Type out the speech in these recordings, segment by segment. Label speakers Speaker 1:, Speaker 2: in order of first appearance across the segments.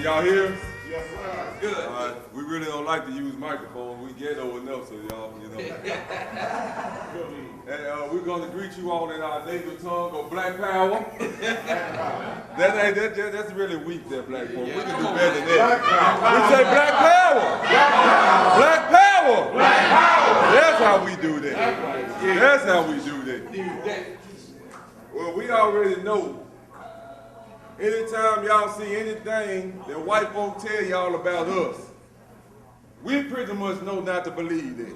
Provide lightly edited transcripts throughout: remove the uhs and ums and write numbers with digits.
Speaker 1: Y'all here? Yes, sir. Good. All right. We really don't like to use microphones. We ghetto enough, so y'all, you know. And we're going to greet you all in our native tongue of Black Power. That's really weak, that Black Power. We can do better than that. We say Black Power. Black Power. Black Power. That's how we do that. That's how we do that. Well, we already know. Anytime y'all see anything that white folk tell y'all about us, we pretty much know not to believe it.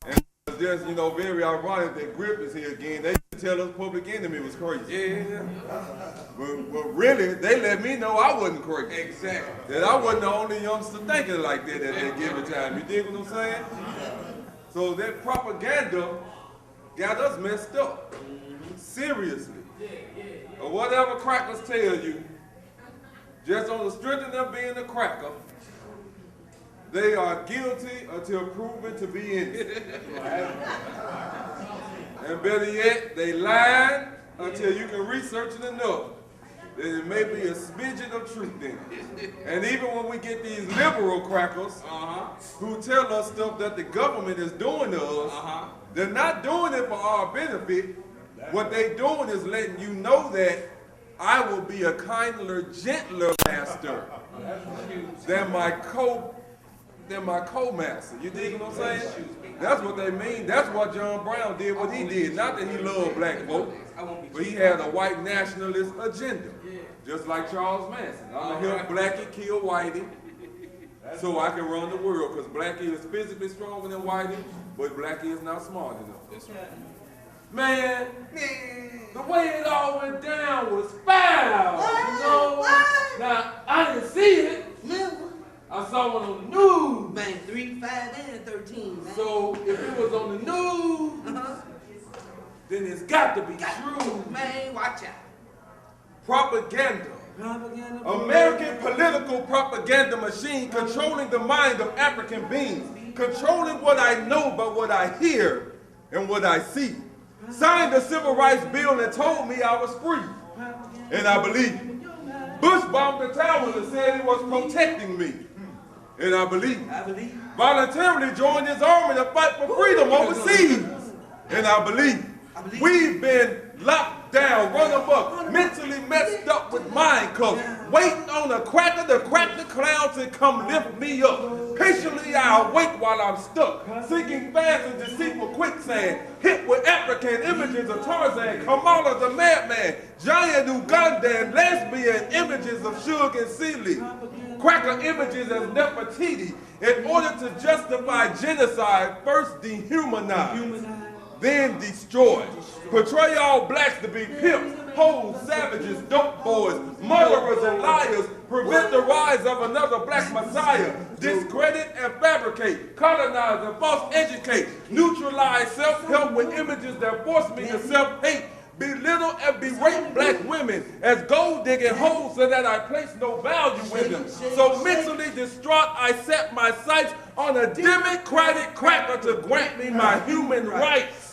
Speaker 1: And it's just, you know, very ironic that Griff is here again. They tell us Public Enemy was crazy. Yeah. But really, they let me know I wasn't crazy. Exactly. That I wasn't the only youngster thinking like that at that given time. You dig what I'm saying? So that propaganda got us messed up. Seriously. Or whatever crackers tell you, just on the strength of them being a cracker, they are guilty until proven to be innocent. And better yet, they lied until you can research it enough that it may be a smidgen of truth in it. And even when we get these liberal crackers who tell us stuff that the government is doing to us, they're not doing it for our benefit. What they doing is letting you know that I will be a kinder, gentler master than my co-master. You dig what I'm saying? That's what they mean. That's what John Brown did, what he did. Not that he loved black folk, but he had a white nationalist agenda. Just like Charles Manson. I'm gonna help Blackie kill Whitey so I can run the world, because Blackie is physically stronger than Whitey, but Blackie is not smart enough. Man, the way it all went down was foul, you know? Now, I didn't see it. I saw one on the news.
Speaker 2: Man, 3, 5, and 13, man.
Speaker 1: So, if it was on the news, then it's got to be true.
Speaker 2: Man, watch out.
Speaker 1: Propaganda. American political propaganda machine controlling the mind of African beings, controlling what I know by what I hear and what I see. Signed the Civil Rights Bill and told me I was free. And I believe it. Bush bombed the towers and said he was protecting me. And I believe it. Voluntarily joined his army to fight for freedom overseas. And I believe it. We've been locked down, run amok, mentally messed up with mind cuffs, waiting on a cracker to crack the clouds and come lift me up. Patiently I awake while I'm stuck, sinking fast in deceitful quicksand, hit with African images of Tarzan, Kamala the madman, giant Uganda and lesbian images of Suge and Seeley, cracker images as Nefertiti, in order to justify genocide, first dehumanize, then destroy. Portray all blacks to be pimps, hoes, savages, dope boys, murderers and liars. Prevent the rise of another black messiah. Discredit and fabricate, colonize and false educate. Neutralize self-help with images that force me to self-hate. Belittle and berate black women as gold-digging hoes so that I place no value in them. So mentally distraught, I set my sights on a democratic cracker to grant me my human rights.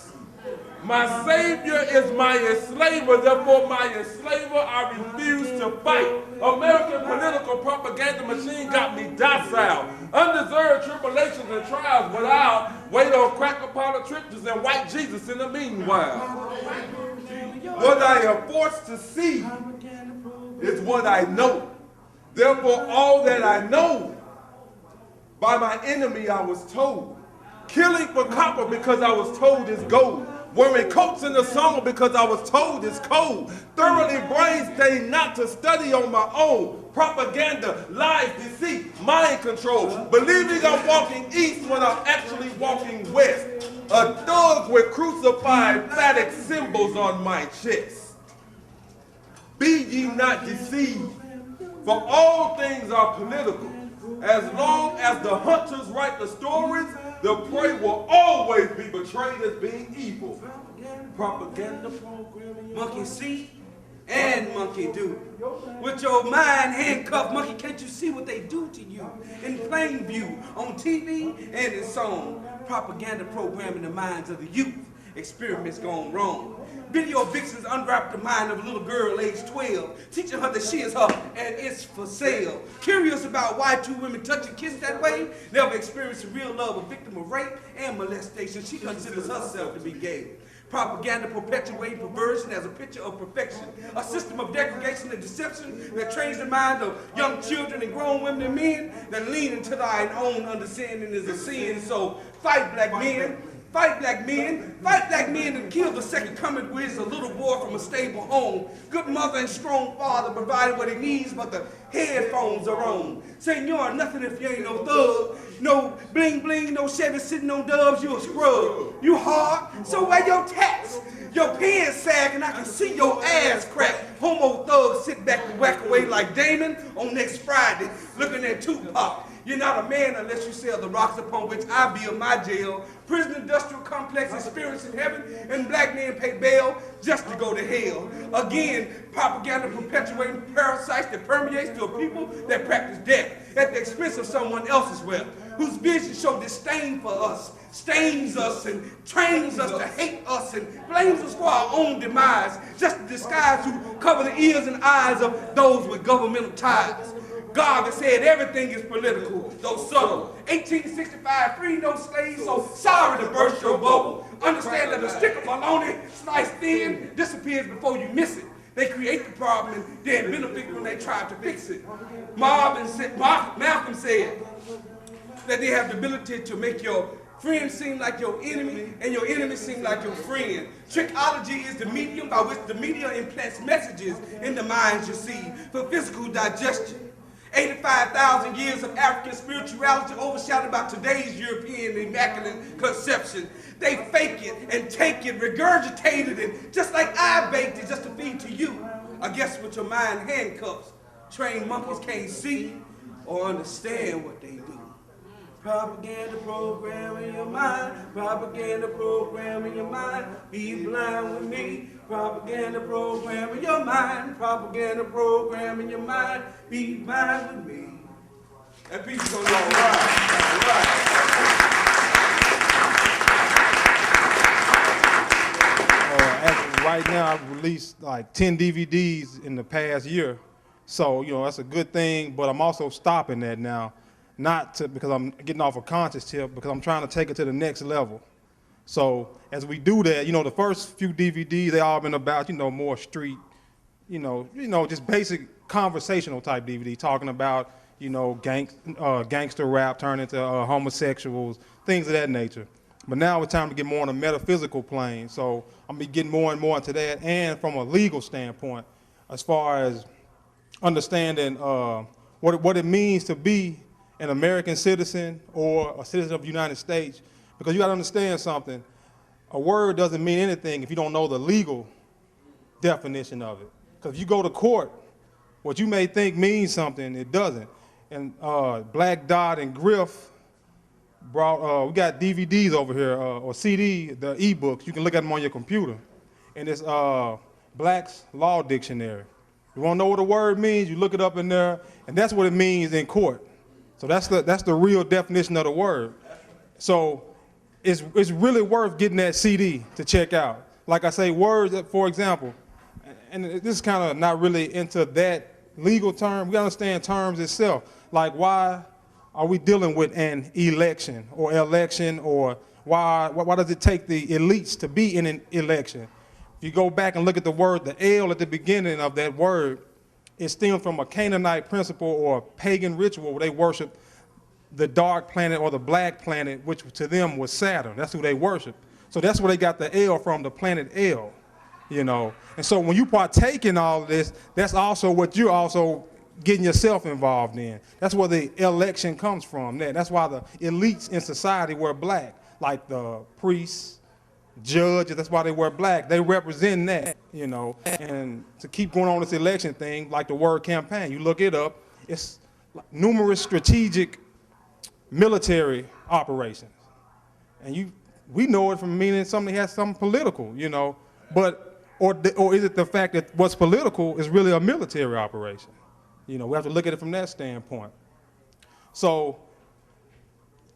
Speaker 1: My savior is my enslaver, therefore my enslaver I refuse to fight. American political propaganda machine got me docile. Undeserved tribulations and trials, but I'll wait on cracker politicians and white Jesus in the meanwhile. What I am forced to see is what I know. Therefore all that I know, by my enemy I was told. Killing for copper because I was told it's gold. Wearing coats in the summer because I was told it's cold. Thoroughly brain-stained not to study on my own. Propaganda, lies, deceit, mind control. Believing I'm walking east when I'm actually walking west. A thug with crucified phatic symbols on my chest. Be ye not deceived, for all things are political. As long as the hunters write the stories, The prey will always be betrayed as being evil. Propaganda programming.
Speaker 2: Monkey see and monkey do. With your mind handcuffed, monkey, can't you see what they do to you? In plain view, on TV and in song. Propaganda programming the minds of the youth. Experiments gone wrong. Video vixens unwrap the mind of a little girl aged 12, teaching her that she is her and it's for sale. Curious about why two women touch and kiss that way, never experienced the real love, a victim of rape and molestation. She considers herself to be gay. Propaganda perpetuating perversion as a picture of perfection. A system of degradation and deception that trains the mind of young children and grown women and men that lean into thine own understanding is a sin. So fight, black men. Fight, black men. Fight, black men, and kill the second coming, who is a little boy from a stable home. Good mother and strong father provided what he needs, but the headphones are on. Saying you are nothing if you ain't no thug. No bling bling, no Chevy sitting on dubs, you a scrub. You hard, so wear your tats. Your pants sag and I can see your ass crack. Homo thugs sit back and whack away like Damon on next Friday, looking at Tupac. You're not a man unless you sell the rocks upon which I build my jail. Prison industrial complex experience in heaven, and black men pay bail just to go to hell. Again, propaganda perpetuating parasites that permeates to a people that practice death at the expense of someone else's wealth, whose vision show disdain for us, stains us and trains us to hate us and blames us for our own demise, just to disguise who cover the ears and eyes of those with governmental ties. God has said everything is political, though subtle. 1865, free no slaves, so sorry to burst your bubble. Understand that a stick of bologna sliced thin disappears before you miss it. They create the problem and then benefit when they try to fix it. Malcolm said that they have the ability to make your friend seem like your enemy and your enemy seem like your friend. Trickology is the medium by which the media implants messages in the minds you see for physical digestion. 85,000 years of African spirituality overshadowed by today's European immaculate conception. They fake it and take it, regurgitate it, and just like I baked it just to feed to you. I guess with your mind handcuffs, trained monkeys can't see or understand what they do. Propaganda program in your mind, propaganda program in your mind, be blind with me. Propaganda program in your mind, propaganda program in your mind, be blind with me. And peace on all right.
Speaker 3: Right now, I've released like 10 DVDs in the past year. So, you know, that's a good thing, but I'm also stopping that now. Because I'm getting off a conscious tip, because I'm trying to take it to the next level. So as we do that, you know, the first few DVDs, they all been about, you know, more street, just basic conversational type DVD, talking about, you know, gangster rap turned into homosexuals, things of that nature. But now it's time to get more on a metaphysical plane. So I'm gonna be getting more and more into that, and from a legal standpoint, as far as understanding what it means to be an American citizen or a citizen of the United States. Because you gotta understand something, a word doesn't mean anything if you don't know the legal definition of it. Because if you go to court, what you may think means something, it doesn't. And Black Dot and Griff brought, we got DVDs over here, or CD, the e-books, you can look at them on your computer. And it's Black's Law Dictionary. You wanna know what a word means, you look it up in there, and that's what it means in court. So that's the real definition of the word. So it's really worth getting that CD to check out. Like I say, words, for example, and this is kind of not really into that legal term. We gotta understand terms itself. Like, why are we dealing with an election, or why does it take the elites to be in an election? If you go back and look at the word, the L at the beginning of that word, it stems from a Canaanite principle or a pagan ritual where they worship the dark planet or the black planet, which to them was Saturn. That's who they worship. So that's where they got the L from, the planet L, you know. And so when you partake in all of this, that's also what you're also getting yourself involved in. That's where the election comes from. That's why the elites in society wear black, like the priests, judges, that's why they wear black. They represent that, you know. And to keep going on this election thing, like the word campaign, you look it up, it's numerous strategic military operations. And we know it from meaning something that has something political, you know. But, or is it the fact that what's political is really a military operation? You know, we have to look at it from that standpoint. So,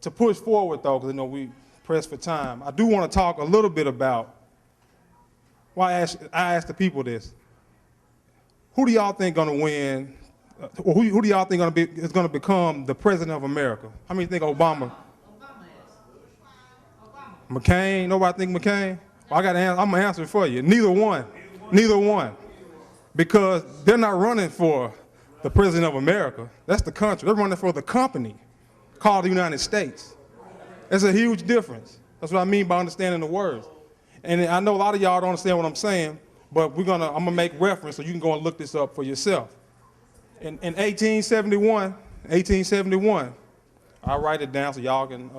Speaker 3: to push forward though, because you know we pressed for time, I do want to talk a little bit about why I asked the people this. Who do y'all think gonna win, or who do y'all think is gonna become the president of America? How many think Obama? McCain? Nobody think McCain? Well, I'm gonna answer it for you. Neither one. Neither one. Because they're not running for the president of America. That's the country. They're running for the company called the United States. There's a huge difference. That's what I mean by understanding the words. And I know a lot of y'all don't understand what I'm saying, but I'm gonna make reference so you can go and look this up for yourself. In 1871, I'll write it down so y'all can,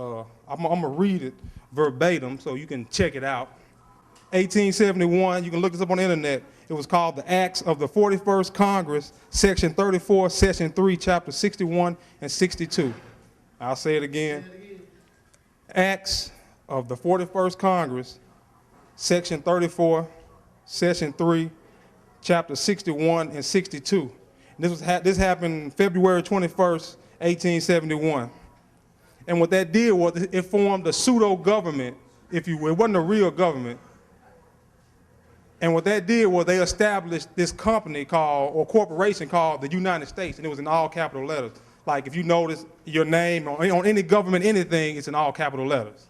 Speaker 3: I'm gonna read it verbatim so you can check it out. 1871, you can look this up on the internet. It was called the Acts of the 41st Congress, Section 34, Session 3, Chapter 61 and 62. I'll say it again. Acts of the 41st Congress, Section 34, Session 3, Chapter 61 and 62. And this happened February 21st, 1871. And what that did was it formed a pseudo-government, if you will. It wasn't a real government. And what that did was they established this company or corporation called the United States, and it was in all capital letters. Like if you notice your name on any government, anything, it's in all capital letters.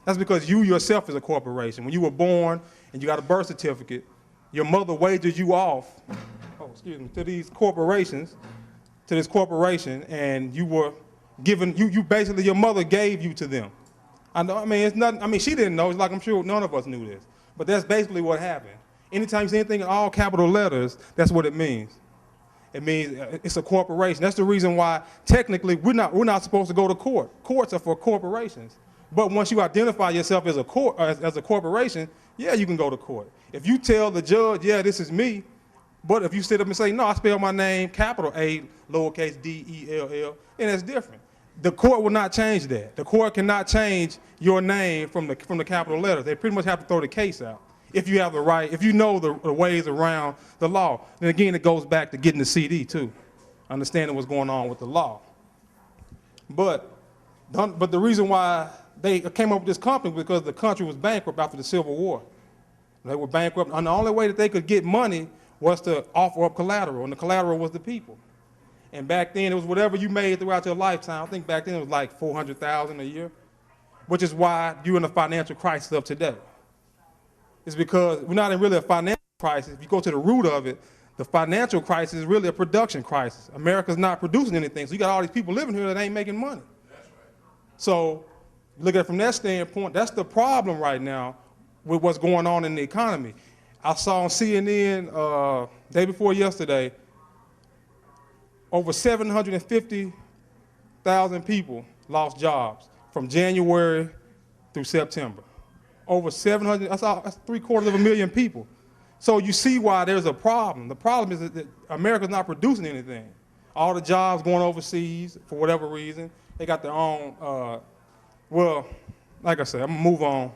Speaker 3: That's because you yourself is a corporation. When you were born and you got a birth certificate, your mother wagered you off, to these corporations, to this corporation, and you were given, you basically, your mother gave you to them. I know, I mean, it's nothing, I mean, she didn't know, it's like I'm sure none of us knew this, but that's basically what happened. Anytime you see anything in all capital letters, that's what it means. It means it's a corporation. That's the reason why technically we're not supposed to go to court. Courts are for corporations. But once you identify yourself as a corporation, yeah, you can go to court. If you tell the judge, yeah, this is me, but if you sit up and say, no, I spell my name capital A, lowercase D-E-L-L, and that's different. The court will not change that. The court cannot change your name from the capital letters. They pretty much have to throw the case out. If you have the right, if you know the ways around the law. Then again, it goes back to getting the CD too, understanding what's going on with the law. But the reason why they came up with this company was because the country was bankrupt after the Civil War. They were bankrupt, and the only way that they could get money was to offer up collateral, and the collateral was the people. And back then, it was whatever you made throughout your lifetime. I think back then it was like $400,000 a year, which is why you're in the financial crisis of today. It's because we're not in really a financial crisis. If you go to the root of it, the financial crisis is really a production crisis. America's not producing anything, so you got all these people living here that ain't making money. That's right. So look at it from that standpoint, that's the problem right now with what's going on in the economy. I saw on CNN day before yesterday, over 750,000 people lost jobs from January through September. Over 700, that's 750,000 people. So you see why there's a problem. The problem is that America's not producing anything. All the jobs going overseas for whatever reason. They got their own, well, like I said, I'm gonna move on.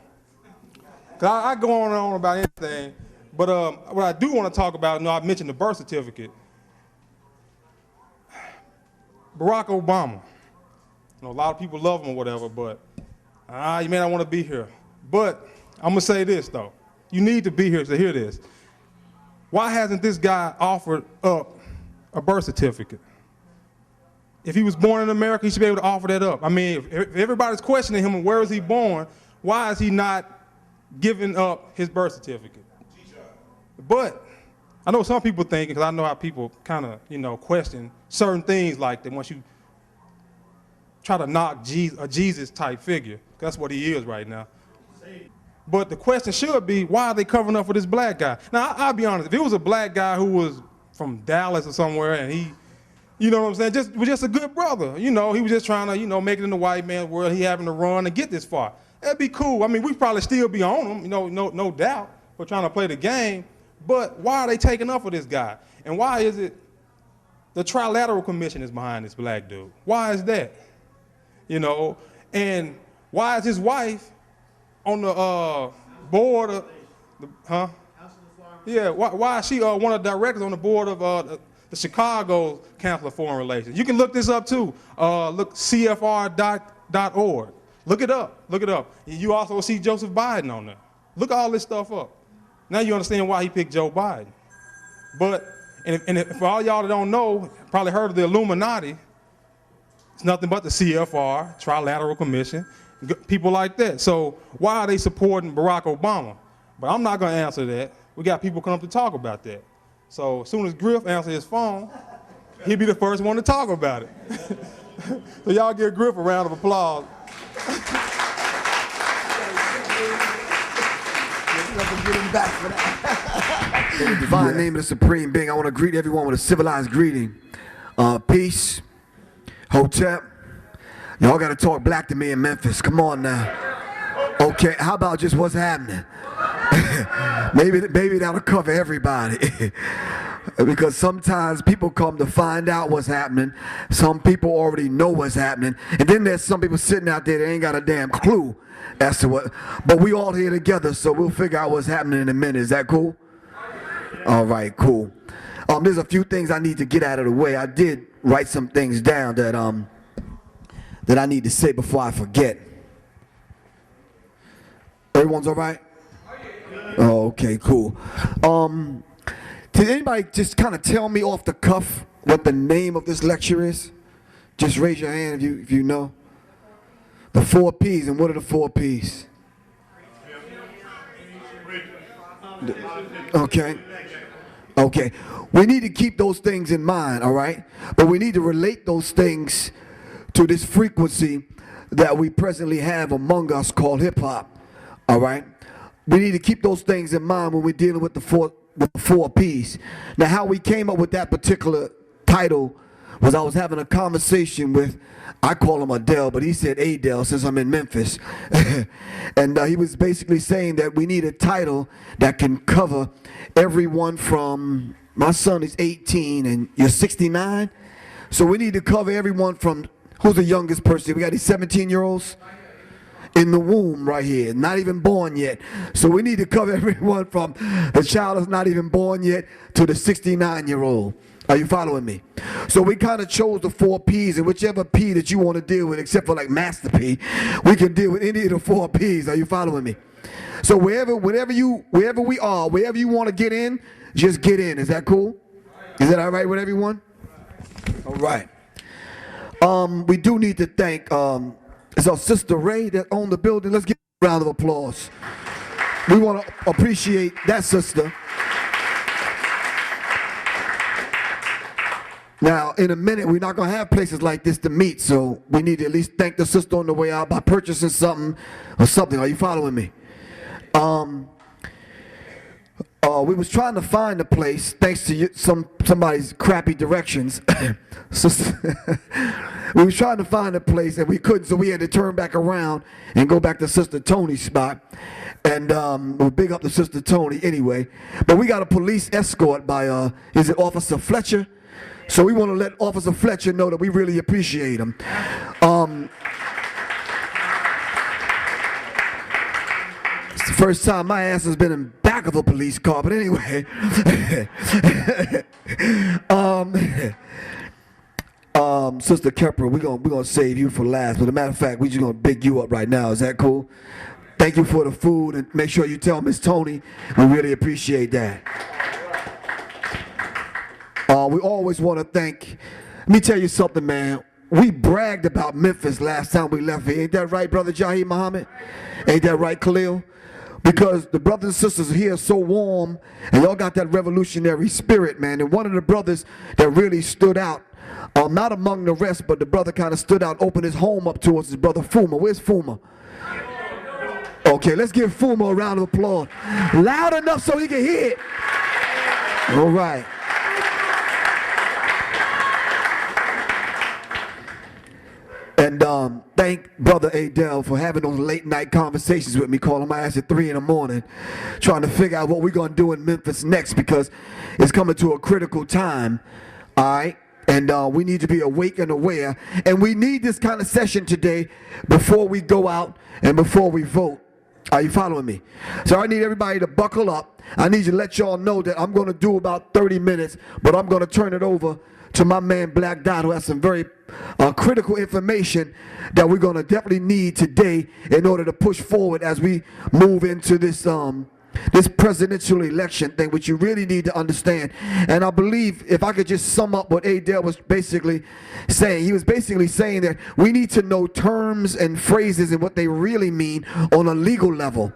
Speaker 3: Cause I go on and on about anything, but what I do want to talk about, I mentioned the birth certificate. Barack Obama. A lot of people love him or whatever, but you may not want to be here. But I'm gonna say this though. You need to be here to hear this. Why hasn't this guy offered up a birth certificate? If he was born in America, he should be able to offer that up. I mean, if everybody's questioning him and where is he born, why is he not giving up his birth certificate? But I know some people think, because I know how people kind of, question certain things like that once you try to knock a Jesus type figure. That's what he is right now. But the question should be, why are they covering up for this black guy? Now, I'll be honest, if it was a black guy who was from Dallas or somewhere and he, you know what I'm saying, was just a good brother, he was just trying to, make it in the white man's world, he having to run and get this far. That'd be cool. I mean, we'd probably still be on him, no doubt, for trying to play the game. But why are they taking up for this guy? And why is it the Trilateral Commission is behind this black dude? Why is that? And why is his wife on the board of the, huh? Yeah, why is she one of the directors on the board of the Chicago Council of Foreign Relations? You can look this up too. Look, CFR.org. Look it up. Look it up. You also see Joseph Biden on there. Look all this stuff up. Now you understand why he picked Joe Biden. But, and for all y'all that don't know, probably heard of the Illuminati, it's nothing but the CFR, Trilateral Commission, people like that. So why are they supporting Barack Obama? But I'm not going to answer that. We got people come up to talk about that. So as soon as Griff answers his phone, he'll be the first one to talk about it. So y'all give Griff a round of applause.
Speaker 4: In the divine name of the Supreme Being, I want to greet everyone with a civilized greeting. Peace, Hotep. Y'all got to talk black to me in Memphis. Come on now. Okay, how about just what's happening? maybe that'll cover everybody. Because sometimes people come to find out what's happening. Some people already know what's happening. And then there's some people sitting out there that ain't got a damn clue as to what. But we all here together, so we'll figure out what's happening in a minute. Is that cool? All right, cool. There's a few things I need to get out of the way. I did write some things down that I need to say before I forget. Everyone's all right? Oh, okay, cool. Did anybody just kind of tell me off the cuff what the name of this lecture is? Just raise your hand if you know. The 4 P's, and what are the 4 P's? Okay. Okay. We need to keep those things in mind, all right? But we need to relate those things to this frequency that we presently have among us called hip-hop, all right? We need to keep those things in mind when we're dealing with the four P's. Now, how we came up with that particular title was I was having a conversation with, I call him Adele, but he said Adele since I'm in Memphis. And he was basically saying that we need a title that can cover everyone from, my son is 18 and you're 69. So we need to cover everyone from, who's the youngest person? We got these 17-year-olds? In the womb right here, not even born yet. So we need to cover everyone from the child that's not even born yet to the 69-year-old. Are you following me? So we kind of chose the 4 P's, and whichever P that you want to deal with, except for like Master P, we can deal with any of the 4 P's. Are you following me? So wherever we are, wherever you want to get in, just get in. Is that cool? Is that all right with everyone? All right. We do need to thank it's our sister Ray that owned the building. Let's give her a round of applause. We want to appreciate that sister. Now, in a minute, we're not going to have places like this to meet, so we need to at least thank the sister on the way out by purchasing something or something. Are you following me? We was trying to find a place, thanks to somebody's crappy directions. We was trying to find a place and we couldn't, so we had to turn back around and go back to Sister Tony's spot. And we'll big up to Sister Tony anyway. But we got a police escort by, is it Officer Fletcher? So we want to let Officer Fletcher know that we really appreciate him. It's the first time my ass has been in back of a police car, but anyway. Sister Kepler, we're gonna save you for last, but as a matter of fact, we're just gonna big you up right now. Is that cool? Thank you for the food, and make sure you tell Miss Tony we really appreciate that. We always want to thank, let me tell you something, man. We bragged about Memphis last time we left here. Ain't that right, Brother Jaheed Muhammad? Ain't that right, Khalil? Because the brothers and sisters here are so warm, and y'all got that revolutionary spirit, man. And one of the brothers that really stood out, not among the rest, but the brother kind of stood out, opened his home up to us, his brother Fuma. Where's Fuma? Okay, let's give Fuma a round of applause. Loud enough so he can hear it. All right. And thank Brother Adele for having those late night conversations with me, calling my ass at 3 in the morning, trying to figure out what we're going to do in Memphis next, because it's coming to a critical time, all right? And we need to be awake and aware. And we need this kind of session today before we go out and before we vote. Are you following me? So I need everybody to buckle up. I need you to let y'all know that I'm going to do about 30 minutes, but I'm going to turn it over to my man Black Dot, who has some very critical information that we're going to definitely need today in order to push forward as we move into this this presidential election thing, which you really need to understand. And I believe, if I could just sum up what Adele was basically saying, he was basically saying that we need to know terms and phrases and what they really mean on a legal level.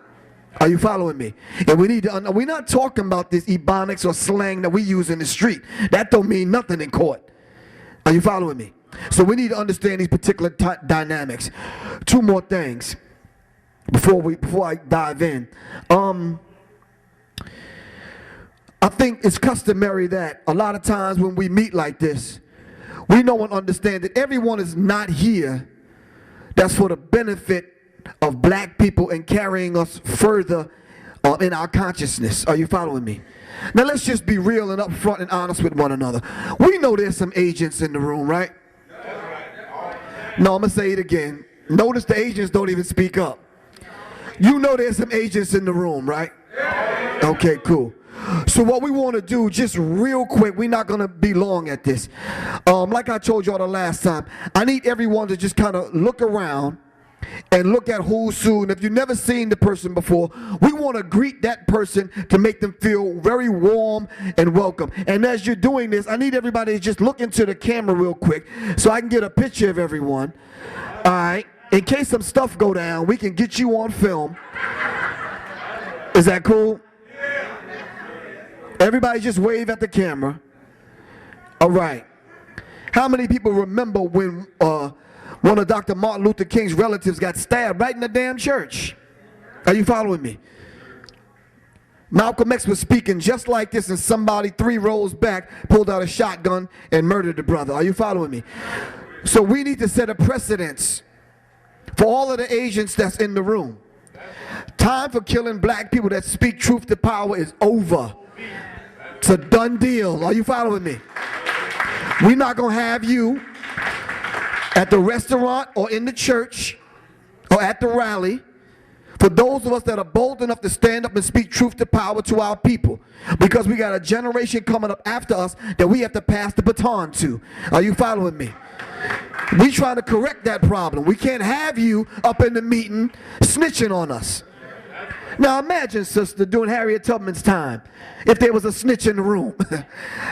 Speaker 4: Are you following me? And we need to, we're not talking about this ebonics or slang that we use in the street. That don't mean nothing in court. Are you following me? So we need to understand these particular dynamics. Two more things before I dive in. I think it's customary that a lot of times when we meet like this, we know and understand that everyone is not here that's for the benefit of black people and carrying us further in our consciousness. Are you following me? Now let's just be real and upfront and honest with one another. We know there's some agents in the room, right? No, I'm going to say it again. Notice the agents don't even speak up. You know there's some agents in the room, right? Okay, cool. So what we want to do, just real quick, we're not going to be long at this. Like I told y'all the last time, I need everyone to just kind of look around and look at who's who. And if you've never seen the person before, we want to greet that person to make them feel very warm and welcome. And as you're doing this, I need everybody to just look into the camera real quick so I can get a picture of everyone. All right. In case some stuff go down, we can get you on film. Is that cool? Everybody just wave at the camera. All right. How many people remember when one of Dr. Martin Luther King's relatives got stabbed right in the damn church? Are you following me? Malcolm X was speaking just like this, and somebody 3 rows back pulled out a shotgun and murdered the brother. Are you following me? So we need to set a precedence for all of the agents that's in the room. Time for killing black people that speak truth to power is over. It's a done deal. Are you following me? We're not going to have you at the restaurant or in the church or at the rally for those of us that are bold enough to stand up and speak truth to power to our people, because we got a generation coming up after us that we have to pass the baton to. Are you following me? We trying to correct that problem. We can't have you up in the meeting snitching on us. Now imagine, sister, during Harriet Tubman's time, if there was a snitch in the room.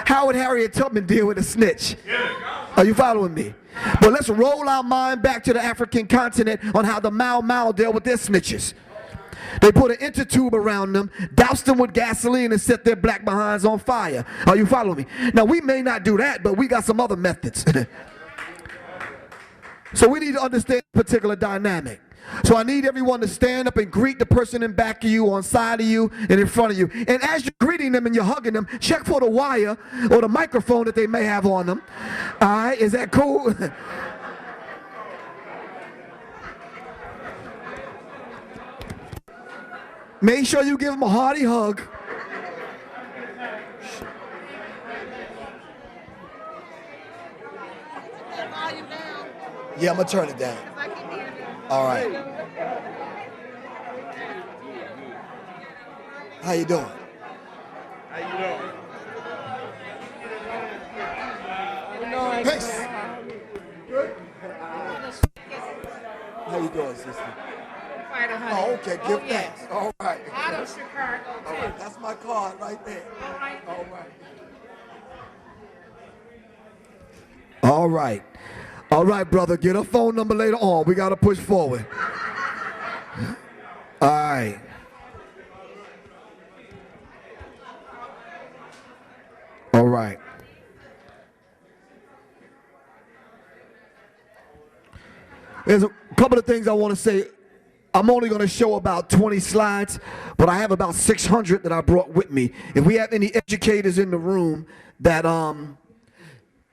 Speaker 4: How would Harriet Tubman deal with a snitch? Are you following me? But let's roll our mind back to the African continent on how the Mau Mau dealt with their snitches. They put an intertube around them, doused them with gasoline, and set their black behinds on fire. Are you following me? Now, we may not do that, but we got some other methods. So we need to understand the particular dynamic. So I need everyone to stand up and greet the person in back of you, on side of you, and in front of you. And as you're greeting them and you're hugging them, check for the wire or the microphone that they may have on them. All right, is that cool? Make sure you give them a hearty hug. Yeah, I'm going to turn it down. All right. How you doing?
Speaker 5: How you doing?
Speaker 4: Peace. Good. How you doing, sister? Oh, okay. Give thanks. All right.
Speaker 6: Out of Chicago, too.
Speaker 4: All right. That's my card right there.
Speaker 6: All right.
Speaker 4: All right. All right. All right, brother. Get a phone number later on. We got to push forward. All right. All right. There's a couple of things I want to say. I'm only going to show about 20 slides, but I have about 600 that I brought with me. If we have any educators in the room that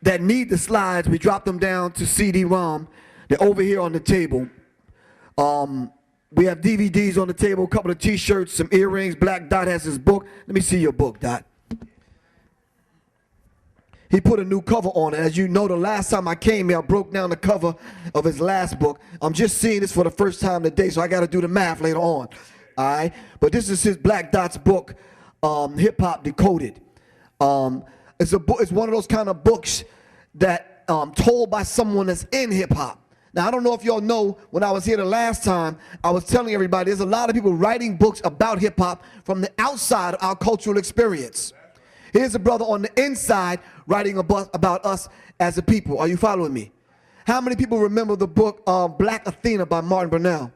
Speaker 4: that need the slides, we drop them down to CD-ROM. They're over here on the table. We have DVDs on the table, a couple of t-shirts, some earrings. Black Dot has his book. Let me see your book, Dot. He put a new cover on it. As you know, the last time I came here, I broke down the cover of his last book. I'm just seeing this for the first time today, so I got to do the math later on. All right? But this is his Black Dot's book, Hip Hop Decoded. It's a book. It's one of those kind of books that told by someone that's in hip hop. Now, I don't know if y'all know, when I was here the last time, I was telling everybody there's a lot of people writing books about hip hop from the outside of our cultural experience. Here's a brother on the inside writing about us as a people. Are you following me? How many people remember the book Black Athena by Martin Brunell?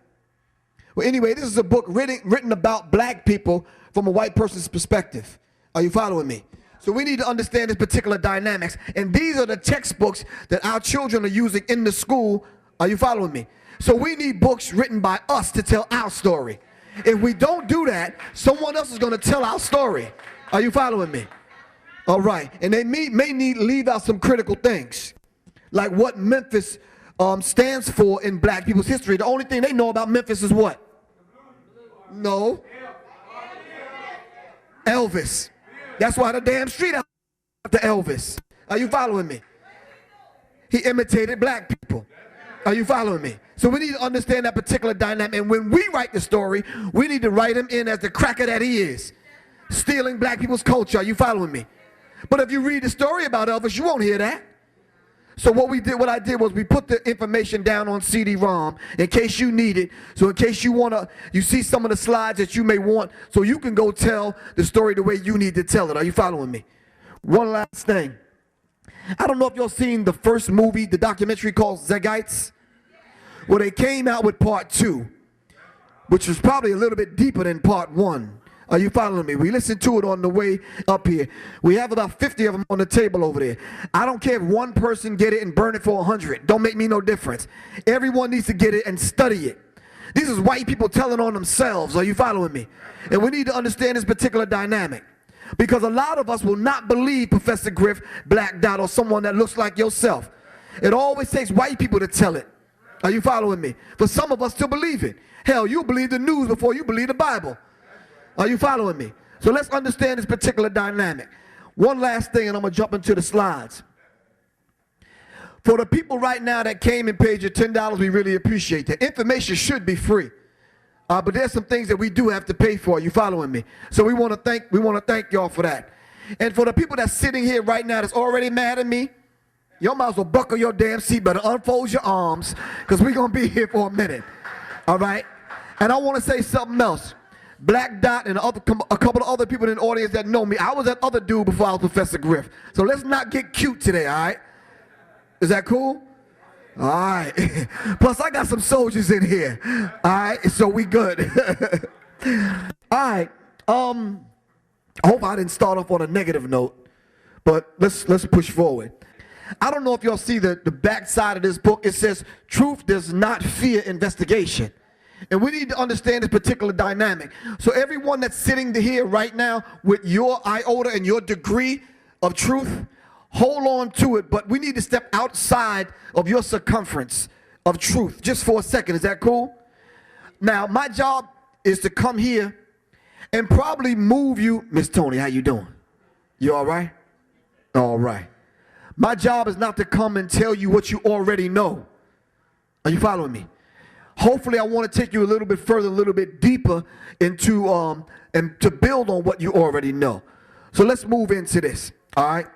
Speaker 4: Well, anyway, this is a book written about black people from a white person's perspective. Are you following me? So we need to understand this particular dynamics. And these are the textbooks that our children are using in the school. Are you following me? So we need books written by us to tell our story. If we don't do that, someone else is going to tell our story. Are you following me? All right. And they may need to leave out some critical things, like what Memphis stands for in black people's history. The only thing they know about Memphis is what? No. Elvis. That's why the damn street out to Elvis. Are you following me? He imitated black people. Are you following me? So we need to understand that particular dynamic. And when we write the story, we need to write him in as the cracker that he is, stealing black people's culture. Are you following me? But if you read the story about Elvis, you won't hear that. So what I did was we put the information down on CD-ROM in case you need it. So in case you see some of the slides that you may want, so you can go tell the story the way you need to tell it. Are you following me? One last thing. I don't know if y'all seen the first movie, the documentary called Zegites. Well, they came out with part 2, which was probably a little bit deeper than part 1. Are you following me? We listened to it on the way up here. We have about 50 of them on the table over there. I don't care if one person get it and burn it for 100. Don't make me no difference. Everyone needs to get it and study it. These is white people telling on themselves. Are you following me? And we need to understand this particular dynamic, because a lot of us will not believe Professor Griff, Black Dot, or someone that looks like yourself. It always takes white people to tell it. Are you following me? For some of us to believe it. Hell, you believe the news before you believe the Bible. Are you following me? So let's understand this particular dynamic. One last thing, and I'm going to jump into the slides. For the people right now that came and paid your $10, we really appreciate that. Information should be free. But there's some things that we do have to pay for. Are you following me? So we want to thank y'all for that. And for the people that's sitting here right now that's already mad at me, y'all might as well buckle your damn seat, better unfold your arms, because we're going to be here for a minute. All right? And I want to say something else. Black Dot and a couple of other people in the audience that know me, I was that other dude before I was Professor Griff. So let's not get cute today, all right? Is that cool? All right. Plus, I got some soldiers in here. All right, so we good. All right. I hope I didn't start off on a negative note, but let's push forward. I don't know if y'all see the back side of this book. It says, truth does not fear investigation. And we need to understand this particular dynamic. So everyone that's sitting here right now with your iota and your degree of truth, hold on to it. But we need to step outside of your circumference of truth just for a second. Is that cool? Now, my job is to come here and probably move you. Miss Tony, how you doing? You all right? All right. My job is not to come and tell you what you already know. Are you following me? Hopefully, I want to take you a little bit further, a little bit deeper into, and to build on what you already know. So let's move into this, all right?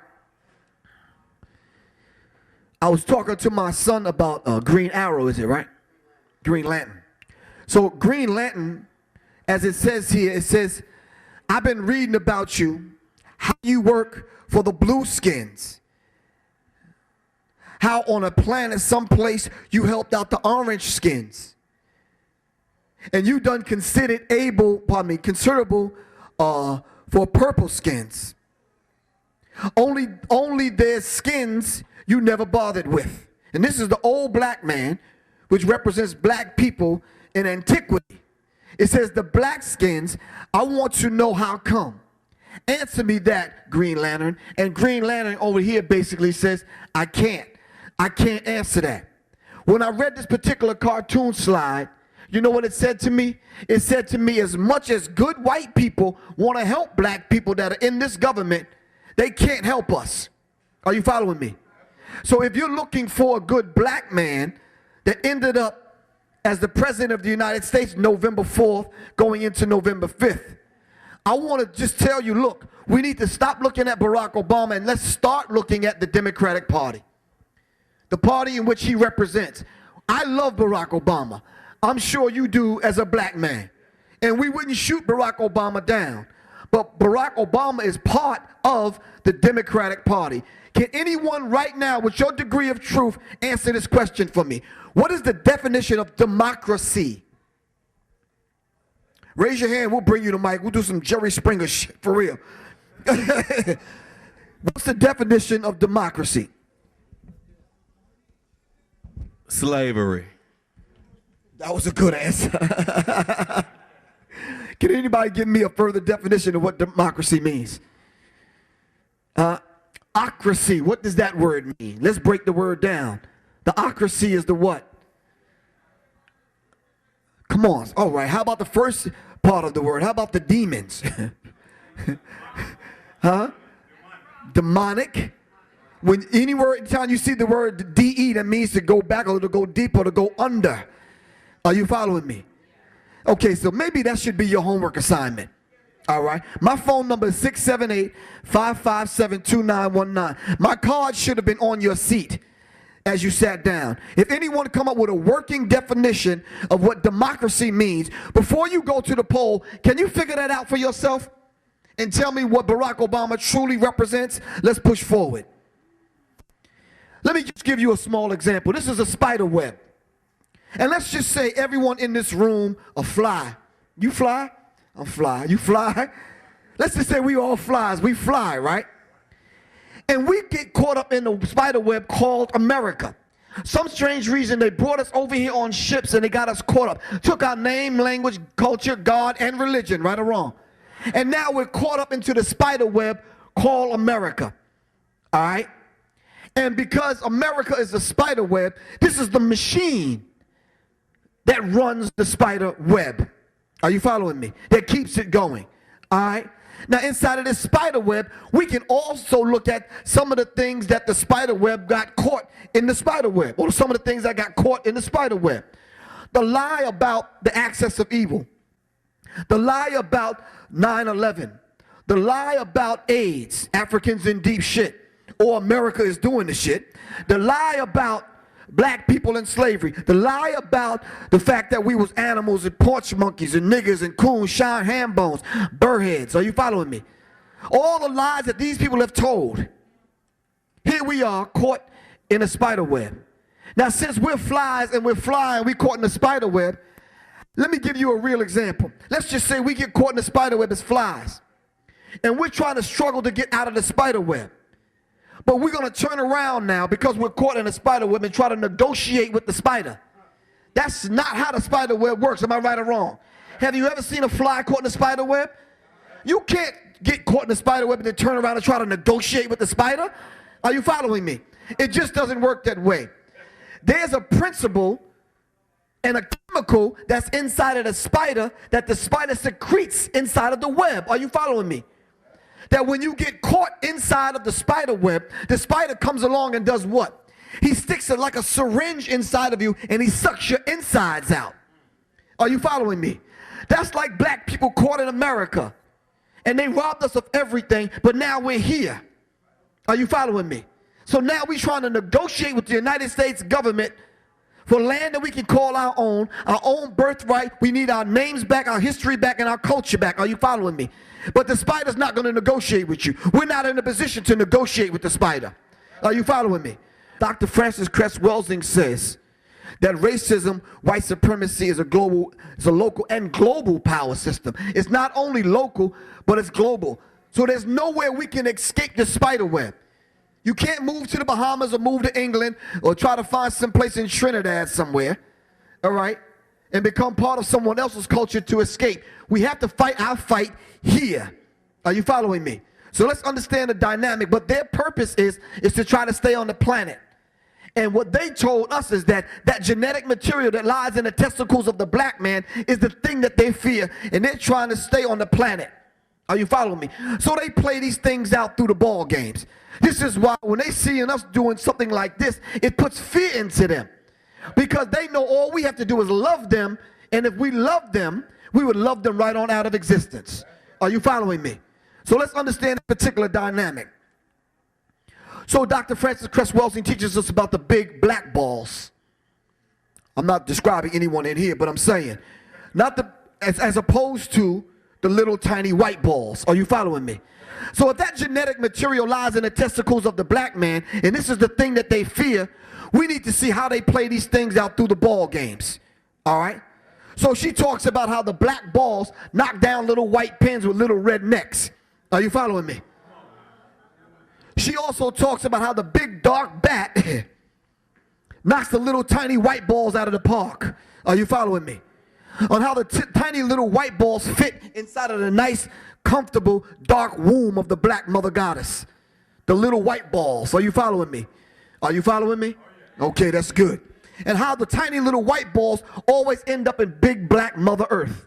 Speaker 4: I was talking to my son about Green Arrow, is it right? Green Lantern. So Green Lantern, as it says here, it says, I've been reading about you, how you work for the Blueskins. How on a planet someplace you helped out the orange skins. And you done considerable for purple skins. Only their skins you never bothered with. And this is the old black man, which represents black people in antiquity. It says the black skins, I want to know how come. Answer me that, Green Lantern. And Green Lantern over here basically says, I can't answer that. When I read this particular cartoon slide, you know what it said to me? It said to me, as much as good white people want to help black people that are in this government, they can't help us. Are you following me? So if you're looking for a good black man that ended up as the president of the United States November 4th going into November 5th, I want to just tell you, look, we need to stop looking at Barack Obama and let's start looking at the Democratic Party, the party in which he represents. I love Barack Obama. I'm sure you do as a black man. And we wouldn't shoot Barack Obama down. But Barack Obama is part of the Democratic Party. Can anyone right now, with your degree of truth, answer this question for me? What is the definition of democracy? Raise your hand, we'll bring you the mic. We'll do some Jerry Springer shit, for real. What's the definition of democracy?
Speaker 5: Slavery.
Speaker 4: That was a good answer. Can anybody give me a further definition of what democracy means? Ocracy, what does that word mean? Let's break the word down. The ocracy is the what? Come on. All right, how about the first part of the word? How about the demons? Huh? Demonic. When any word, anytime you see the word DE, that means to go back or to go deep or to go under. Are you following me? Okay, so maybe that should be your homework assignment. All right. My phone number is 678-557-2919. My card should have been on your seat as you sat down. If anyone come up with a working definition of what democracy means, before you go to the poll, can you figure that out for yourself and tell me what Barack Obama truly represents? Let's push forward. Let me just give you a small example. This is a spider web. And let's just say everyone in this room a fly. You fly? I'm fly. You fly? Let's just say we all flies. We fly, right? And we get caught up in the spider web called America. Some strange reason they brought us over here on ships and they got us caught up. Took our name, language, culture, God, and religion, right or wrong. And now we're caught up into the spider web called America. All right? And because America is the spider web, this is the machine that runs the spider web. Are you following me? That keeps it going. All right? Now, inside of this spider web, we can also look at some of the things that the spider web got caught in the spider web, or some of the things that got caught in the spider web. The lie about the access of evil. The lie about 9/11. The lie about AIDS, Africans in deep shit, or America is doing the shit. The lie about black people in slavery. The lie about the fact that we was animals and porch monkeys and niggers and coons, shine ham bones, burrheads. Are you following me? All the lies that these people have told. Here we are caught in a spider web. Now, since we're flies and we're flying, we're caught in the spider web, let me give you a real example. Let's just say we get caught in the spider web as flies. And we're trying to struggle to get out of the spider web. But we're going to turn around now because we're caught in a spider web and try to negotiate with the spider. That's not how the spider web works. Am I right or wrong? Have you ever seen a fly caught in a spider web? You can't get caught in the spider web and then turn around and try to negotiate with the spider. Are you following me? It just doesn't work that way. There's a principle and a chemical that's inside of the spider that the spider secretes inside of the web. Are you following me? That when you get caught inside of the spider web, the spider comes along and does what? He sticks it like a syringe inside of you and he sucks your insides out. Are you following me? That's like black people caught in America. And they robbed us of everything, but now we're here. Are you following me? So now we're trying to negotiate with the United States government for land that we can call our own birthright. We need our names back, our history back, and our culture back. Are you following me? But the spider's not going to negotiate with you. We're not in a position to negotiate with the spider. Are you following me? Dr. Francis Cress Welsing says that racism, white supremacy is a local and global power system. It's not only local, but it's global. So there's nowhere we can escape the spider web. You can't move to the Bahamas or move to England or try to find some place in Trinidad somewhere, all right, and become part of someone else's culture to escape. We have to fight our fight here. Are you following me? So let's understand the dynamic, but their purpose is to try to stay on the planet. And what they told us is that genetic material that lies in the testicles of the black man is the thing that they fear, and they're trying to stay on the planet. Are you following me? So they play these things out through the ball games. This is why when they see us doing something like this, it puts fear into them. Because they know all we have to do is love them, and if we love them, we would love them right on out of existence. Are you following me? So let's understand a particular dynamic. So Dr. Francis Cress Welsing teaches us about the big black balls. I'm not describing anyone in here, but I'm saying, not the as opposed to the little tiny white balls. Are you following me? So if that genetic material lies in the testicles of the black man, and this is the thing that they fear, we need to see how they play these things out through the ball games. All right? So she talks about how the black balls knock down little white pins with little red necks. Are you following me? She also talks about how the big dark bat knocks the little tiny white balls out of the park. Are you following me? On how the tiny little white balls fit inside of the nice, comfortable, dark womb of the black mother goddess. The little white balls. Are you following me? Are you following me? Okay, that's good. And how the tiny little white balls always end up in big black Mother Earth.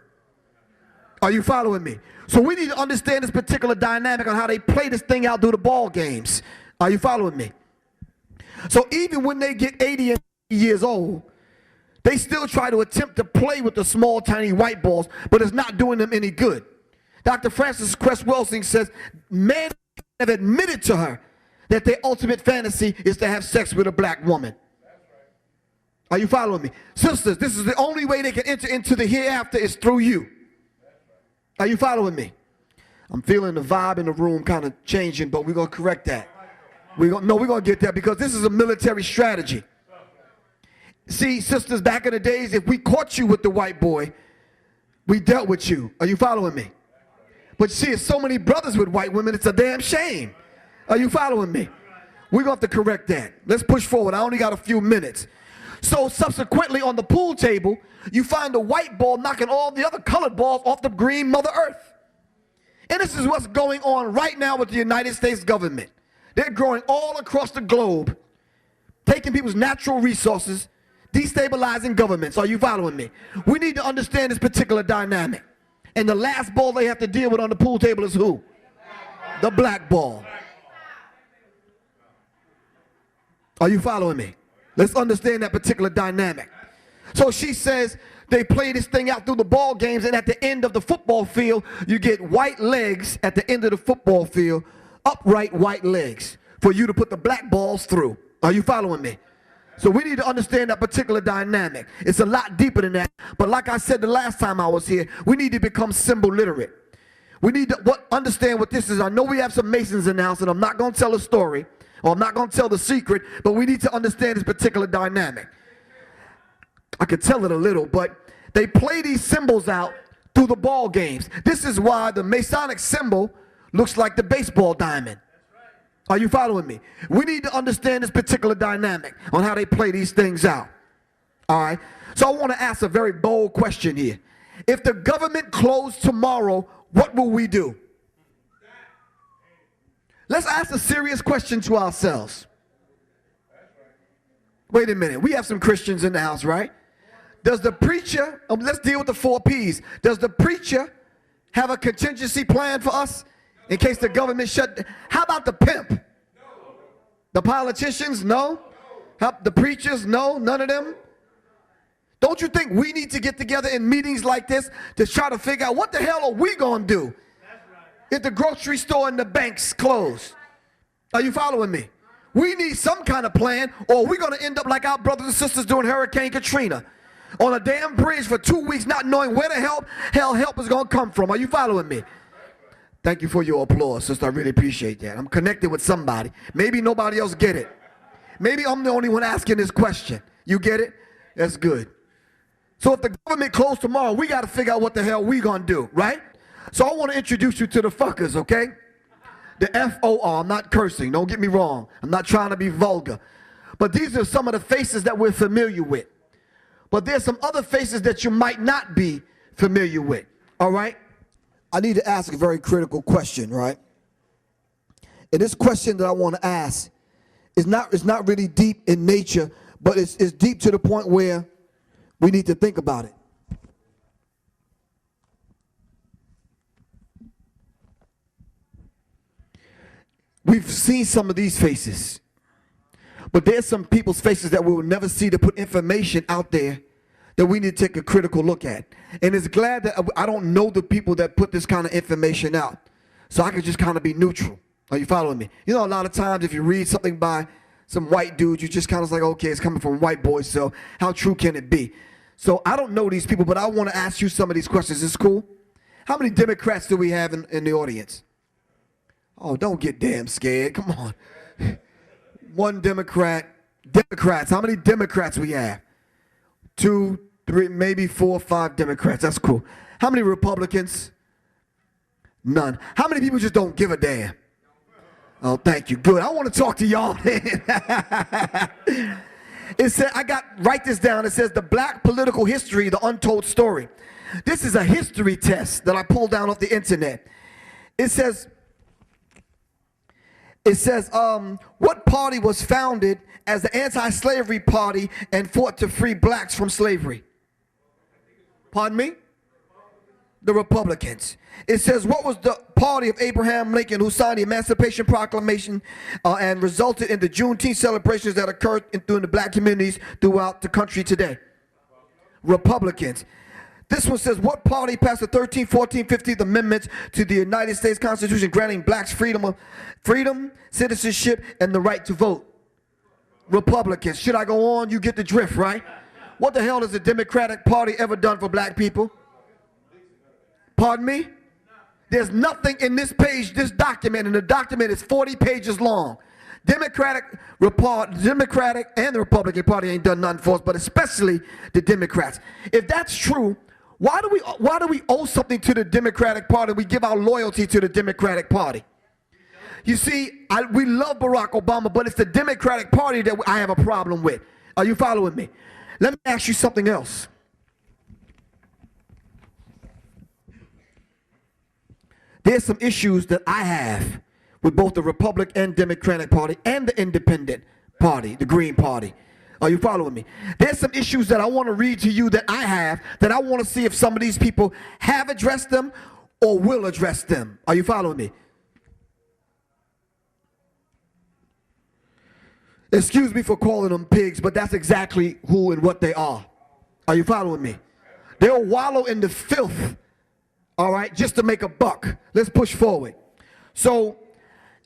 Speaker 4: Are you following me? So we need to understand this particular dynamic on how they play this thing out through the ball games. Are you following me? So even when they get 80 and 80 years old, they still try to attempt to play with the small, tiny white balls, but it's not doing them any good. Dr. Francis Cress Welsing says men have admitted to her that their ultimate fantasy is to have sex with a black woman. Are you following me? Sisters, this is the only way they can enter into the hereafter is through you. Are you following me? I'm feeling the vibe in the room kind of changing, but we're going to correct that. We're going to get that because this is a military strategy. See, sisters, back in the days, if we caught you with the white boy, we dealt with you. Are you following me? But see, it's so many brothers with white women, it's a damn shame. Are you following me? We're going to have to correct that. Let's push forward. I only got a few minutes. So subsequently on the pool table, you find the white ball knocking all the other colored balls off the green Mother Earth. And this is what's going on right now with the United States government. They're growing all across the globe, taking people's natural resources, destabilizing governments. Are you following me? We need to understand this particular dynamic. And the last ball they have to deal with on the pool table is who? The black ball. Are you following me? Let's understand that particular dynamic. So she says they play this thing out through the ball games, and at the end of the football field, you get white legs at the end of the football field, upright white legs for you to put the black balls through. Are you following me? So we need to understand that particular dynamic. It's a lot deeper than that. But like I said the last time I was here, we need to become symbol literate. We need to understand what this is. I know we have some Masons in the house, and I'm not going to tell a story, or I'm not going to tell the secret, but we need to understand this particular dynamic. I could tell it a little, but they play these symbols out through the ball games. This is why the Masonic symbol looks like the baseball diamond. Are you following me? We need to understand this particular dynamic on how they play these things out. All right? So I want to ask a very bold question here. If the government closed tomorrow, what will we do? Let's ask a serious question to ourselves. Wait a minute. We have some Christians in the house, right? Does the preacher, let's deal with the 4 P's. Does the preacher have a contingency plan for us in case the government shut? How about the pimp? No. The politicians? No. The preachers? No. None of them. Don't you think we need to get together in meetings like this to try to figure out what the hell are we going to do if the grocery store and the banks close? Are you following me? We need some kind of plan, or we're going to end up like our brothers and sisters during Hurricane Katrina, on a damn bridge for 2 weeks not knowing where the hell help is going to come from. Are you following me? Thank you for your applause, sister. I really appreciate that. I'm connected with somebody. Maybe nobody else get it. Maybe I'm the only one asking this question. You get it? That's good. So if the government closed tomorrow, we got to figure out what the hell we going to do, right? So I want to introduce you to the fuckers, okay? The F-O-R. I'm not cursing. Don't get me wrong. I'm not trying to be vulgar. But these are some of the faces that we're familiar with. But there's some other faces that you might not be familiar with, all right? I need to ask a very critical question, right? And this question that I want to ask is not really deep in nature, but it's deep to the point where we need to think about it. We've seen some of these faces. But there's some people's faces that we will never see to put information out there that we need to take a critical look at. And it's glad that I don't know the people that put this kind of information out. So I can just kind of be neutral. Are you following me? You know, a lot of times if you read something by some white dude, you just kind of like, okay, it's coming from white boys, so how true can it be? So I don't know these people, but I want to ask you some of these questions. Is this cool? How many Democrats do we have in the audience? Oh, don't get damn scared. Come on. One Democrat. Democrats. How many Democrats we have? 2, 3, maybe 4 or 5 Democrats. That's cool. How many Republicans? None. How many people just don't give a damn? Oh, thank you. Good. I want to talk to y'all. It said, write this down. It says the black political history, the untold story. This is a history test that I pulled down off the internet. It says, what party was founded as the anti-slavery party and fought to free blacks from slavery? Pardon me? The Republicans. It says, what was the party of Abraham Lincoln who signed the Emancipation Proclamation and resulted in the Juneteenth celebrations that occurred in the black communities throughout the country today? Republicans. This one says, what party passed the 13th, 14th, 15th Amendments to the United States Constitution granting blacks freedom, citizenship, and the right to vote? Republicans. Should I go on? You get the drift, right? What the hell has the Democratic Party ever done for black people? Pardon me? There's nothing in this page, this document, and the document is 40 pages long. Democratic and the Republican Party ain't done nothing for us, but especially the Democrats. If that's true, why do we owe something to the Democratic Party? We give our loyalty to the Democratic Party. You see, we love Barack Obama, but it's the Democratic Party that I have a problem with. Are you following me? Let me ask you something else. There's some issues that I have with both the Republican and Democratic Party and the Independent Party, the Green Party. Are you following me? There's some issues that I want to read to you that I have that I want to see if some of these people have addressed them or will address them. Are you following me? Excuse me for calling them pigs, but that's exactly who and what they are. Are you following me? They'll wallow in the filth, all right, just to make a buck. Let's push forward. So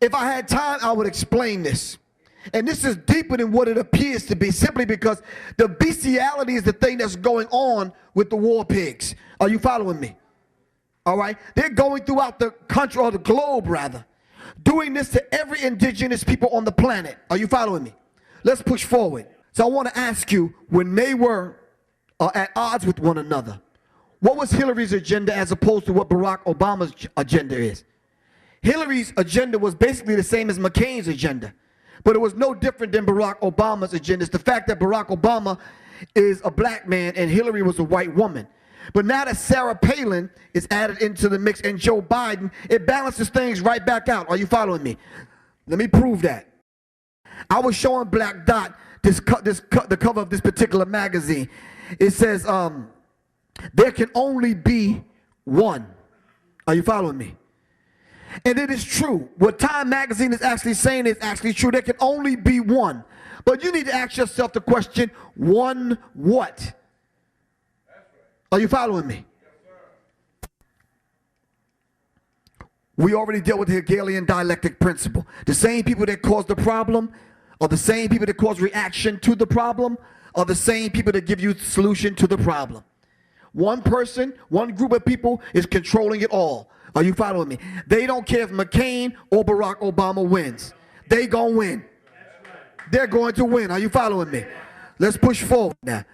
Speaker 4: if I had time, I would explain this. And this is deeper than what it appears to be, simply because the bestiality is the thing that's going on with the war pigs. Are you following me? All right? They're going throughout the country, or the globe rather, doing this to every indigenous people on the planet. Are you following me? Let's push forward. So I want to ask you, when they were at odds with one another, what was Hillary's agenda as opposed to what Barack Obama's agenda is? Hillary's agenda was basically the same as McCain's agenda, but it was no different than Barack Obama's agenda. It's the fact that Barack Obama is a black man and Hillary was a white woman. But now that Sarah Palin is added into the mix and Joe Biden, it balances things right back out. Are you following me? Let me prove that. I was showing Black Dot the cover of this particular magazine. It says, there can only be one. Are you following me? And it is true. What Time magazine is actually saying is actually true. There can only be one. But you need to ask yourself the question, one what? Are you following me? We already dealt with the Hegelian dialectic principle. The same people that cause the problem are the same people that cause reaction to the problem are the same people that give you the solution to the problem. One person, one group of people is controlling it all. Are you following me? They don't care if McCain or Barack Obama wins. They gonna win. They're going to win. Are you following me? Let's push forward now.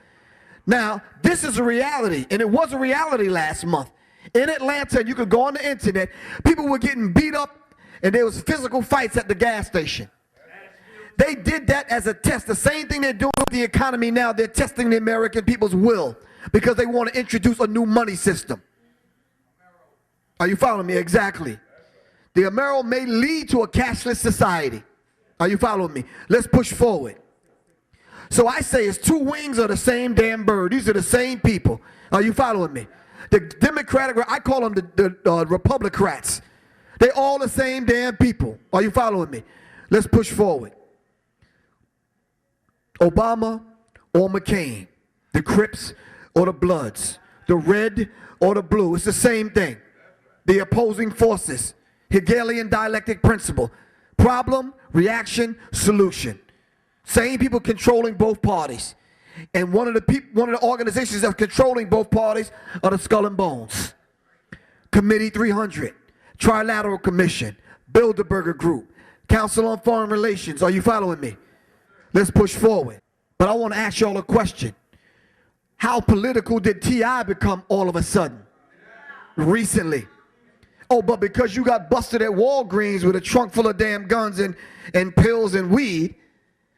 Speaker 4: Now, this is a reality, and it was a reality last month. In Atlanta, and you could go on the internet, people were getting beat up, and there was physical fights at the gas station. They did that as a test. The same thing they're doing with the economy now. They're testing the American people's will because they want to introduce a new money system. Are you following me? Exactly. The Amero may lead to a cashless society. Are you following me? Let's push forward. So I say it's two wings of the same damn bird. These are the same people. Are you following me? The Democratic, I call them the Republicrats. They all the same damn people. Are you following me? Let's push forward. Obama or McCain, the Crips or the Bloods, the red or the blue, it's the same thing. The opposing forces, Hegelian dialectic principle, problem, reaction, solution. Same people controlling both parties. And one of the organizations that's controlling both parties are the Skull and Bones, Committee 300, Trilateral Commission, Bilderberger Group, Council on Foreign Relations. Are you following me? Let's push forward. But I want to ask y'all a question. How political did T.I. become all of a sudden? Recently. Oh, but because you got busted at Walgreens with a trunk full of damn guns and pills and weed,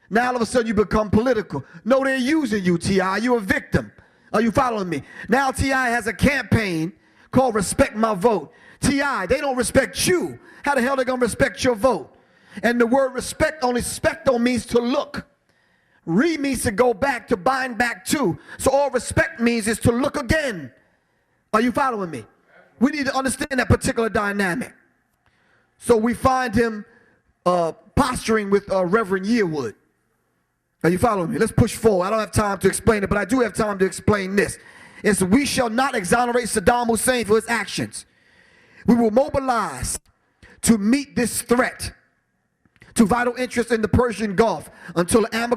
Speaker 4: now all of a sudden you become political. No, they're using you, T.I. You're a victim. Are you following me? Now T.I. has a campaign called Respect My Vote. T.I., they don't respect you. How the hell they gonna respect your vote? And the word respect only specto means to look. Re means to go back, to bind back to. So all respect means is to look again. Are you following me? We need to understand that particular dynamic. So we find him posturing with Reverend Yearwood. Are you following me? Let's push forward. I don't have time to explain it, but I do have time to explain this. It's we shall not exonerate Saddam Hussein for his actions. We will mobilize to meet this threat to vital interests in the Persian Gulf until an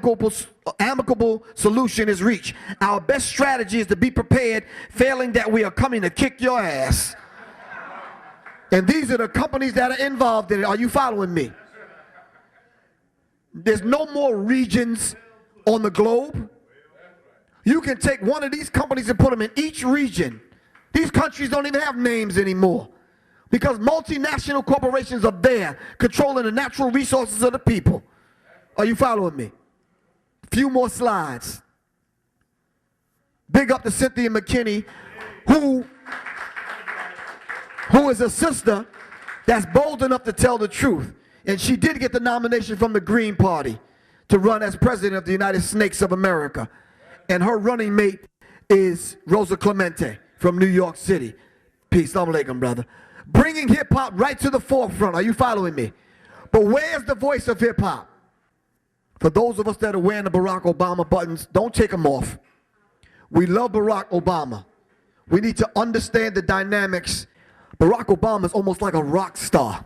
Speaker 4: amicable solution is reached. Our best strategy is to be prepared. Failing that, we are coming to kick your ass. And these are the companies that are involved in it. Are you following me? There's no more regions on the globe. You can take one of these companies and put them in each region. These countries don't even have names anymore because multinational corporations are there controlling the natural resources of the people. Are you following me? A few more slides. Big up to Cynthia McKinney, who is a sister that's bold enough to tell the truth. And she did get the nomination from the Green Party to run as president of the United Snakes of America. And her running mate is Rosa Clemente from New York City. Peace. Assalamu alaikum, brother. Bringing hip-hop right to the forefront. Are you following me? But where's the voice of hip-hop? For those of us that are wearing the Barack Obama buttons, don't take them off. We love Barack Obama. We need to understand the dynamics. Barack Obama is almost like a rock star.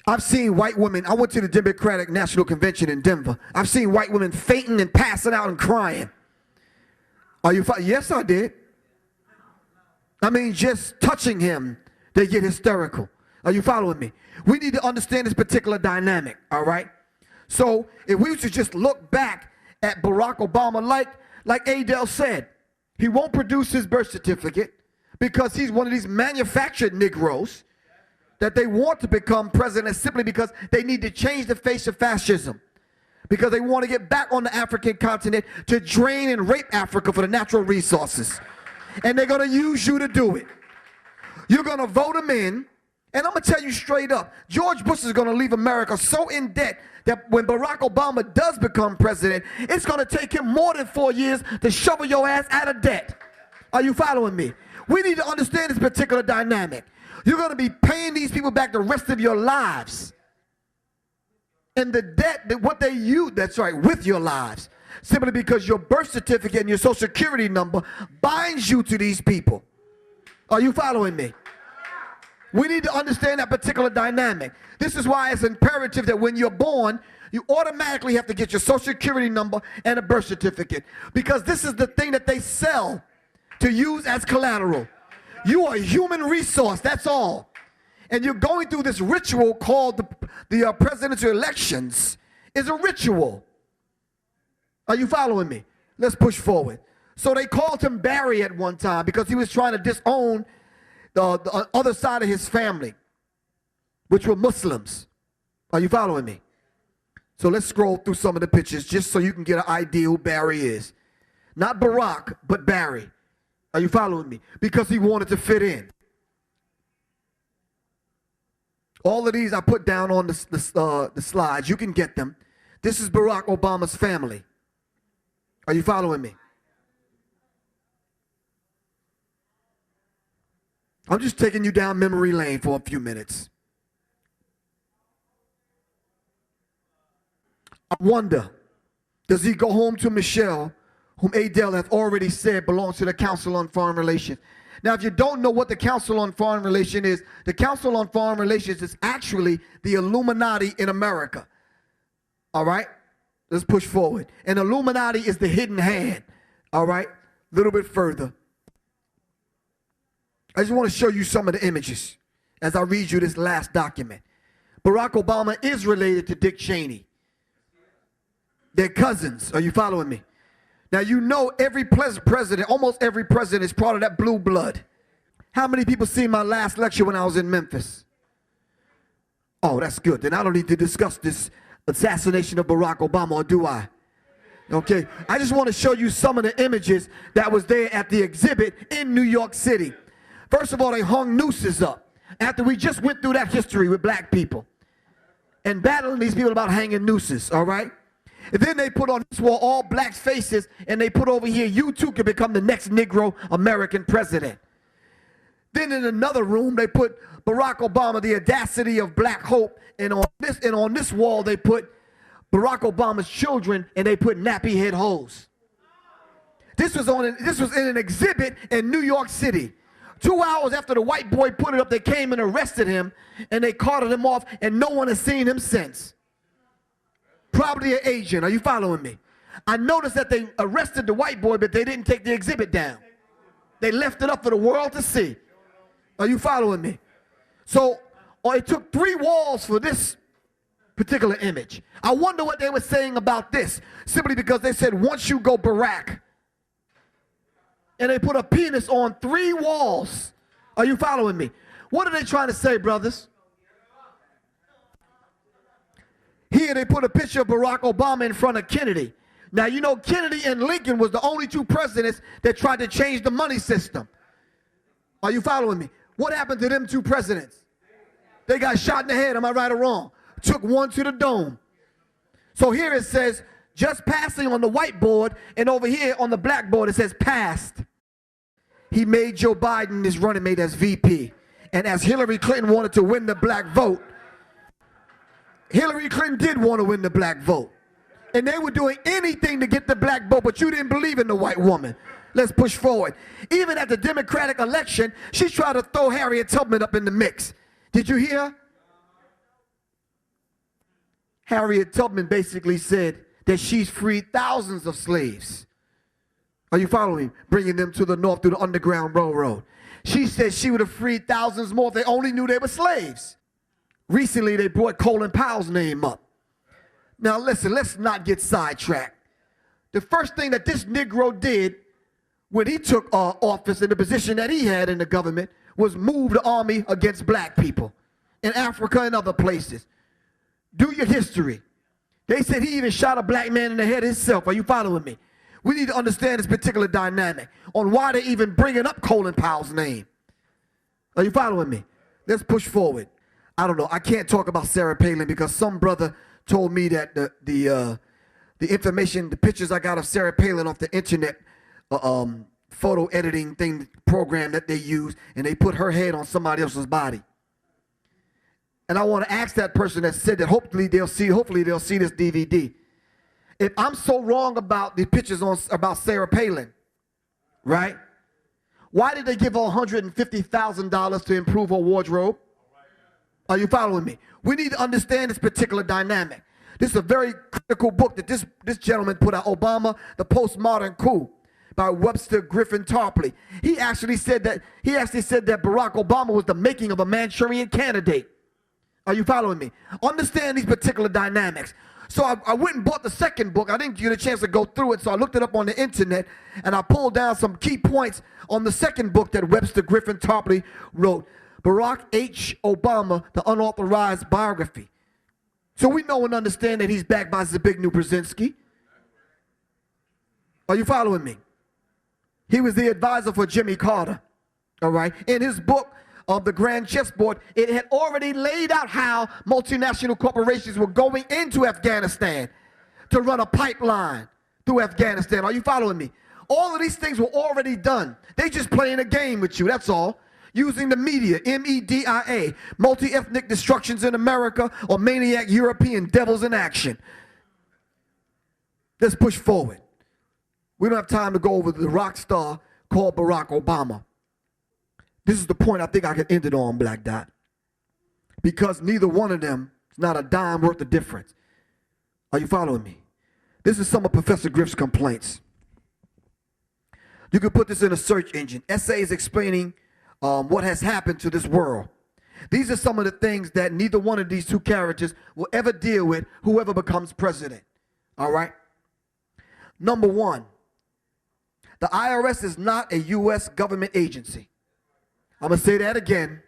Speaker 4: I've seen white women. I went to the Democratic National Convention in Denver. I've seen white women fainting and passing out and crying. Are you? Yes, I did. I mean, just touching him, they get hysterical. Are you following me? We need to understand this particular dynamic, all right? So if we should just look back at Barack Obama, like Adele said, he won't produce his birth certificate because he's one of these manufactured Negroes that they want to become president simply because they need to change the face of fascism, because they want to get back on the African continent to drain and rape Africa for the natural resources. And they're going to use you to do it. You're going to vote them in, and I'm going to tell you straight up, George Bush is going to leave America so in debt that when Barack Obama does become president, it's going to take him more than 4 years to shovel your ass out of debt. Are you following me? We need to understand this particular dynamic. You're going to be paying these people back the rest of your lives. And the debt, that what they use, that's right, with your lives. Simply because your birth certificate and your social security number binds you to these people. Are you following me? We need to understand that particular dynamic. This is why it's imperative that when you're born, you automatically have to get your social security number and a birth certificate. Because this is the thing that they sell to use as collateral. You are a human resource, that's all. And you're going through this ritual called the presidential elections. Is a ritual. Are you following me? Let's push forward. So they called him Barry at one time because he was trying to disown the other side of his family, which were Muslims. Are you following me? So let's scroll through some of the pictures just so you can get an idea who Barry is. Not Barack, but Barry. Are you following me? Because he wanted to fit in. All of these I put down on the slides. You can get them. This is Barack Obama's family. Are you following me? I'm just taking you down memory lane for a few minutes. I wonder, does he go home to Michelle, whom Adele hath already said belongs to the Council on Foreign Relations? Now, if you don't know what the Council on Foreign Relations is, the Council on Foreign Relations is actually the Illuminati in America. All right? Let's push forward. And Illuminati is the hidden hand. All right? A little bit further. I just want to show you some of the images as I read you this last document. Barack Obama is related to Dick Cheney. They're cousins. Are you following me? Now, you know every president, almost every president is part of that blue blood. How many people seen my last lecture when I was in Memphis? Oh, that's good. Then I don't need to discuss this assassination of Barack Obama, or do I? Okay. I just want to show you some of the images that was there at the exhibit in New York City. First of all, they hung nooses up after we just went through that history with black people and battling these people about hanging nooses, all right? And then they put on this wall all black faces, and they put over here, you too can become the next Negro American president. Then in another room, they put Barack Obama, the audacity of black hope, and on this wall, they put Barack Obama's children, and they put nappy head hoes. This was in an exhibit in New York City. 2 hours after the white boy put it up, they came and arrested him, and they carted him off, and no one has seen him since. Probably an agent. Are you following me? I noticed that they arrested the white boy, but they didn't take the exhibit down. They left it up for the world to see. Are you following me? So it took 3 walls for this particular image. I wonder what they were saying about this, simply because they said, once you go Barack, and they put a penis on 3 walls. Are you following me? What are they trying to say, brothers? Here they put a picture of Barack Obama in front of Kennedy. Now, you know, Kennedy and Lincoln was the only 2 presidents that tried to change the money system. Are you following me? What happened to them 2 presidents? They got shot in the head, am I right or wrong? Took one to the dome. So here it says, just passing on the whiteboard, and over here on the blackboard it says passed. He made Joe Biden his running mate as VP. And as Hillary Clinton wanted to win the black vote, Hillary Clinton did want to win the black vote. And they were doing anything to get the black vote, but you didn't believe in the white woman. Let's push forward. Even at the Democratic election, she tried to throw Harriet Tubman up in the mix. Did you hear? Harriet Tubman basically said that she's freed thousands of slaves. Are you following? Bringing them to the north through the Underground Railroad. She said she would have freed thousands more if they only knew they were slaves. Recently, they brought Colin Powell's name up. Now, listen, let's not get sidetracked. The first thing that this Negro did when he took office in the position that he had in the government was move the army against black people in Africa and other places. Do your history. They said he even shot a black man in the head himself. Are you following me? We need to understand this particular dynamic on why they're even bringing up Colin Powell's name. Are you following me? Let's push forward. I don't know. I can't talk about Sarah Palin because some brother told me that the information, the pictures I got of Sarah Palin off the internet photo editing thing program that they use, and they put her head on somebody else's body. And I want to ask that person that said that hopefully they'll see this DVD. If I'm so wrong about the pictures about Sarah Palin, right? Why did they give her $150,000 to improve her wardrobe? Are you following me? We need to understand this particular dynamic. This is a very critical book that this gentleman put out, Obama, The Postmodern Coup, by Webster, Griff, and Tarpley. He actually said that Barack Obama was the making of a Manchurian candidate. Are you following me? Understand these particular dynamics. So I went and bought the second book. I didn't get a chance to go through it, so I looked it up on the internet, and I pulled down some key points on the second book that Webster, Griff, and Tarpley wrote, Barack H. Obama, The Unauthorized Biography. So we know and understand that he's backed by Zbigniew Brzezinski. Are you following me? He was the advisor for Jimmy Carter, all right? In his book, of the Grand Chessboard, it had already laid out how multinational corporations were going into Afghanistan to run a pipeline through Afghanistan. Are you following me? All of these things were already done. They just playing a game with you, that's all. Using the media, MEDIA, multi-ethnic destructions in America, or maniac European devils in action. Let's push forward. We don't have time to go over the rock star called Barack Obama. This is the point I think I can end it on, Black Dot. Because neither one of them is not a dime worth of difference. Are you following me? This is some of Professor Griff's complaints. You can put this in a search engine. Essays explaining what has happened to this world. These are some of the things that neither one of these two characters will ever deal with, whoever becomes president. All right? Number one, the IRS is not a U.S. government agency. I'm going to say that again.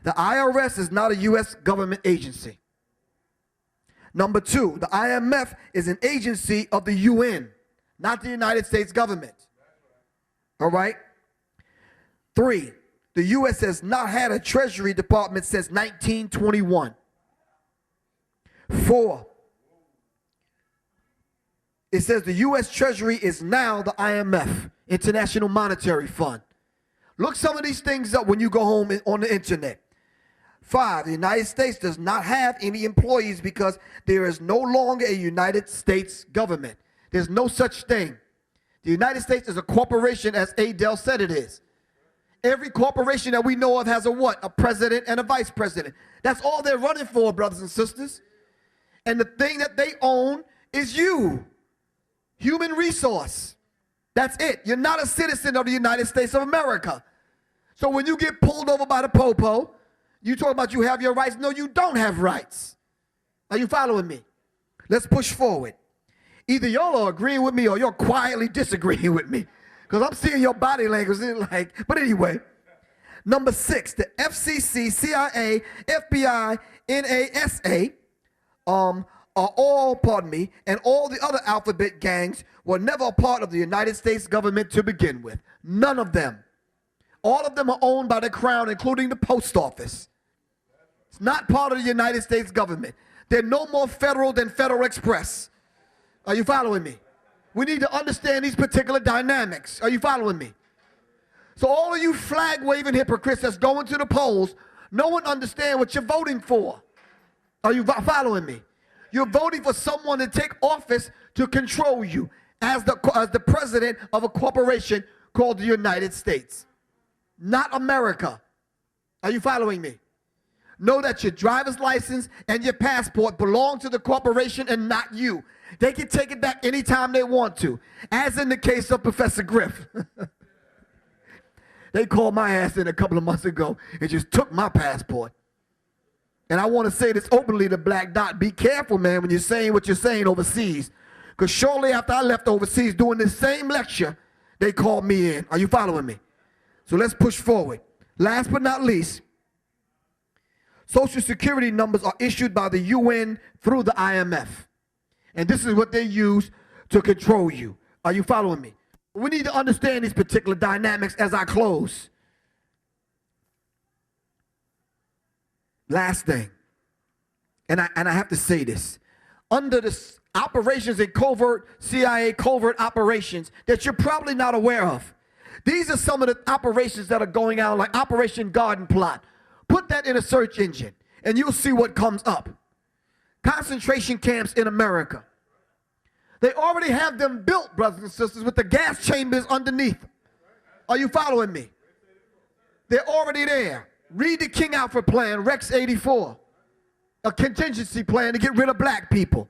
Speaker 4: The IRS is not a U.S. government agency. Number two, the IMF is an agency of the UN, not the United States government. All right? Three, the U.S. has not had a Treasury Department since 1921. Four, it says the U.S. Treasury is now the IMF, International Monetary Fund. Look some of these things up when you go home on the internet. 5, the United States does not have any employees because there is no longer a United States government. There's no such thing. The United States is a corporation, as Adele said it is. Every corporation that we know of has a what? A president and a vice president. That's all they're running for, brothers and sisters. And the thing that they own is you. Human resource. That's it. You're not a citizen of the United States of America. So when you get pulled over by the popo, you talk about you have your rights. No, you don't have rights. Are you following me? Let's push forward. Either y'all are agreeing with me or you're quietly disagreeing with me. Because I'm seeing your body language. But anyway, number 6, the FCC, CIA, FBI, NASA, are all, pardon me, and all the other alphabet gangs were never a part of the United States government to begin with. None of them. All of them are owned by the crown, including the post office. It's not part of the United States government. They're no more federal than Federal Express. Are you following me? We need to understand these particular dynamics. Are you following me? So all of you flag-waving hypocrites that's going to the polls, no one understands what you're voting for. Are you following me? You're voting for someone to take office to control you as the president of a corporation called the United States. Not America. Are you following me? Know that your driver's license and your passport belong to the corporation and not you. They can take it back anytime they want to, as in the case of Professor Griff. They called my ass in a couple of months ago and just took my passport. And I want to say this openly to Black Dot. Be careful, man, when you're saying what you're saying overseas. Because shortly after I left overseas doing this same lecture, they called me in. Are you following me? So let's push forward. Last but not least, Social Security numbers are issued by the UN through the IMF. And this is what they use to control you. Are you following me? We need to understand these particular dynamics as I close. Last thing, and I have to say this. Under the operations in covert, CIA covert operations that you're probably not aware of, these are some of the operations that are going on, like Operation Garden Plot. Put that in a search engine, and you'll see what comes up. Concentration camps in America. They already have them built, brothers and sisters, with the gas chambers underneath. Are you following me? They're already there. Read the King Alfred plan, Rex 84. A contingency plan to get rid of black people.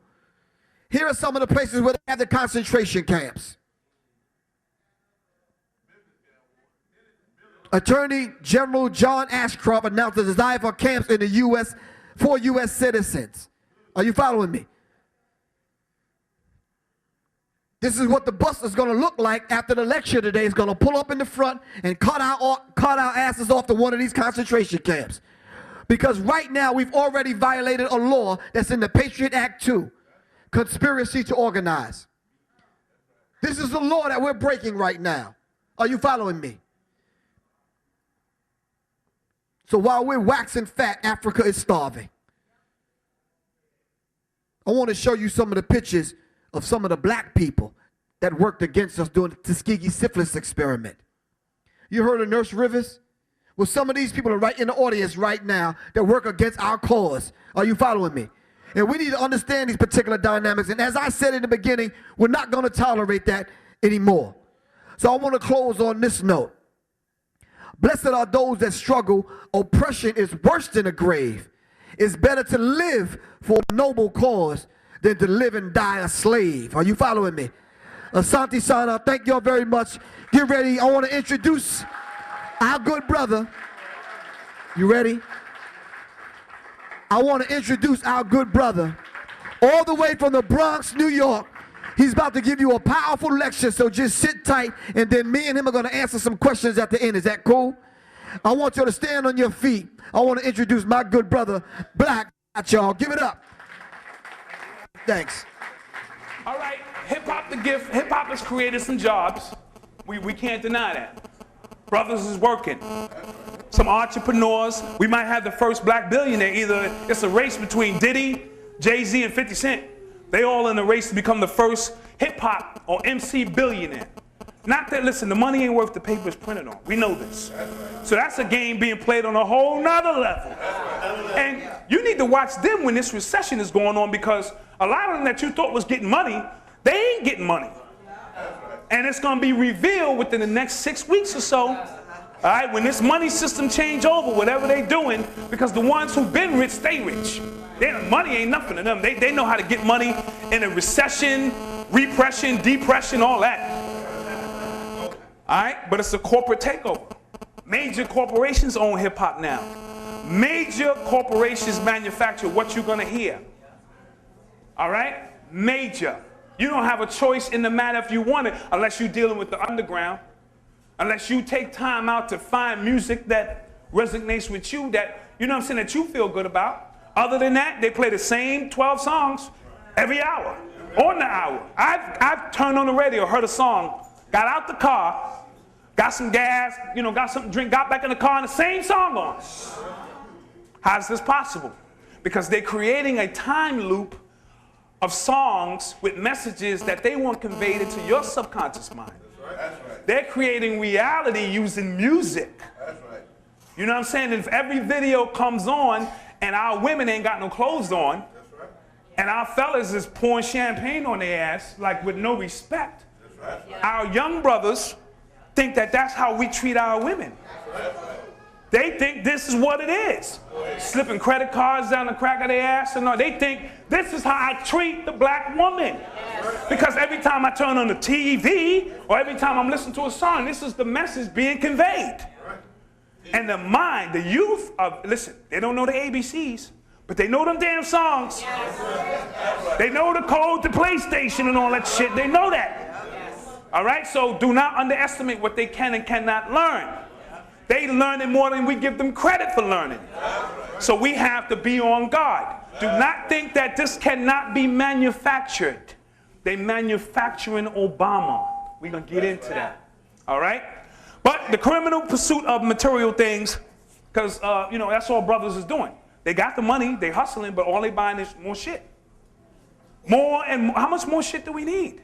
Speaker 4: Here are some of the places where they have the concentration camps. Attorney General John Ashcroft announced the desire for camps in the U.S. for U.S. citizens. Are you following me? This is what the bus is going to look like after the lecture today. It's going to pull up in the front and cut our asses off to one of these concentration camps. Because right now we've already violated a law that's in the Patriot Act 2, conspiracy to organize. This is the law that we're breaking right now. Are you following me? So while we're waxing fat, Africa is starving. I want to show you some of the pictures of some of the black people that worked against us during the Tuskegee syphilis experiment. You heard of Nurse Rivers? Well, some of these people are right in the audience right now that work against our cause. Are you following me? And we need to understand these particular dynamics. And as I said in the beginning, we're not going to tolerate that anymore. So I want to close on this note. Blessed are those that struggle. Oppression is worse than the grave. It's better to live for a noble cause than to live and die a slave. Are you following me? Asante Sana, thank y'all very much. Get ready. I want to introduce our good brother. You ready? I want to introduce our good brother all the way from the Bronx, New York. He's about to give you a powerful lecture, so just sit tight, and then me and him are going to answer some questions at the end. Is that cool? I want you to stand on your feet. I want to introduce my good brother, Black. Y'all, give it up. Thanks.
Speaker 6: All right, hip-hop the gift. Hip-hop has created some jobs. We can't deny that. Brothers is working. Some entrepreneurs. We might have the first black billionaire. Either it's a race between Diddy, Jay-Z, and 50 Cent. They all in a race to become the first hip-hop or MC billionaire. Not that, listen, the money ain't worth the paper it's printed on. We know this. So that's a game being played on a whole nother level. And you need to watch them when this recession is going on, because a lot of them that you thought was getting money, they ain't getting money. And it's going to be revealed within the next 6 weeks or so. All right, when this money system change over, whatever they doing, because the ones who've been rich stay rich. Money ain't nothing to them. They know how to get money in a recession, repression, depression, all that. All right, but it's a corporate takeover. Major corporations own hip hop now. Major corporations manufacture what you're gonna hear. All right, major. You don't have a choice in the matter if you want it, unless you're dealing with the underground. Unless you take time out to find music that resonates with you, that, you know what I'm saying, that you feel good about. Other than that, they play the same 12 songs every hour, on the hour. I've turned on the radio, heard a song, got out the car, got some gas, you know, got something to drink, got back in the car, and the same song on. How is this possible? Because they're creating a time loop of songs with messages that they want conveyed into your subconscious mind. That's right. They're creating reality using music. That's right. You know what I'm saying? If every video comes on and our women ain't got no clothes on, that's right, and our fellas is pouring champagne on their ass, like with no respect, that's right, our young brothers think that that's how we treat our women. That's right. They think this is what it is. Slipping credit cards down the crack of their ass, and all. They think this is how I treat the black woman. Because every time I turn on the TV, or every time I'm listening to a song, this is the message being conveyed. And the mind, the youth of, listen, they don't know the ABCs, but they know them damn songs. They know the code to PlayStation and all that shit. They know that. All right, so do not underestimate what they can and cannot learn. They learn it more than we give them credit for learning. So we have to be on guard. Do not think that this cannot be manufactured. They manufacturing Obama. We're going to get into that. All right? But the criminal pursuit of material things, because, you know, that's all brothers is doing. They got the money, they hustling, but all they buying is more shit. More and more. How much more shit do we need?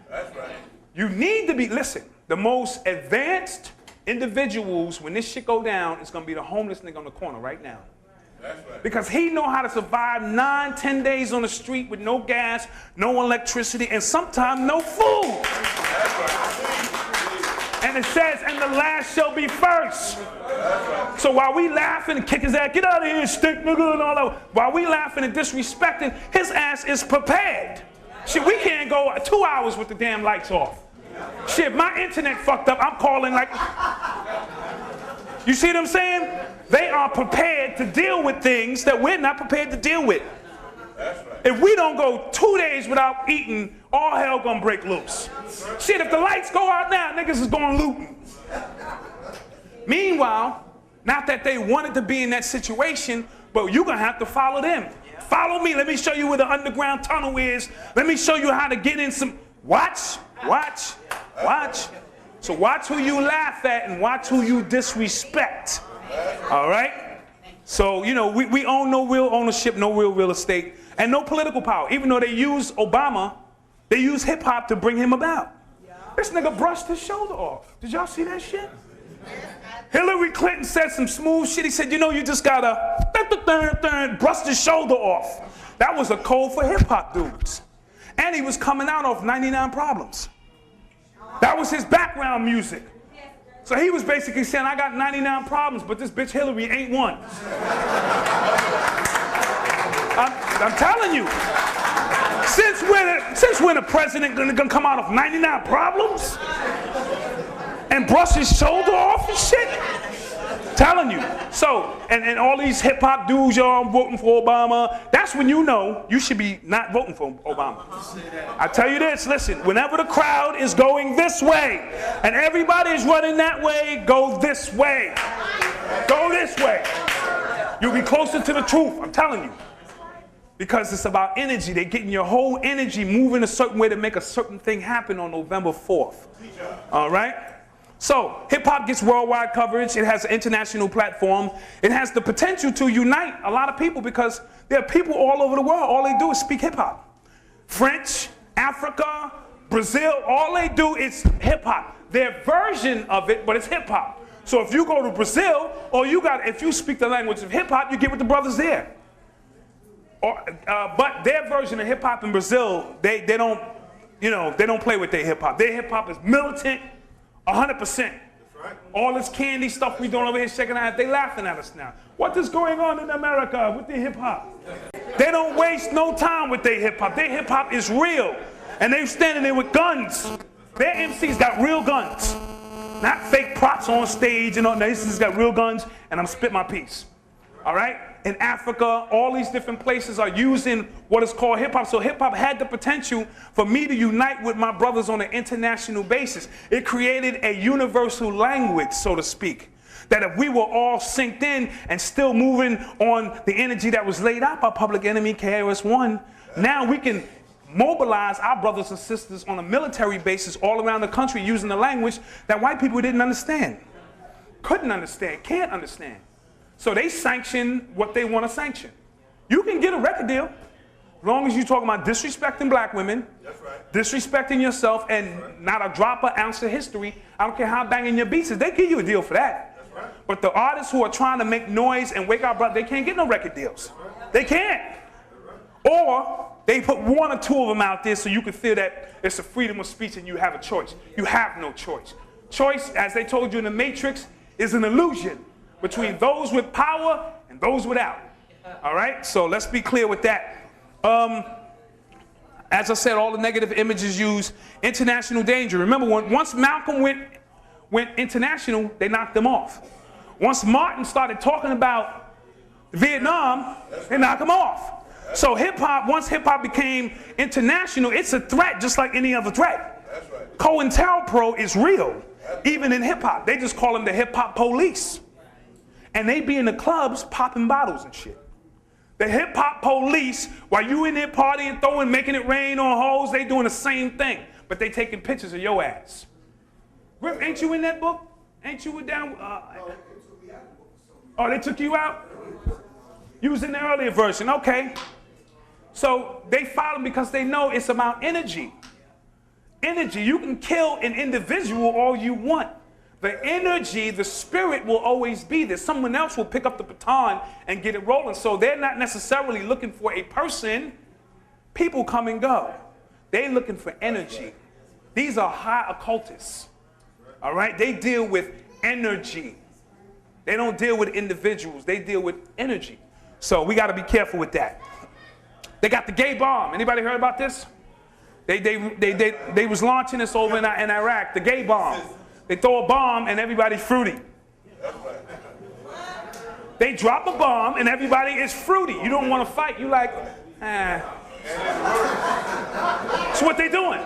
Speaker 6: That's right. You need to be, listen, the most advanced individuals, when this shit go down, it's going to be the homeless nigga on the corner right now. That's right. Because he know how to survive 9-10 days on the street with no gas, no electricity, and sometimes no food. That's right. And it says, and the last shall be first. Right. So while we laughing and kick his ass, get out of here, stick nigga, and all that, while we laughing and disrespecting, his ass is prepared. Shit, we can't go 2 hours with the damn lights off. Shit, my internet fucked up. I'm calling like, you see what I'm saying? They are prepared to deal with things that we're not prepared to deal with. That's right. If we don't go 2 days without eating, all hell gonna break loose. Shit, if the lights go out now, niggas is going looting. Meanwhile, not that they wanted to be in that situation, but you're gonna have to follow them. Follow me, let me show you where the underground tunnel is. Let me show you how to get in some, watch. So watch who you laugh at and watch who you disrespect. All right? So, you know, we own no real ownership, no real estate, and no political power. Even though they use Obama, they use hip hop to bring him about. This nigga brushed his shoulder off. Did y'all see that shit? Hillary Clinton said some smooth shit. He said, you know, you just gotta brush his shoulder off. That was a code for hip hop dudes. And he was coming out of 99 Problems. That was his background music. So he was basically saying, I got 99 problems, but this bitch Hillary ain't one. I'm telling you. Since when a president gonna come out of 99 problems? And brush his shoulder off and shit? Telling you. So, and all these hip hop dudes, y'all voting for Obama, that's when you know you should be not voting for Obama. I tell you this, listen, whenever the crowd is going this way and everybody is running that way, go this way. Go this way. You'll be closer to the truth, I'm telling you. Because it's about energy. They're getting your whole energy moving a certain way to make a certain thing happen on November 4th. All right? So, hip-hop gets worldwide coverage. It has an international platform. It has the potential to unite a lot of people because there are people all over the world. All they do is speak hip-hop. French, Africa, Brazil, all they do is hip-hop. Their version of it, but it's hip-hop. So if you go to Brazil, if you speak the language of hip-hop, you get with the brothers there. But their version of hip-hop in Brazil, they don't play with their hip-hop. Their hip-hop is militant. 100%. Right. All this candy stuff we doing over here shaking our head, they laughing at us now. What is going on in America with their hip hop? They don't waste no time with their hip hop. Their hip hop is real. And they're standing there with guns. Their MCs got real guns. Not fake props on stage and all. They just got real guns and I'm spit my piece. All right? In Africa, all these different places are using what is called hip-hop. So hip-hop had the potential for me to unite with my brothers on an international basis. It created a universal language, so to speak, that if we were all synced in and still moving on the energy that was laid out by Public Enemy, KRS-One, now we can mobilize our brothers and sisters on a military basis all around the country using the language that white people didn't understand, couldn't understand, can't understand. So they sanction what they want to sanction. You can get a record deal as long as you're talking about disrespecting black women, that's right, disrespecting yourself, and right, not a drop or ounce of history. I don't care how banging your beats is, they give you a deal for that. That's right. But the artists who are trying to make noise and wake our brother, they can't get no record deals. Right. They can't. Right. Or they put one or two of them out there so you can feel that it's a freedom of speech and you have a choice. You have no choice. Choice, as they told you in the Matrix, is an illusion between those with power and those without. All right? So let's be clear with that. As I said, all the negative images use international danger. Remember, once Malcolm went international, they knocked him off. Once Martin started talking about Vietnam, they knocked him off. So hip-hop, once hip-hop became international, it's a threat just like any other threat. That's right. COINTELPRO is real, even in hip-hop. They just call them the hip-hop police. And they be in the clubs popping bottles and shit. The hip hop police, while you in there partying, throwing, making it rain on hoes, they doing the same thing. But they taking pictures of your ass. Griff, ain't you in that book? Ain't you down? Oh, they took you out? You was in the earlier version, okay. So they follow because they know it's about energy. Energy, you can kill an individual all you want. The energy, the spirit will always be there. Someone else will pick up the baton and get it rolling. So they're not necessarily looking for a person. People come and go. They're looking for energy. These are high occultists. All right? They deal with energy. They don't deal with individuals. They deal with energy. So we got to be careful with that. They got the gay bomb. Anybody heard about this? They was launching this over in Iraq, the gay bomb. They throw a bomb and everybody's fruity. They drop a bomb and everybody is fruity. You don't want to fight. You like, That's what they're doing.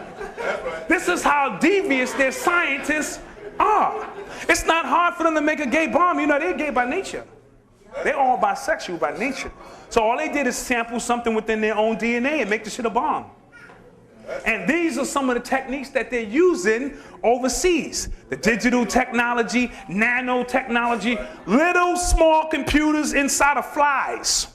Speaker 6: This is how devious their scientists are. It's not hard for them to make a gay bomb. You know, they're gay by nature. They're all bisexual by nature. So all they did is sample something within their own DNA and make the shit a bomb. And these are some of the techniques that they're using overseas. The digital technology, nanotechnology, little small computers inside of flies.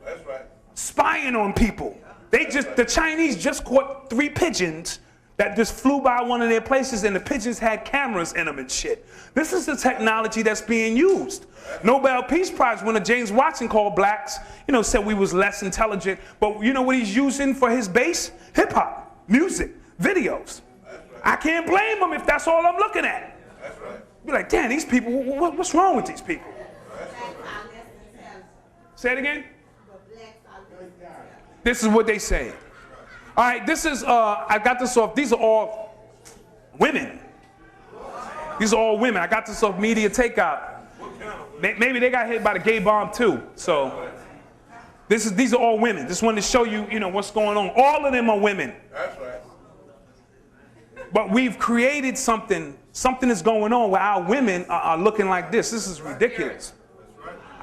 Speaker 6: That's right. Spying on people. The Chinese just caught 3 pigeons that just flew by one of their places and the pigeons had cameras in them and shit. This is the technology that's being used. Nobel Peace Prize winner James Watson called blacks, you know, said we was less intelligent, but you know what he's using for his base? Hip hop, music, videos. I can't blame him if that's all I'm looking at. Be like, damn, these people, what's wrong with these people? Say it again? This is what they say. All right, this is, I got this off, these are all women. These are all women. I got this off Media Takeout. Maybe they got hit by the gay bomb too. So these are all women. Just wanted to show you, you know, what's going on. All of them are women.
Speaker 1: That's right.
Speaker 6: But we've created something is going on where our women are looking like this. This is ridiculous.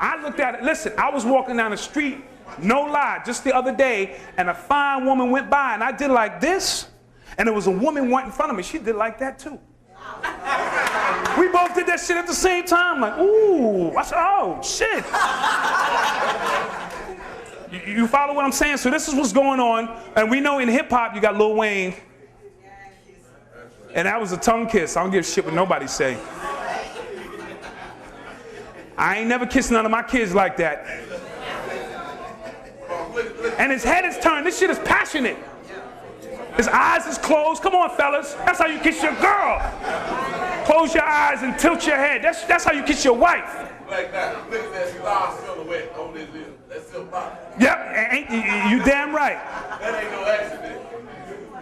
Speaker 6: I looked at it, listen, I was walking down the street, no lie, just the other day, and a fine woman went by, and I did like this, and there was a woman right in front of me. She did like that too. We both did that shit at the same time, like, ooh, I said, oh, shit. You follow what I'm saying? So this is what's going on, and we know in hip-hop you got Lil Wayne, and that was a tongue kiss. I don't give a shit what nobody say. I ain't never kissed none of my kids like that. And his head is turned. This shit is passionate. His eyes is closed. Come on, fellas. That's how you kiss your girl. Close your eyes and tilt your head. That's how you kiss your wife.
Speaker 1: Like that. Look at that cigar silhouette on his lip. That's still popping.
Speaker 6: Yep, you damn right.
Speaker 1: That ain't no accident.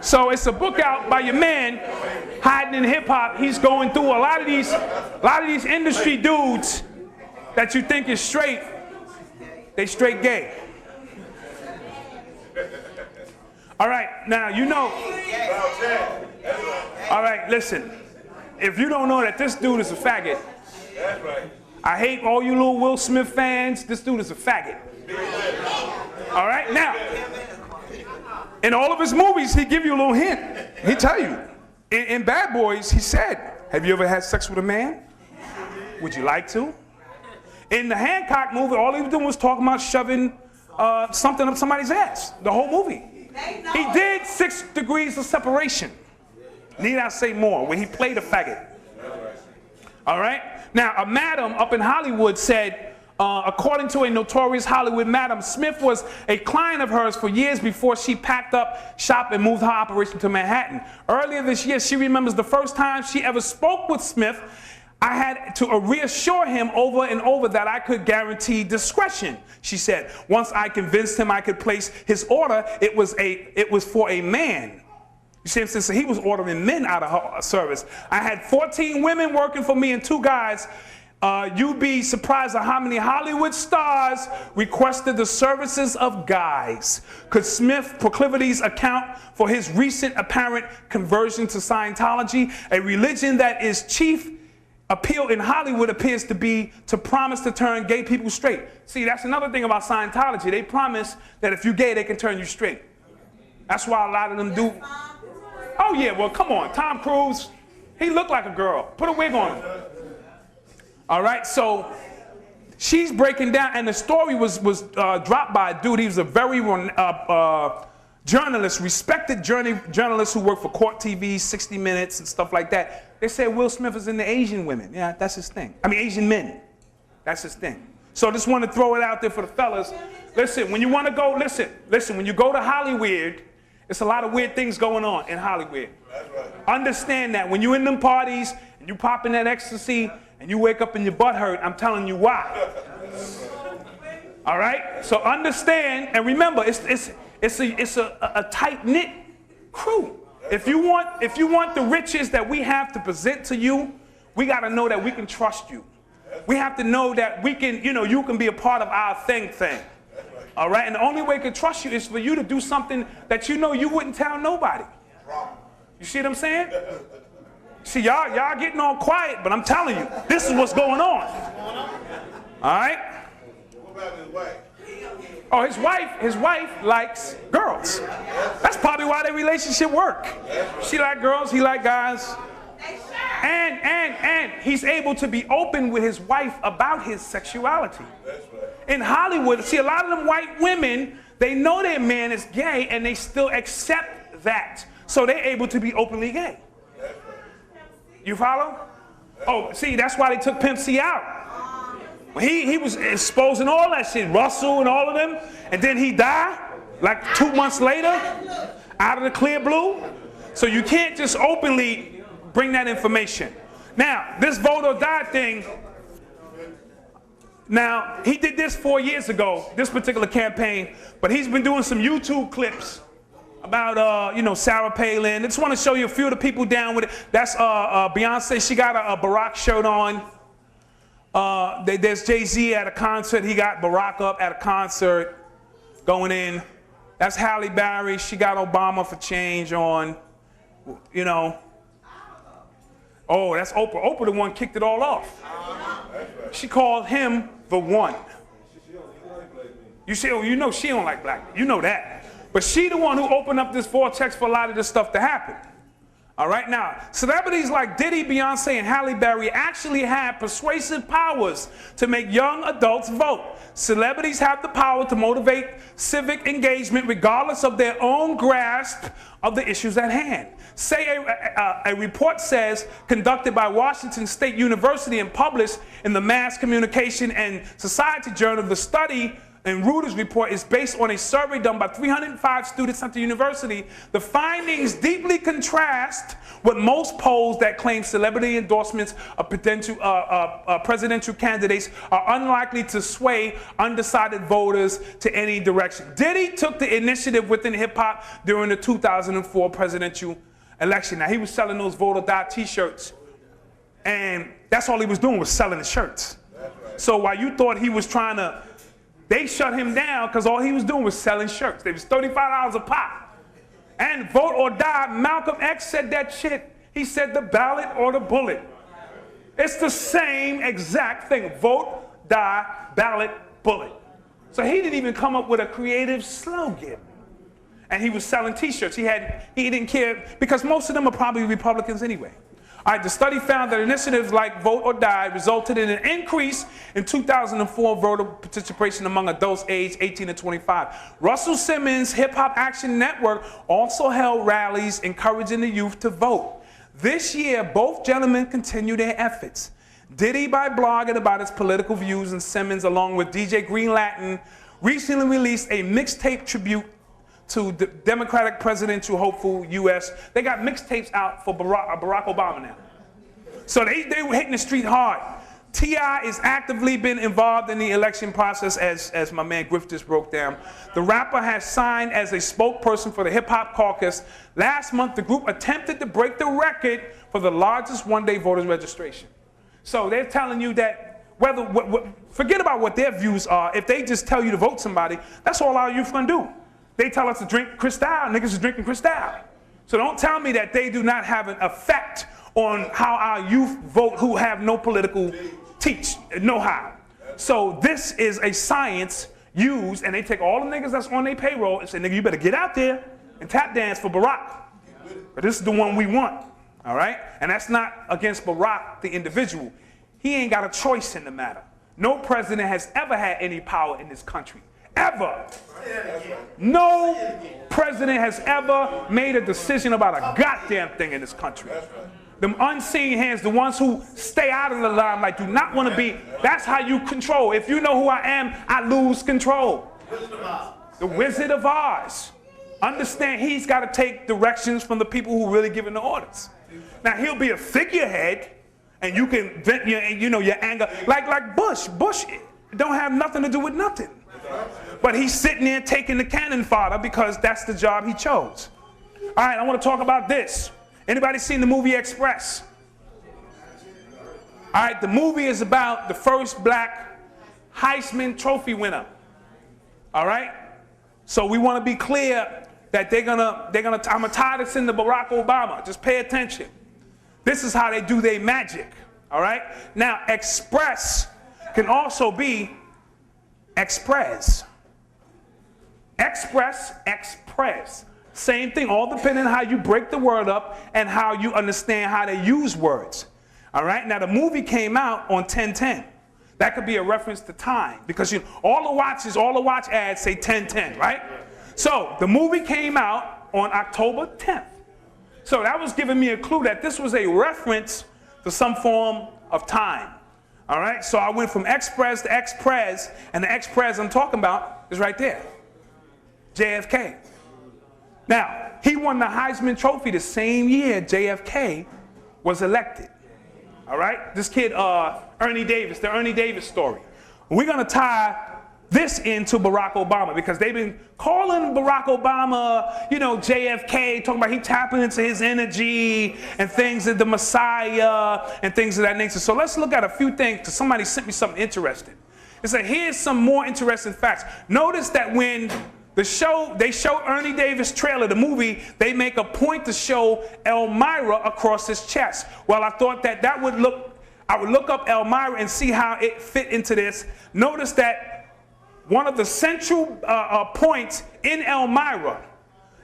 Speaker 6: So it's a book out by your man hiding in hip hop. He's going through a lot of these industry dudes that you think is straight. They straight gay. All right, now you know. All right, listen. If you don't know that this dude is a faggot,
Speaker 1: That's right.
Speaker 6: I hate all you little Will Smith fans. This dude is a faggot. All right, now, in all of his movies, he give you a little hint. He tell you. In Bad Boys, he said, have you ever had sex with a man? Would you like to? In the Hancock movie, all he was doing was talking about shoving something up somebody's ass. The whole movie. He did 6 Degrees of Separation. Need I say more? Where he played a faggot. All right? Now, a madam up in Hollywood said, according to a notorious Hollywood madam, Smith was a client of hers for years before she packed up shop and moved her operation to Manhattan. Earlier this year, she remembers the first time she ever spoke with Smith. I had to reassure him over and over that I could guarantee discretion, she said. Once I convinced him I could place his order, it was for a man. You see what I'm saying? So he was ordering men out of her service. I had 14 women working for me and 2 guys. You'd be surprised at how many Hollywood stars requested the services of guys. Could Smith's proclivities account for his recent apparent conversion to Scientology, a religion that is chief appeal in Hollywood appears to be to promise to turn gay people straight. See, that's another thing about Scientology. They promise that if you're gay, they can turn you straight. That's why a lot of them do. Oh yeah, well come on, Tom Cruise, he looked like a girl. Put a wig on him. All right, so she's breaking down, and the story was dropped by a dude. He was a very journalist, respected journalist who worked for Court TV, 60 Minutes, and stuff like that. They say Will Smith is into Asian women. Yeah, that's his thing. I mean, Asian men. That's his thing. So I just want to throw it out there for the fellas. Listen, when you want to go, listen, when you go to Hollywood, it's a lot of weird things going on in Hollywood.
Speaker 1: That's right.
Speaker 6: Understand that. When you're in them parties, and you pop in that ecstasy, and you wake up and your butt hurt, I'm telling you why. All right? So understand, and remember, it's a tight-knit crew. If you want the riches that we have to present to you, we got to know that we can trust you. We have to know that we can, you can be a part of our thing. All right? And the only way we can trust you is for you to do something that you know you wouldn't tell nobody. You see what I'm saying? See, y'all getting all quiet, but I'm telling you, this is what's going on. All right?
Speaker 1: What about his wife?
Speaker 6: Oh, his wife likes girls. That's probably why their relationship work. She like girls, he like guys. And he's able to be open with his wife about his sexuality. In Hollywood, see, a lot of them white women, they know their man is gay and they still accept that. So they're able to be openly gay. You follow? Oh, see, that's why they took Pimp C out. He was exposing all that shit, Russell and all of them, and then he died like 2 months later out of the clear blue. So you can't just openly bring that information. Now, this vote or die thing, now, he did this 4 years ago, this particular campaign, but he's been doing some YouTube clips about, you know, Sarah Palin. I just want to show you a few of the people down with it. That's Beyonce. She got a Barack shirt on. There's Jay-Z at a concert. He got Barack up at a concert going in. That's Halle Berry. She got Obama for Change on, you know. Oh, that's Oprah. Oprah the one kicked it all off. She called him the one. You see, you know she don't like black men. You know that. But she the one who opened up this vortex for a lot of this stuff to happen. All right, now, celebrities like Diddy, Beyonce, and Halle Berry actually have persuasive powers to make young adults vote. Celebrities have the power to motivate civic engagement regardless of their own grasp of the issues at hand. Say a report says, conducted by Washington State University and published in the Mass Communication and Society Journal, the study and Reuters report is based on a survey done by 305 students at the university. The findings deeply contrast with most polls that claim celebrity endorsements of potential presidential candidates are unlikely to sway undecided voters to any direction. Diddy took the initiative within hip-hop during the 2004 presidential election. Now, he was selling those vote or die t-shirts, and that's all he was doing was selling the shirts. So while you thought he was trying to, they shut him down because all he was doing was selling shirts. They was $35 a pop. And vote or die, Malcolm X said that shit. He said the ballot or the bullet. It's the same exact thing. Vote, die, ballot, bullet. So he didn't even come up with a creative slogan. And he was selling t-shirts. He didn't care, because most of them are probably Republicans anyway. All right, the study found that initiatives like Vote or Die resulted in an increase in 2004 voter participation among adults aged 18 to 25. Russell Simmons' Hip Hop Action Network also held rallies encouraging the youth to vote. This year, both gentlemen continue their efforts. Diddy by blogging about his political views, and Simmons, along with DJ Green Latin, recently released a mixtape tribute to the Democratic presidential hopeful U.S. They got mixtapes out for Barack Obama now. So they were hitting the street hard. T.I. is actively been involved in the election process, as my man Griff just broke down. The rapper has signed as a spokesperson for the Hip Hop Caucus. Last month, the group attempted to break the record for the largest one-day voters registration. So they're telling you that forget about what their views are. If they just tell you to vote somebody, that's all our youth gonna do. They tell us to drink Cristal, niggas is drinking Cristal. So don't tell me that they do not have an effect on how our youth vote who have no political know-how. So this is a science used, and they take all the niggas that's on their payroll and say, nigga, you better get out there and tap dance for Barack. But this is the one we want, all right? And that's not against Barack, the individual. He ain't got a choice in the matter. No president has ever had any power in this country. Ever. No president has ever made a decision about a goddamn thing in this country. Them unseen hands, the ones who stay out of the limelight, do not want to be, that's how you control. If you know who I am, I lose control. The Wizard of Oz. Understand, he's got to take directions from the people who really giving the orders. Now, he'll be a figurehead, and you can vent your anger. Like Bush. Bush don't have nothing to do with nothing. But he's sitting there taking the cannon fodder because that's the job he chose. All right, I want to talk about this. Anybody seen the movie Express? All right, the movie is about the first black Heisman Trophy winner. All right? So we want to be clear that I'm gonna tie this into Barack Obama. Just pay attention. This is how they do their magic. All right? Now, express can also be express. Express. Same thing, all depending on how you break the word up and how you understand how they use words. All right, now the movie came out on 10/10. That could be a reference to time, because all the watch ads say 10/10, right? So the movie came out on October 10th. So that was giving me a clue that this was a reference to some form of time. All right, so I went from ex-pres to ex-pres, and the ex-pres I'm talking about is right there, JFK. Now, he won the Heisman Trophy the same year JFK was elected. All right, this kid, Ernie Davis, the Ernie Davis story. We're gonna tie this into Barack Obama because they've been calling Barack Obama, you know, JFK, talking about he tapping into his energy and things of the Messiah and things of that nature. So let's look at a few things because somebody sent me something interesting. It said, here's some more interesting facts. Notice that when they show Ernie Davis trailer, the movie, they make a point to show Elmira across his chest. Well, I thought that I would look up Elmira and see how it fit into this. Notice that one of the central points in Elmira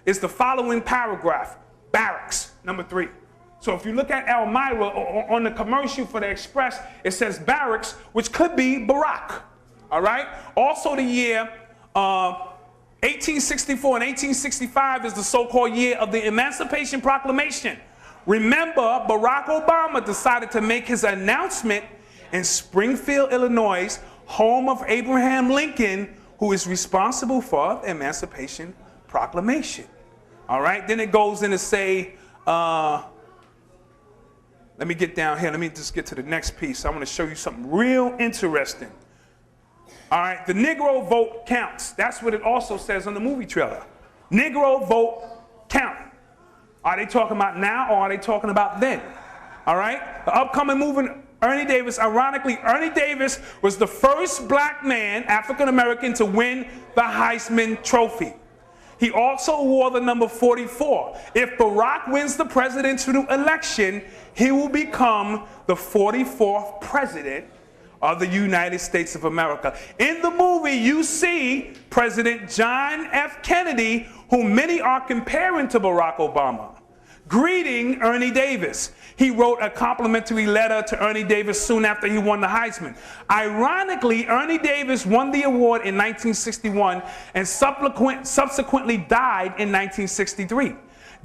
Speaker 6: is the following paragraph, barracks, number 3. So if you look at Elmira on the commercial for the Express, it says barracks, which could be Barack, all right? Also the year 1864 and 1865 is the so-called year of the Emancipation Proclamation. Remember, Barack Obama decided to make his announcement in Springfield, Illinois, home of Abraham Lincoln, who is responsible for the Emancipation Proclamation. All right, then it goes in to say, let me get down here. Let me just get to the next piece. I want to show you something real interesting. All right, the Negro vote counts. That's what it also says on the movie trailer. Negro vote count. Are they talking about now or are they talking about then? All right, the upcoming movement, Ernie Davis, ironically, Ernie Davis was the first black man, African American, to win the Heisman Trophy. He also wore the number 44. If Barack wins the presidential election, he will become the 44th president of the United States of America. In the movie, you see President John F. Kennedy, whom many are comparing to Barack Obama, greeting Ernie Davis. He wrote a complimentary letter to Ernie Davis soon after he won the Heisman. Ironically, Ernie Davis won the award in 1961 and subsequently died in 1963.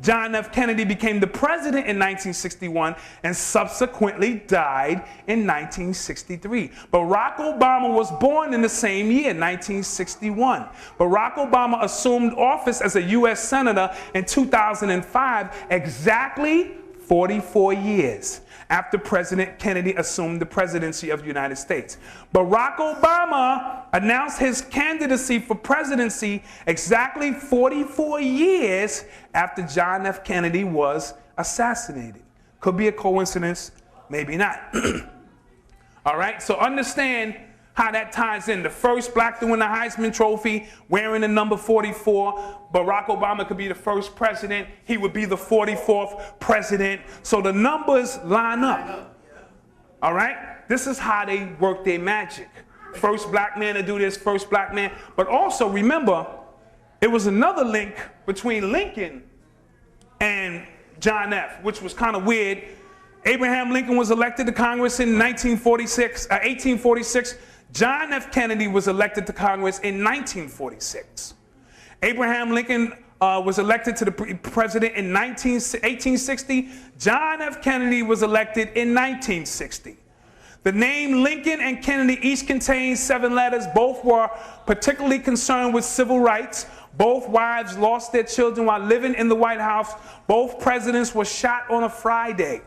Speaker 6: John F. Kennedy became the president in 1961 and subsequently died in 1963. Barack Obama was born in the same year, 1961. Barack Obama assumed office as a U.S. Senator in 2005, exactly 44 years after President Kennedy assumed the presidency of the United States. Barack Obama announced his candidacy for presidency exactly 44 years after John F. Kennedy was assassinated. Could be a coincidence, maybe not. All right, so understand how that ties in. The first black to win the Heisman Trophy, wearing the number 44. Barack Obama could be the first president. He would be the 44th president. So the numbers line up. All right? This is how they work their magic. First black man to do this, first black man. But also remember, it was another link between Lincoln and John F., which was kind of weird. Abraham Lincoln was elected to Congress in 1846. John F. Kennedy was elected to Congress in 1946. Abraham Lincoln was elected to the president in 1860. John F. Kennedy was elected in 1960. The name Lincoln and Kennedy each contained 7 letters. Both were particularly concerned with civil rights. Both wives lost their children while living in the White House. Both presidents were shot on a Friday.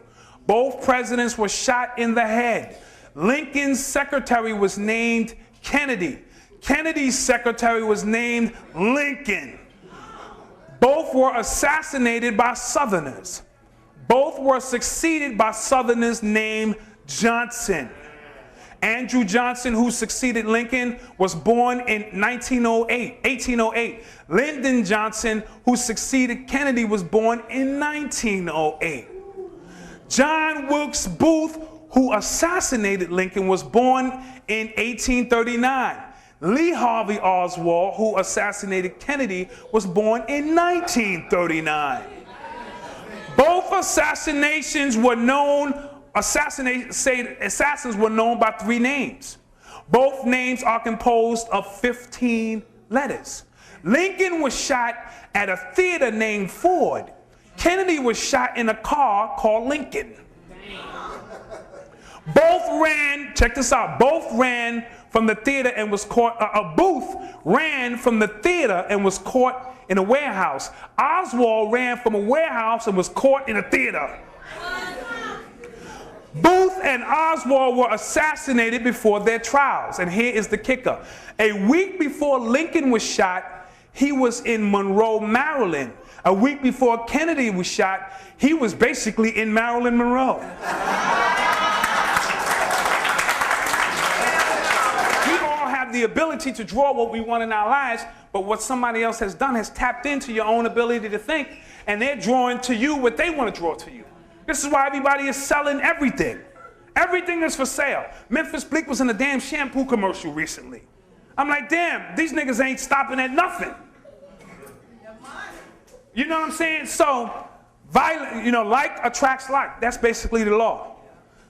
Speaker 6: Both presidents were shot in the head. Lincoln's secretary was named Kennedy. Kennedy's secretary was named Lincoln. Both were assassinated by Southerners. Both were succeeded by Southerners named Johnson. Andrew Johnson, who succeeded Lincoln, was born in 1808. Lyndon Johnson, who succeeded Kennedy, was born in 1908. John Wilkes Booth, who assassinated Lincoln, was born in 1839. Lee Harvey Oswald, who assassinated Kennedy, was born in 1939. Both assassins were known by 3 names. Both names are composed of 15 letters. Lincoln was shot at a theater named Ford. Kennedy was shot in a car called Lincoln. Both ran, check this out, both ran from the theater and was caught, Booth ran from the theater and was caught in a warehouse. Oswald ran from a warehouse and was caught in a theater. Booth and Oswald were assassinated before their trials. And here is the kicker. A week before Lincoln was shot, he was in Monroe, Maryland. A week before Kennedy was shot, he was basically in Marilyn Monroe. We all have the ability to draw what we want in our lives, but what somebody else has done has tapped into your own ability to think, and they're drawing to you what they want to draw to you. This is why everybody is selling everything. Everything is for sale. Memphis Bleak was in a damn shampoo commercial recently. I'm like, damn, these niggas ain't stopping at nothing. You know what I'm saying? So, like attracts like. That's basically the law.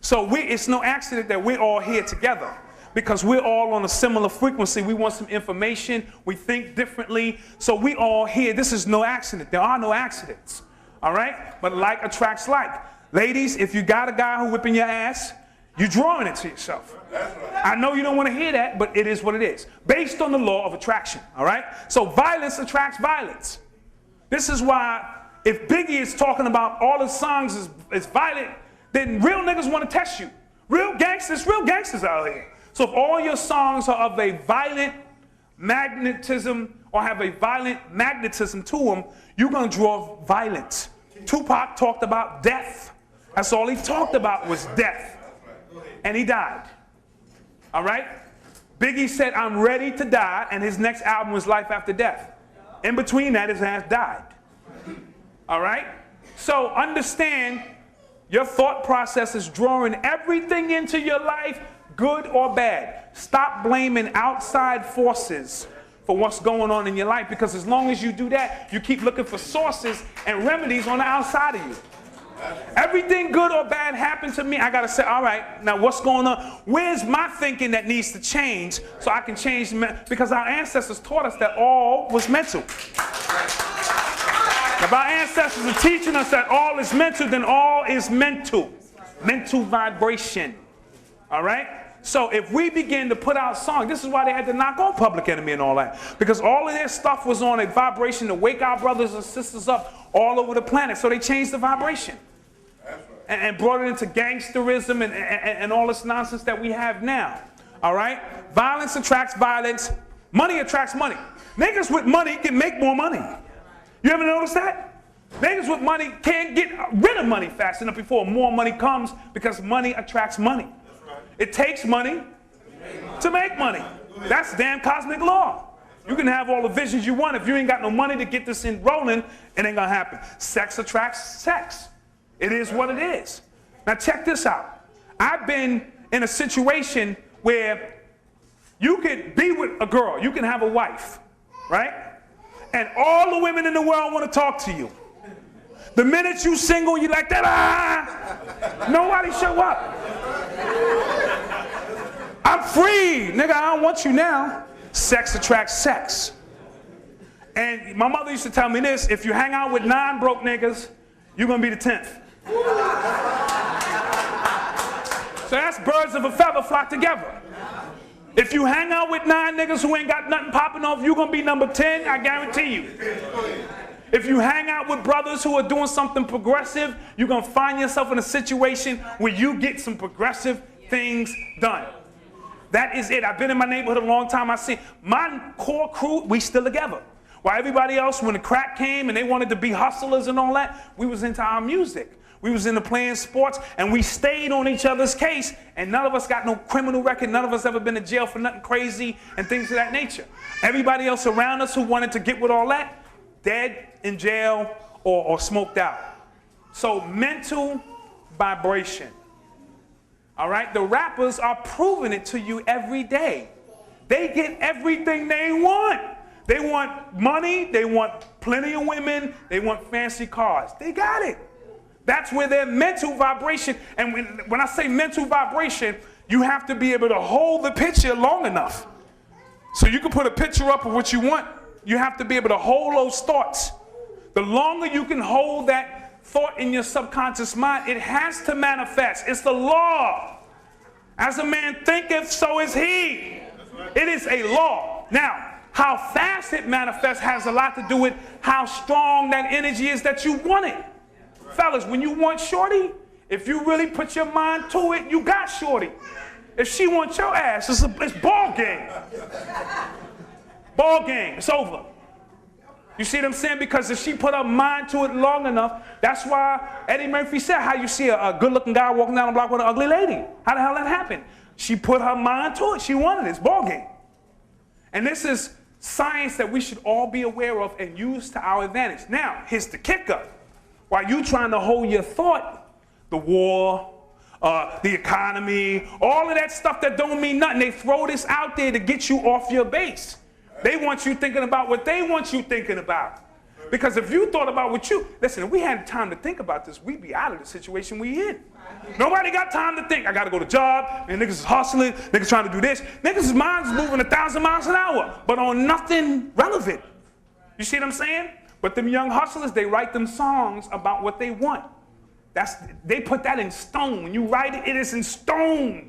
Speaker 6: So it's no accident that we're all here together, because we're all on a similar frequency. We want some information. We think differently. So we all here. This is no accident. There are no accidents. All right? But like attracts like. Ladies, if you got a guy who whipping your ass, you're drawing it to yourself. I know you don't want to hear that, but it is what it is. Based on the law of attraction. All right? So violence attracts violence. This is why if Biggie is talking about all his songs is violent, then real niggas want to test you. Real gangsters out here. So if all your songs are of a violent magnetism or have a violent magnetism to them, you're going to draw violence. Tupac talked about death. That's all he talked about was death. And he died. All right? Biggie said, I'm ready to die, and his next album was Life After Death. In between that, his ass died. All right? So understand your thought process is drawing everything into your life, good or bad. Stop blaming outside forces for what's going on in your life, because as long as you do that, you keep looking for sources and remedies on the outside of you. Everything good or bad happened to me, I gotta say, all right, now what's going on? Where's my thinking that needs to change so I can change? Because our ancestors taught us that all was mental. If our ancestors are teaching us that all is mental, then all is mental. Mental vibration. All right? So if we begin to put out songs, this is why they had to knock on Public Enemy and all that. Because all of their stuff was on a vibration to wake our brothers and sisters up all over the planet. So they changed the vibration. And brought it into gangsterism and all this nonsense that we have now. All right? Violence attracts violence. Money attracts money. Niggas with money can make more money. You ever notice that? Niggas with money can't get rid of money fast enough before more money comes, because money attracts money. It takes money to make money. That's damn cosmic law. You can have all the visions you want. If you ain't got no money to get this in rolling, it ain't gonna happen. Sex attracts sex. It is what it is. Now check this out. I've been in a situation where you could be with a girl, you can have a wife, right? And all the women in the world want to talk to you. The minute you single, you like that, nobody show up. I'm free, nigga, I don't want you now. Sex attracts sex. And my mother used to tell me this: if you hang out with 9 broke niggas, you're gonna be the 10th. So that's birds of a feather flock together. If you hang out with 9 niggas who ain't got nothing popping off, you're gonna be number 10, I guarantee you. If you hang out with brothers who are doing something progressive, you're gonna find yourself in a situation where you get some progressive things done. That is it. I've been in my neighborhood a long time. I see my core crew, we still together. While everybody else, when the crack came and they wanted to be hustlers and all that, we was into our music. We was into playing sports, and we stayed on each other's case, and none of us got no criminal record. None of us ever been to jail for nothing crazy and things of that nature. Everybody else around us who wanted to get with all that, dead, in jail, or smoked out. So mental vibration. All right? The rappers are proving it to you every day. They get everything they want. They want money, they want plenty of women, they want fancy cars. They got it. That's where their mental vibration, and when I say mental vibration, you have to be able to hold the picture long enough. So you can put a picture up of what you want. You have to be able to hold those thoughts. The longer you can hold that thought in your subconscious mind, it has to manifest. It's the law. As a man thinketh, so is he. It is a law. Now, how fast it manifests has a lot to do with how strong that energy is that you want it. Fellas, when you want shorty, if you really put your mind to it, you got shorty. If she wants your ass, it's ball game. Ball game, it's over. You see what I'm saying? Because if she put her mind to it long enough, that's why Eddie Murphy said, how you see a good-looking guy walking down the block with an ugly lady. How the hell that happened? She put her mind to it. She wanted it. It's ball game. And this is science that we should all be aware of and use to our advantage. Now, here's the kicker. While you trying to hold your thought, the war, the economy, all of that stuff that don't mean nothing, they throw this out there to get you off your base. They want you thinking about what they want you thinking about. Because if you thought about what you, listen, if we had time to think about this, we'd be out of the situation we in. Nobody got time to think. I got to go to job, and niggas is hustling, niggas trying to do this. Niggas' minds is moving 1,000 miles an hour, but on nothing relevant. You see what I'm saying? But them young hustlers, they write them songs about what they want. They put that in stone. When you write it, it is in stone.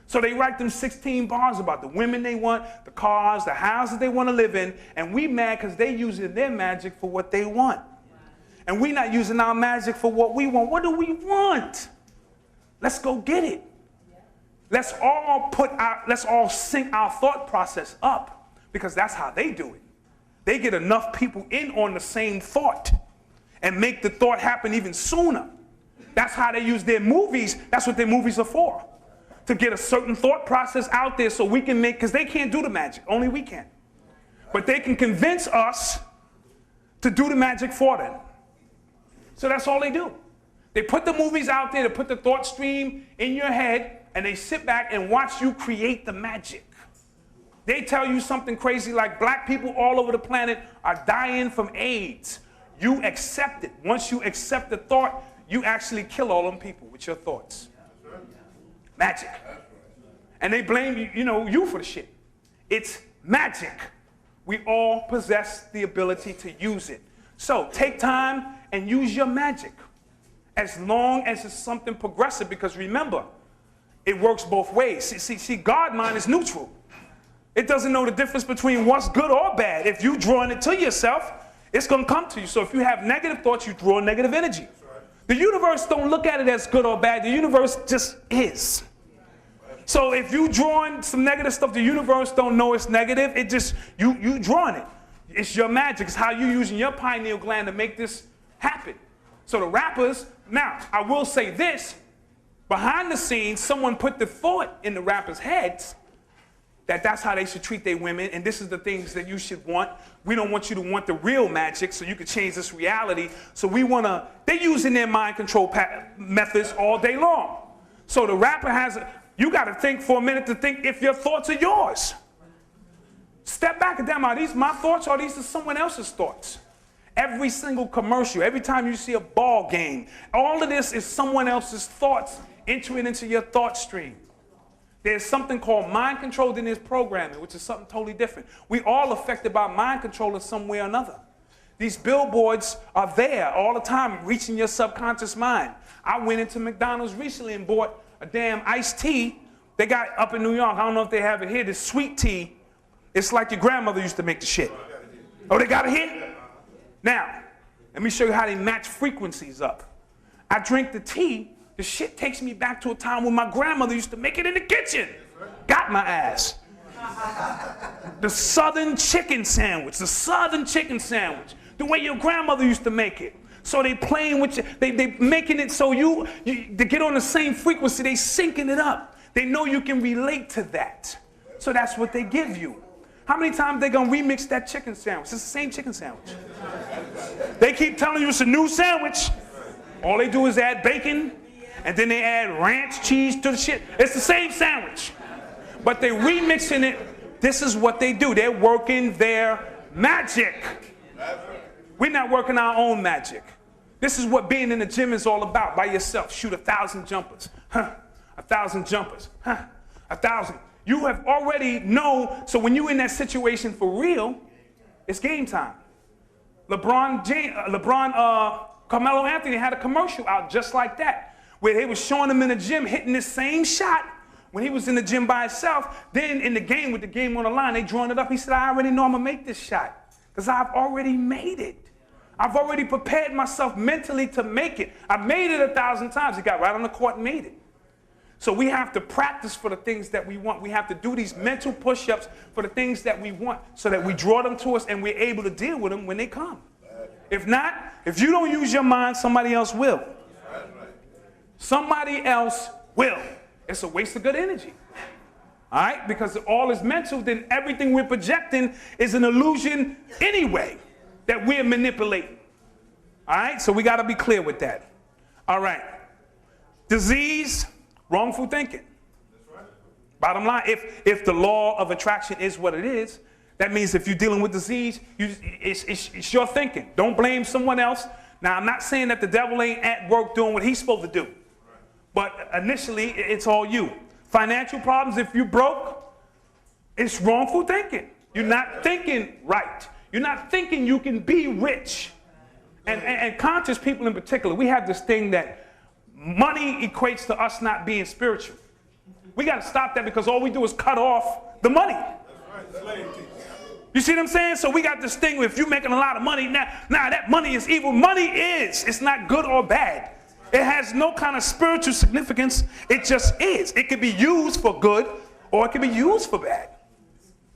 Speaker 6: So they write them 16 bars about the women they want, the cars, the houses they want to live in, and we mad because they using their magic for what they want. And we not using our magic for what we want. What do we want? Let's go get it. Let's all sync our thought process up, because that's how they do it. They get enough people in on the same thought and make the thought happen even sooner. That's how they use their movies. That's what their movies are for. To get a certain thought process out there so we can make, because they can't do the magic, only we can. But they can convince us to do the magic for them. So that's all they do. They put the movies out there to put the thought stream in your head, and they sit back and watch you create the magic. They tell you something crazy like black people all over the planet are dying from AIDS. You accept it. Once you accept the thought, you actually kill all them people with your thoughts. Magic. And they blame you for the shit. It's magic. We all possess the ability to use it. So take time and use your magic, as long as it's something progressive, because remember, it works both ways. See, God mind is neutral. It doesn't know the difference between what's good or bad. If you drawing it to yourself, it's going to come to you. So if you have negative thoughts, you draw negative energy. The universe don't look at it as good or bad. The universe just is. So if you drawing some negative stuff, the universe don't know it's negative. It just, you drawing it. It's your magic. It's how you using your pineal gland to make this happen. So the rappers, now, I will say this. Behind the scenes, someone put the thought in the rappers' heads that that's how they should treat their women, and this is the things that you should want. We don't want you to want the real magic so you can change this reality. So they're using their mind control methods all day long. So the rapper you got to think for a minute to think if your thoughts are yours. Step back and damn, are these my thoughts or are these someone else's thoughts? Every single commercial, every time you see a ball game, all of this is someone else's thoughts entering into your thought stream. There's something called mind control, then there's programming, which is something totally different. We all affected by mind control in some way or another. These billboards are there all the time, reaching your subconscious mind. I went into McDonald's recently and bought a damn iced tea. They got up in New York, I don't know if they have it here, this sweet tea. It's like your grandmother used to make the shit. Oh, they got it here? Now, let me show you how they match frequencies up. I drink the tea, the shit takes me back to a time when my grandmother used to make it in the kitchen. Got my ass. The southern chicken sandwich, the way your grandmother used to make it. So they playing with you, they making it so they get on the same frequency, they syncing it up. They know you can relate to that. So that's what they give you. How many times they gonna remix that chicken sandwich? It's the same chicken sandwich. They keep telling you it's a new sandwich. All they do is add bacon, and then they add ranch cheese to the shit. It's the same sandwich. But they remixing it. This is what they do. They're working their magic. We're not working our own magic. This is what being in the gym is all about. By yourself, shoot 1,000 jumpers. 1,000 jumpers. 1,000. You have already know, so when you're in that situation for real, it's game time. LeBron Carmelo Anthony had a commercial out just like that, where they was showing him in the gym hitting this same shot when he was in the gym by himself. Then in the game, with the game on the line, they drawing it up. He said, I already know I'm gonna make this shot because I've already made it. I've already prepared myself mentally to make it. I made it 1,000 times. He got right on the court and made it. So we have to practice for the things that we want. We have to do these mental push-ups for the things that we want so that we draw them to us and we're able to deal with them when they come. If not, if you don't use your mind, somebody else will. Somebody else will. It's a waste of good energy. All right? Because all is mental, then everything we're projecting is an illusion anyway that we're manipulating. All right? So we got to be clear with that. All right. Disease, wrongful thinking. Bottom line, if the law of attraction is what it is, that means if you're dealing with disease, it's your thinking. Don't blame someone else. Now, I'm not saying that the devil ain't at work doing what he's supposed to do. But initially, it's all you. Financial problems, if you're broke, it's wrongful thinking. You're not thinking right. You're not thinking you can be rich. And conscious people in particular, we have this thing that money equates to us not being spiritual. We got to stop that because all we do is cut off the money. You see what I'm saying? So we got this thing where if you're making a lot of money, now that money is evil. Money is. It's not good or bad. It has no kind of spiritual significance. It just is. It can be used for good or it can be used for bad.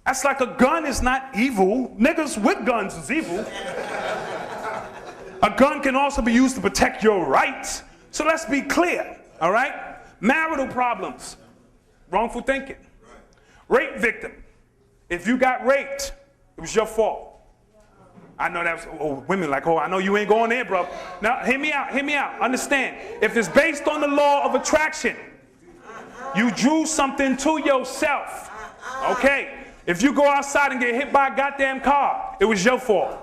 Speaker 6: That's like a gun is not evil. Niggas with guns is evil. A gun can also be used to protect your rights. So let's be clear, all right? Marital problems, wrongful thinking. Rape victim. If you got raped, it was your fault. I know that's, women like, I know you ain't going there, bro. Now, hear me out. Understand, if it's based on the law of attraction, you drew something to yourself, okay? If you go outside and get hit by a goddamn car, it was your fault.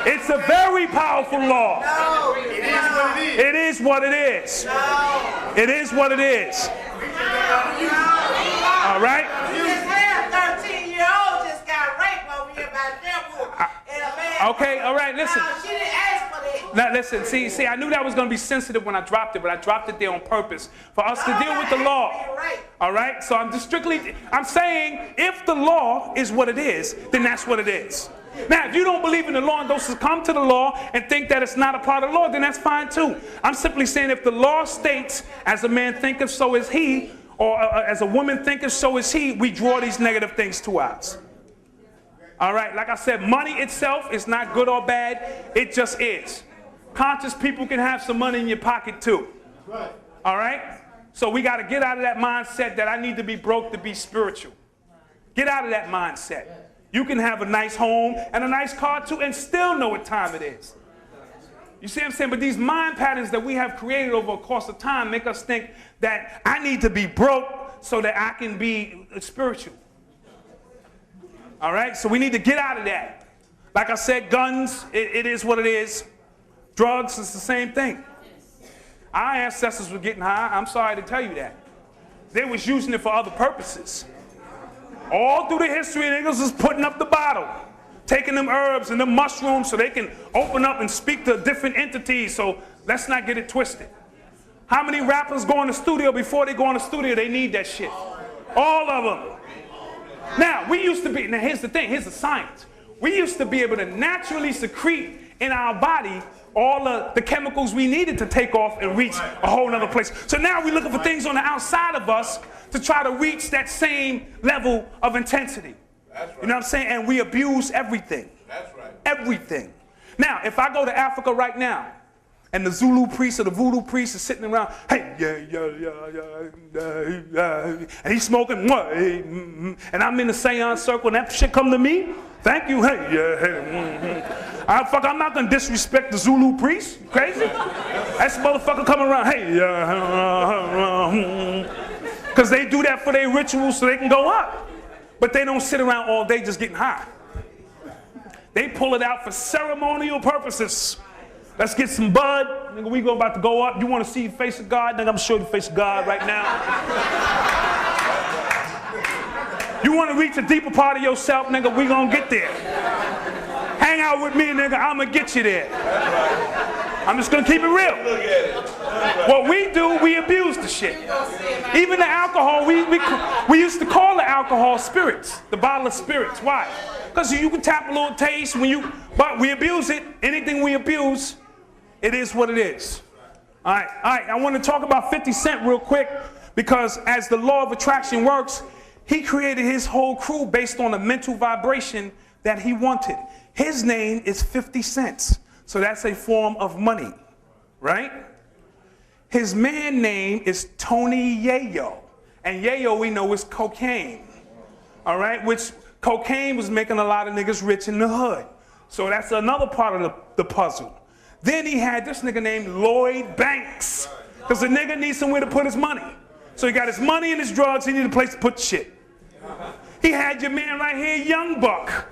Speaker 6: It's a very powerful law. It is what it is. It is what it is. All right? Okay, all right, listen.
Speaker 7: She didn't ask for that.
Speaker 6: Now, listen, see, I knew that was going to be sensitive when I dropped it, but I dropped it there on purpose for us to deal with the law. All right? So I'm saying if the law is what it is, then that's what it is. Now, if you don't believe in the law and don't succumb to the law and think that it's not a part of the law, then that's fine too. I'm simply saying if the law states, as a man thinketh, so is he, or as a woman thinketh, so is he, we draw these negative things to us. All right, like I said, money itself is not good or bad. It just is. Conscious people can have some money in your pocket too. All right? So we got to get out of that mindset that I need to be broke to be spiritual. Get out of that mindset. You can have a nice home and a nice car too and still know what time it is. You see what I'm saying? But these mind patterns that we have created over a course of time make us think that I need to be broke so that I can be spiritual. All right, so we need to get out of that. Like I said, guns, it is what it is. Drugs, it's the same thing. Our ancestors were getting high. I'm sorry to tell you that. They was using it for other purposes. All through the history, niggas was putting up the bottle, taking them herbs and them mushrooms so they can open up and speak to different entities. So let's not get it twisted. How many rappers go in the studio before they go in the studio? They need that shit. All of them. Now, we used to be, now here's the thing, here's the science. We used to be able to naturally secrete in our body all of the chemicals we needed to take off and reach a whole nother place. So now we're looking for things on the outside of us to try to reach that same level of intensity. That's right. You know what I'm saying? And we abuse everything. That's right. Everything. Now, if I go to Africa right now, and the Zulu priest or the voodoo priest is sitting around, hey, and he's smoking, and I'm in the seance circle, and that shit come to me, thank you, I'm not gonna disrespect the Zulu priest, you crazy? That's motherfucker coming around, because they do that for their rituals so they can go up, but they don't sit around all day just getting high. They pull it out for ceremonial purposes. Let's get some bud. Nigga, we about to go up. You want to see the face of God? Nigga, I'm showing you the face of God right now. You want to reach a deeper part of yourself? Nigga, we gonna get there. Hang out with me, nigga, I'm gonna get you there. I'm just gonna keep it real. What we do, we abuse the shit. Even the alcohol, we used to call the alcohol spirits, the bottle of spirits. Why? Because you can tap a little taste but we abuse it. Anything we abuse, it is what it is. All right, I want to talk about 50 Cent real quick, because as the law of attraction works, he created his whole crew based on a mental vibration that he wanted. His name is 50 cents, so that's a form of money, right? His man name is Tony Yayo, and Yayo we know is cocaine, all right? Which cocaine was making a lot of niggas rich in the hood, so that's another part of the puzzle. Then he had this nigga named Lloyd Banks, because the nigga needs somewhere to put his money. So he got his money and his drugs, he needed a place to put shit. He had your man right here, Young Buck,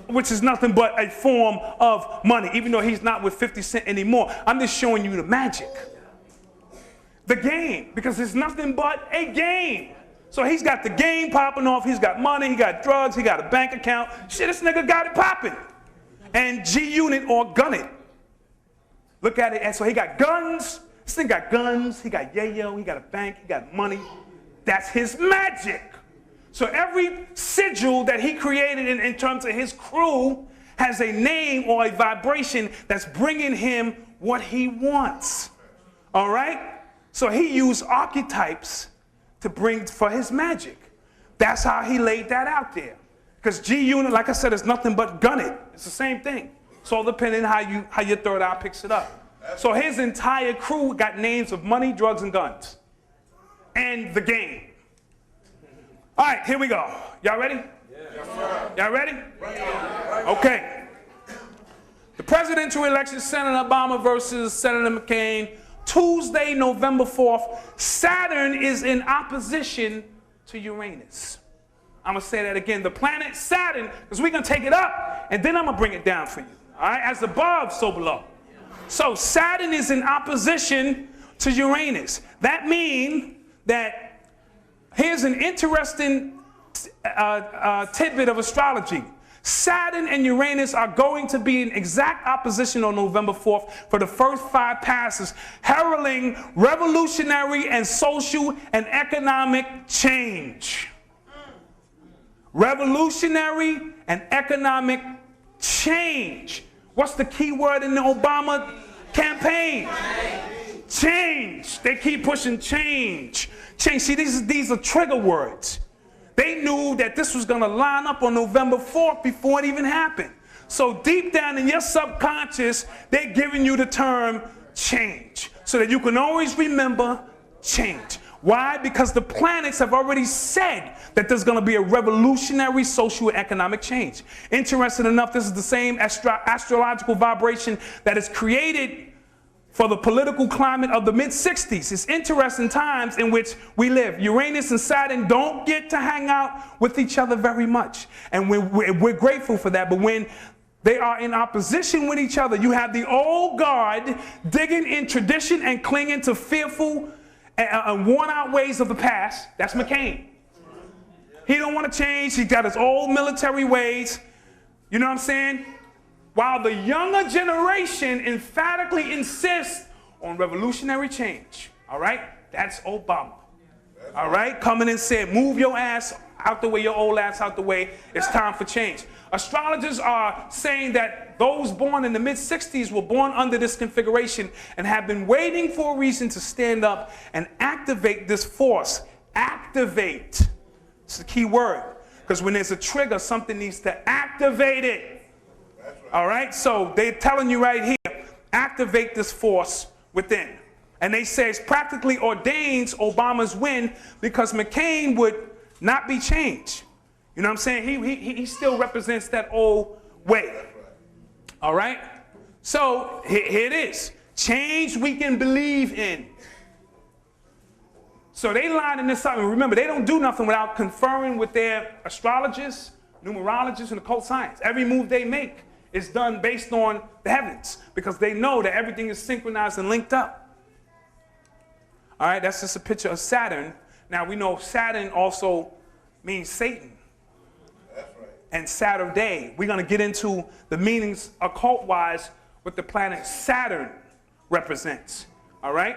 Speaker 6: which is nothing but a form of money, even though he's not with 50 Cent anymore. I'm just showing you the magic. The game, because it's nothing but a game. So he's got the game popping off, he's got money, he got drugs, he got a bank account. Shit, this nigga got it popping. And G-Unit or Gun It. Look at it, and so he got guns. This thing got guns, he got yayo, he got a bank, he got money. That's his magic. So every sigil that he created in terms of his crew has a name or a vibration that's bringing him what he wants. All right? So he used archetypes to bring for his magic. That's how he laid that out there. Because G-Unit, like I said, is nothing but gun it. It's the same thing. It's all depending on how your third eye picks it up. So his entire crew got names of money, drugs, and guns. And the game. All right, here we go. Y'all ready? Yeah. Y'all ready? Okay. The presidential election, Senator Obama versus Senator McCain, Tuesday, November 4th. Saturn is in opposition to Uranus. I'm going to say that again. The planet Saturn, because we're going to take it up, and then I'm going to bring it down for you. All right? As above, so below. So Saturn is in opposition to Uranus. That means that here's an interesting tidbit of astrology. Saturn and Uranus are going to be in exact opposition on November 4th for the first 5 passes, heralding revolutionary and social and economic change. Revolutionary and economic change. What's the key word in the Obama campaign? Change. They keep pushing change. Change. See, these are trigger words. They knew that this was going to line up on November 4th before it even happened. So deep down in your subconscious, they're giving you the term change so that you can always remember change. Why? Because the planets have already said that there's going to be a revolutionary social and economic change. Interesting enough, this is the same astrological vibration that is created for the political climate of the mid-60s. It's interesting times in which we live. Uranus and Saturn don't get to hang out with each other very much. And we're grateful for that. But when they are in opposition with each other, you have the old guard digging in tradition and clinging to fearful and worn-out ways of the past. That's McCain. He don't want to change. He got his old military ways. You know what I'm saying? While the younger generation emphatically insists on revolutionary change. All right? That's Obama. All right? Coming and saying, move your ass out the way, your old ass out the way. It's time for change. Astrologers are saying that those born in the mid-60s were born under this configuration and have been waiting for a reason to stand up and activate this force. Activate. It's the key word. Because when there's a trigger, something needs to activate it. All right? So they're telling you right here, activate this force within. And they say it's practically ordains Obama's win because McCain would not be changed. You know what I'm saying? He still represents that old way. All right? So here it is. Change we can believe in. So they lining this up. And remember, they don't do nothing without conferring with their astrologists, numerologists, and occult science. Every move they make is done based on the heavens because they know that everything is synchronized and linked up. All right? That's just a picture of Saturn. Now, we know Saturn also means Satan. That's right. and Saturday. We're going to get into the meanings occult-wise what the planet Saturn represents. All right?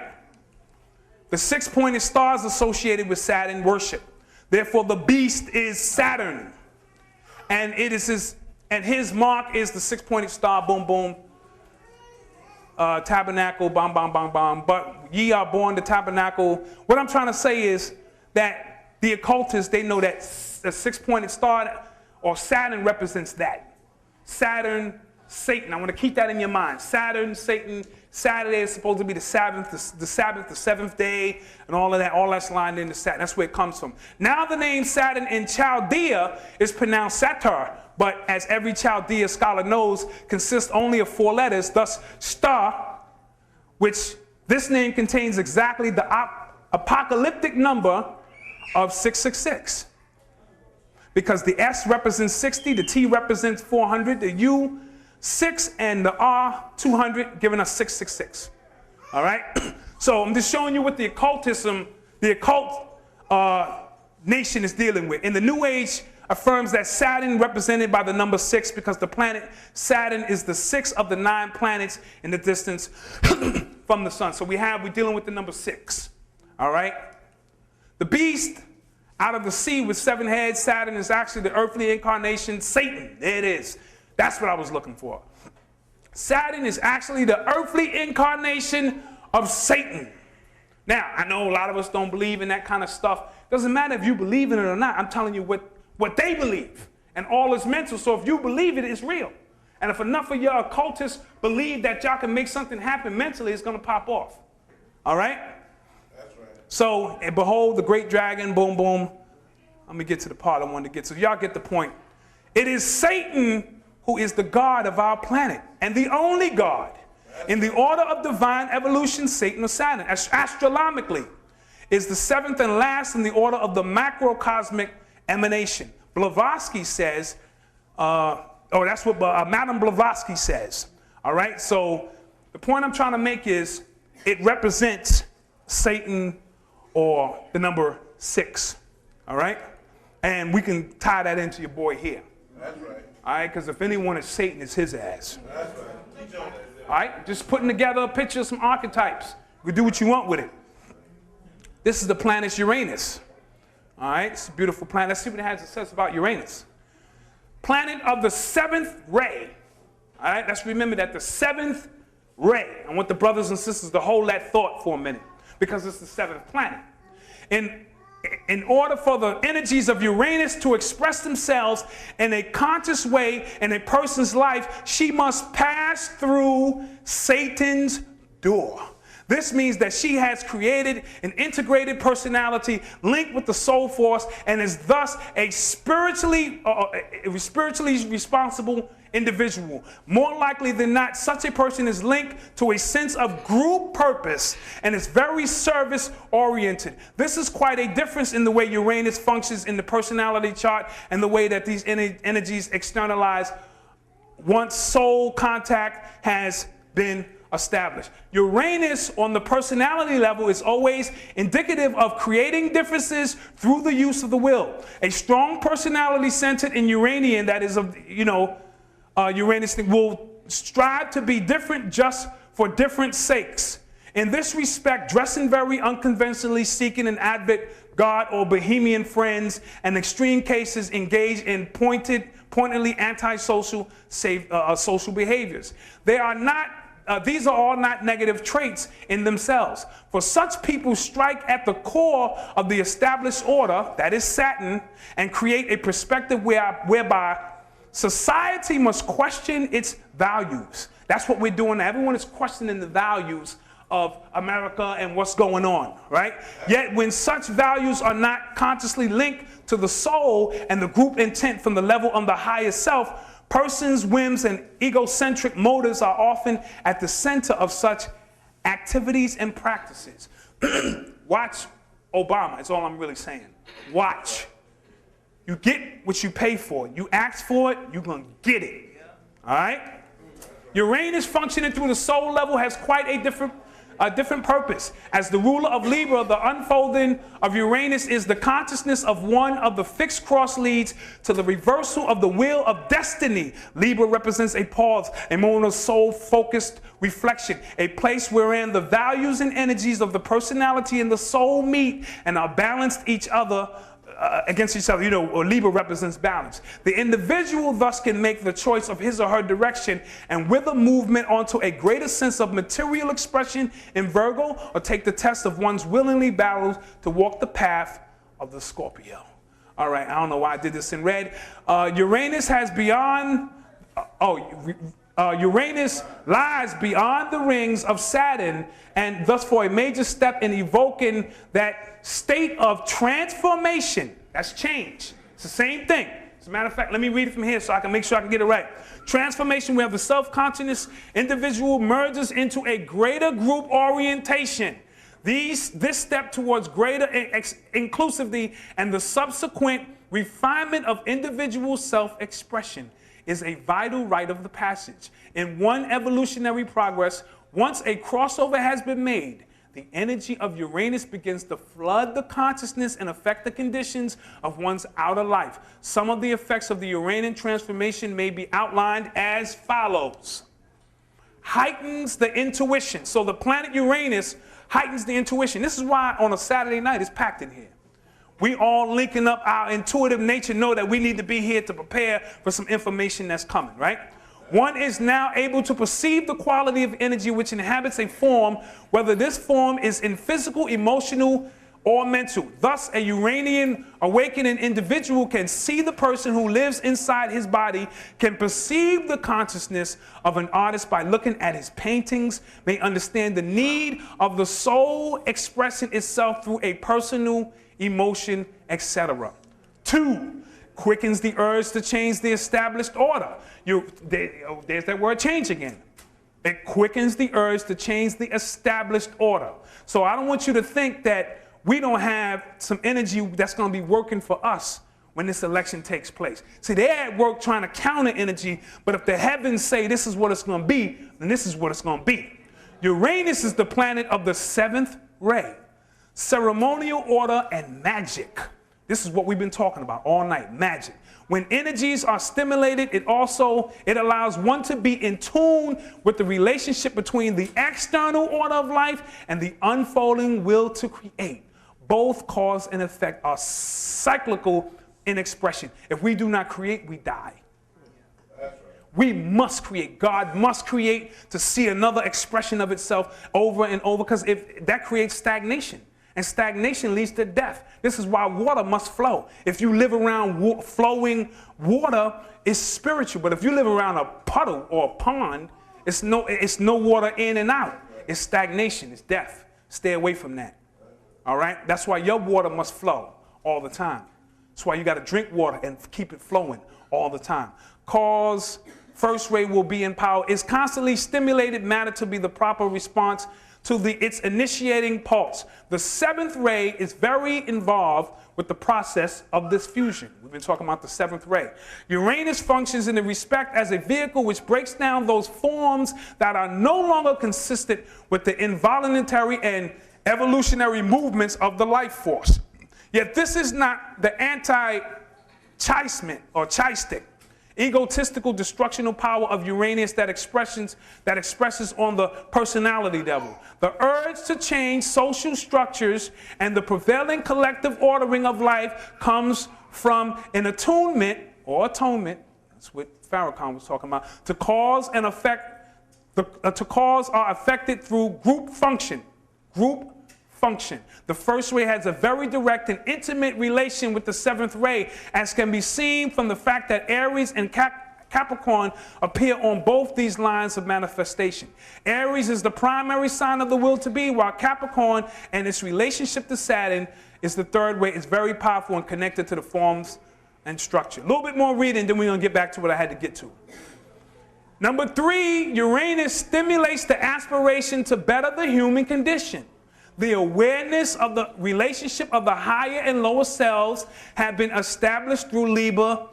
Speaker 6: The 6-pointed stars associated with Saturn worship. Therefore, the beast is Saturn. And it is his mark is the 6-pointed star, boom, boom, tabernacle, bam, bam, bam, bam. But ye are born the tabernacle. What I'm trying to say is that the occultists, they know that the 6-pointed star or Saturn represents that. Saturn, Satan. I want to keep that in your mind. Saturn, Satan. Saturday is supposed to be the Sabbath, the 7th day, and all of that. All that's lined into Saturn. That's where it comes from. Now the name Saturn in Chaldea is pronounced Satar, but as every Chaldea scholar knows, consists only of 4 letters, thus star, which this name contains exactly the apocalyptic number of 666. Because the S represents 60, the T represents 400, the U 6, and the R 200, giving us 666. All right? So I'm just showing you what the occult nation is dealing with. In the New Age affirms that Saturn represented by the number 6 because the planet Saturn is the 6th of the 9 planets in the distance from the sun. So we're dealing with the number 6. All right? The beast out of the sea with 7 heads, Saturn is actually the earthly incarnation, Satan. There it is. That's what I was looking for. Saturn is actually the earthly incarnation of Satan. Now, I know a lot of us don't believe in that kind of stuff. Doesn't matter if you believe in it or not. I'm telling you what they believe. And all is mental. So if you believe it, it's real. And if enough of your occultists believe that y'all can make something happen mentally, it's going to pop off. All right? That's right. So, and behold, the great dragon, boom, boom. Let me get to the part I wanted to get to. Y'all get the point. It is Satan who is the God of our planet and the only God. In the order of divine evolution, Satan or Saturn, astronomically, is the 7th and last in the order of the macrocosmic emanation. Blavatsky says, that's what Madame Blavatsky says. All right, so the point I'm trying to make is it represents Satan or the number 6. All right, and we can tie that into your boy here. That's right. All right, because if anyone is Satan, it's his ass. That's right. All right, just putting together a picture of some archetypes. You can do what you want with it. This is the planet Uranus. All right, it's a beautiful planet. Let's see what it has to say about Uranus. Planet of the 7th ray. All right, let's remember that the 7th ray. I want the brothers and sisters to hold that thought for a minute because it's the 7th planet. In order for the energies of Uranus to express themselves in a conscious way in a person's life, she must pass through Satan's door. This means that she has created an integrated personality linked with the soul force and is thus a spiritually responsible individual. More likely than not, such a person is linked to a sense of group purpose and is very service-oriented. This is quite a difference in the way Uranus functions in the personality chart and the way that these energies externalize once soul contact has been established. Uranus on the personality level is always indicative of creating differences through the use of the will. A strong personality centered in Uranian, that is of, Uranus will strive to be different just for different sakes. In this respect, dressing very unconventionally, seeking an advocate, God, or bohemian friends, and extreme cases engage in pointedly antisocial social behaviors. These are all not negative traits in themselves. For such people strike at the core of the established order, that is Saturn, and create a perspective whereby society must question its values. That's what we're doing now. Everyone is questioning the values of America and what's going on, right? Yet when such values are not consciously linked to the soul and the group intent from the level of the higher self, persons' whims and egocentric motives are often at the center of such activities and practices. Watch Obama, that's all I'm really saying. Watch. You get what you pay for. You ask for it, you're going to get it. All right? Uranus functioning through the soul level has quite a different a different purpose. As the ruler of Libra, the unfolding of Uranus is the consciousness of one of the fixed cross leads to the reversal of the wheel of destiny. Libra represents a pause, a moment of soul-focused reflection, a place wherein the values and energies of the personality and the soul meet and are balanced each other against each other. You know, Libra represents balance. The individual thus can make the choice of his or her direction and with a movement onto a greater sense of material expression in Virgo, or take the test of one's willingly battled to walk the path of the Scorpio. All right, I don't know why I did this in red. Uranus has beyond, Uranus lies beyond the rings of Saturn, and thus for a major step in evoking that state of transformation. That's change. It's the same thing. As a matter of fact, let me read it from here so I can make sure I can get it right. Transformation, where the self-conscious individual merges into a greater group orientation. This step towards greater inclusivity and the subsequent refinement of individual self-expression is a vital rite of the passage. In one evolutionary progress, once a crossover has been made, the energy of Uranus begins to flood the consciousness and affect the conditions of one's outer life. Some of the effects of the Uranian transformation may be outlined as follows. Heightens the intuition. So the planet Uranus heightens the intuition. This is why on a Saturday night it's packed in here. We all linking up our intuitive nature, know that we need to be here to prepare for some information that's coming, right? One is now able to perceive the quality of energy which inhabits a form, whether this form is in physical, emotional, or mental. Thus, a Uranian awakening individual can see the person who lives inside his body, can perceive the consciousness of an artist by looking at his paintings, may understand the need of the soul expressing itself through a personal emotion, etc. 2, quickens the urge to change the established order. There's that word change again. It quickens the urge to change the established order. So I don't want you to think that we don't have some energy that's going to be working for us when this election takes place. See, they're at work trying to counter energy, but if the heavens say this is what it's going to be, then this is what it's going to be. Uranus is the planet of the 7th ray, ceremonial order and magic. This is what we've been talking about all night, magic. When energies are stimulated, it allows one to be in tune with the relationship between the external order of life and the unfolding will to create. Both cause and effect are cyclical in expression. If we do not create, we die. We must create. God must create to see another expression of itself over and over, because if that creates stagnation. And stagnation leads to death. This is why water must flow. If you live around flowing water, it's spiritual. But if you live around a puddle or a pond, it's no water in and out. It's stagnation. It's death. Stay away from that. All right? That's why your water must flow all the time. That's why you got to drink water and keep it flowing all the time. Cause, first ray will be in power. It's constantly stimulated matter to be the proper response to its initiating pulse. The 7th ray is very involved with the process of this fusion. We've been talking about the 7th ray. Uranus functions in the respect as a vehicle which breaks down those forms that are no longer consistent with the involuntary and evolutionary movements of the life force. Yet this is not the anti-chisment or chistic, egotistical destructional power of Uranus that expresses on the personality level. The urge to change social structures and the prevailing collective ordering of life comes from an attunement or atonement, that's what Farrakhan was talking about, to cause and affect, to cause are affected through group function. The first ray has a very direct and intimate relation with the 7th ray, as can be seen from the fact that Aries and Capricorn appear on both these lines of manifestation. Aries is the primary sign of the will to be, while Capricorn and its relationship to Saturn is the 3rd ray. It's very powerful and connected to the forms and structure. A little bit more reading, then we're going to get back to what I had to get to. Number 3, Uranus stimulates the aspiration to better the human condition. The awareness of the relationship of the higher and lower selves have been established through Libra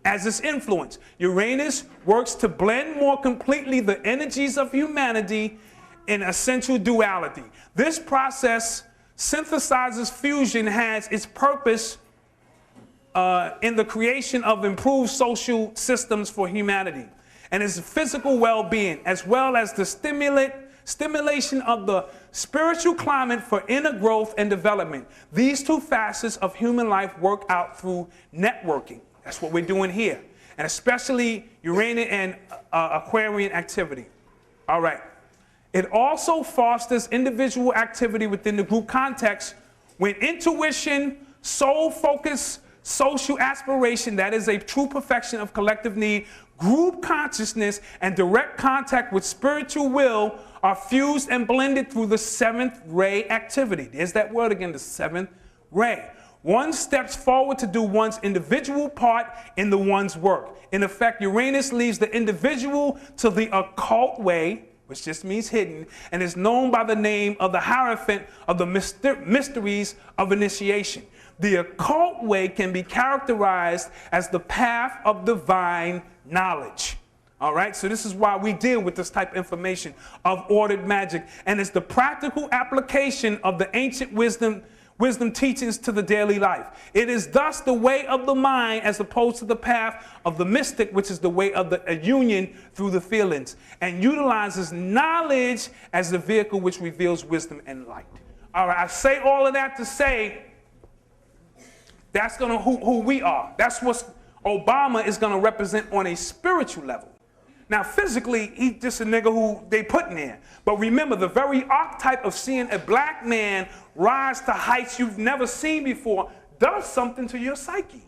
Speaker 6: as its influence. Uranus works to blend more completely the energies of humanity in essential duality. This process synthesizes fusion, has its purpose in the creation of improved social systems for humanity and its physical well-being, as well as the stimulation of the spiritual climate for inner growth and development. These two facets of human life work out through networking. That's what we're doing here, and especially Uranian and Aquarian activity. All right. It also fosters individual activity within the group context when intuition, soul focus, social aspiration, that is a true perfection of collective need, group consciousness, and direct contact with spiritual will are fused and blended through the seventh ray activity. There's that word again, the seventh ray. One steps forward to do one's individual part in the one's work. In effect, Uranus leaves the individual to the occult way, which just means hidden, and is known by the name of the Hierophant of the mysteries of initiation. The occult way can be characterized as the path of divine knowledge. All right, so this is why we deal with this type of information of ordered magic, and it's the practical application of the ancient wisdom teachings to the daily life. It is thus the way of the mind as opposed to the path of the mystic, which is the way of the union through the feelings, and utilizes knowledge as the vehicle which reveals wisdom and light. All right, I say all of that to say that's gonna who we are. That's what Obama is gonna represent on a spiritual level. Now, physically, he's just a nigga who they put in there. But remember, the very archetype of seeing a black man rise to heights you've never seen before does something to your psyche.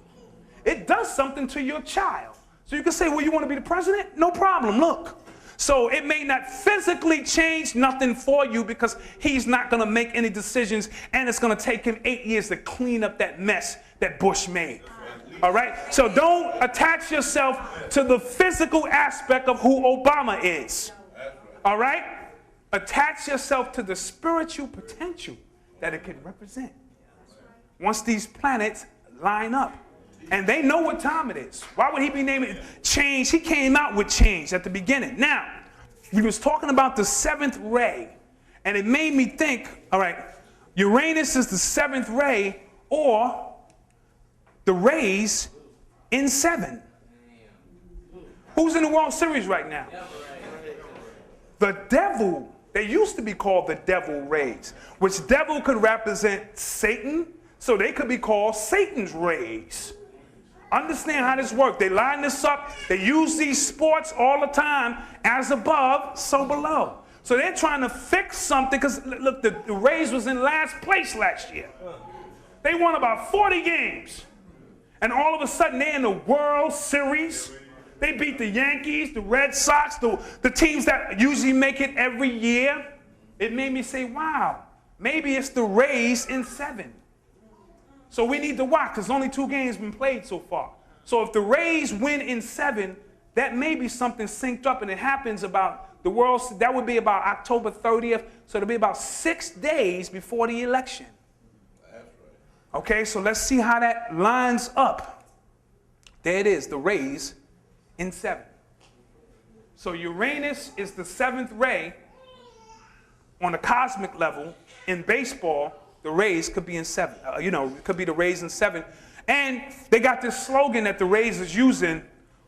Speaker 6: It does something to your child. So you can say, well, you want to be the president? No problem, look. So it may not physically change nothing for you because he's not going to make any decisions, and it's going to take him 8 years to clean up that mess that Bush made. All right? So don't attach yourself to the physical aspect of who Obama is. All right? Attach yourself to the spiritual potential that it can represent. Once these planets line up. And they know what time it is. Why would he be naming it change? He came out with change at the beginning. Now, we was talking about the seventh ray, and it made me think, all right, Uranus is the seventh ray, or the rays in 7. Who's in the World Series right now? The devil. They used to be called the devil rays, which devil could represent Satan, so they could be called Satan's rays. Understand how this works. They line this up. They use these sports all the time, as above, so below. So they're trying to fix something, because look, the Rays was in last place last year. They won about 40 games. And all of a sudden, they're in the World Series. They beat the Yankees, the Red Sox, the teams that usually make it every year. It made me say, wow, maybe it's the Rays in 7. So we need to watch, because only 2 games been played so far. So if the Rays win in 7, that may be something synced up, and it happens about the World, that would be about October 30th, so it'll be about 6 days before the election. Okay, so let's see how that lines up. There it is, the Rays in 7. So Uranus is the 7th ray on a cosmic level. In baseball, the Rays could be in 7. It could be the Rays in 7. And they got this slogan that the Rays is using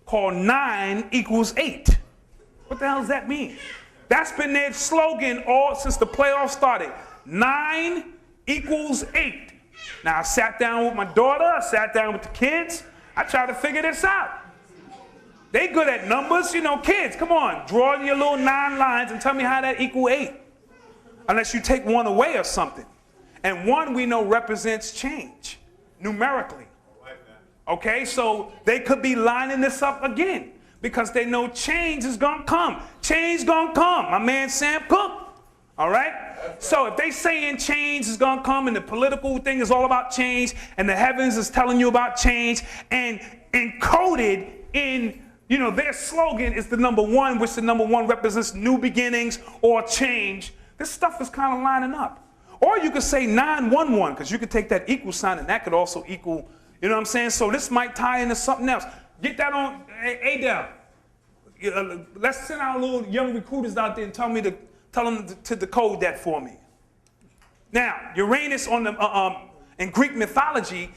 Speaker 6: called 9 equals 8. What the hell does that mean? That's been their slogan all since the playoffs started. 9 equals 8. Now, I sat down with my daughter, I sat down with the kids, I tried to figure this out. They good at numbers, kids, come on, draw your little 9 lines and tell me how that equal 8. Unless you take 1 away or something. And 1 we know represents change, numerically. Okay, so they could be lining this up again because they know change is gonna come. Change gonna come, my man Sam Cooke, all right? So if they saying change is gonna come and the political thing is all about change and the heavens is telling you about change, and encoded in, their slogan is the number 1, which the number 1 represents new beginnings or change, this stuff is kind of lining up. Or you could say 911, because you could take that equal sign and that could also equal, you know what I'm saying? So this might tie into something else. Get that on, Adele. Let's send our little young recruiters out there and tell me to Tell them to decode that for me. Now, Uranus on the in Greek mythology,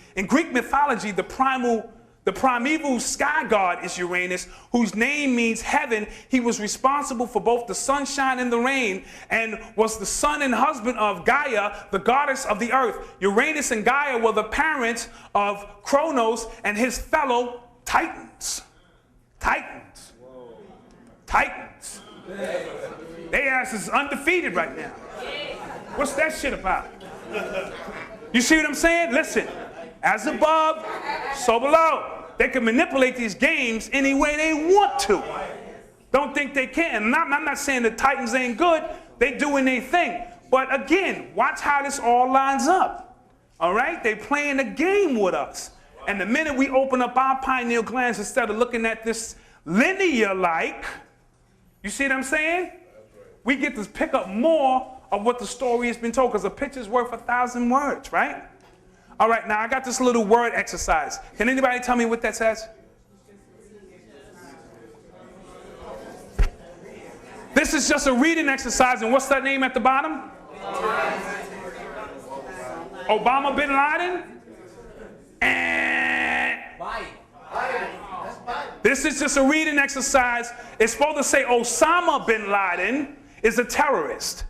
Speaker 6: the primeval sky god is Uranus, whose name means heaven. He was responsible for both the sunshine and the rain, and was the son and husband of Gaia, the goddess of the earth. Uranus and Gaia were the parents of Kronos and his fellow Titans. Titans. Titans. Their ass is undefeated right now. What's that shit about? You see what I'm saying? Listen, as above, so below. They can manipulate these games any way they want to. Don't think they can. And I'm not saying the Titans ain't good. They doing their thing. But again, watch how this all lines up. All right? They playing a game with us. And the minute we open up our pineal glands, instead of looking at this linear-like, you see what I'm saying? We get to pick up more of what the story has been told, because a picture's worth 1,000 words, right? All right, now I got this little word exercise. Can anybody tell me what that says? This is just a reading exercise, and what's that name at the bottom? Obama bin Laden? And this is just a reading exercise. It's supposed to say Osama bin Laden is a terrorist.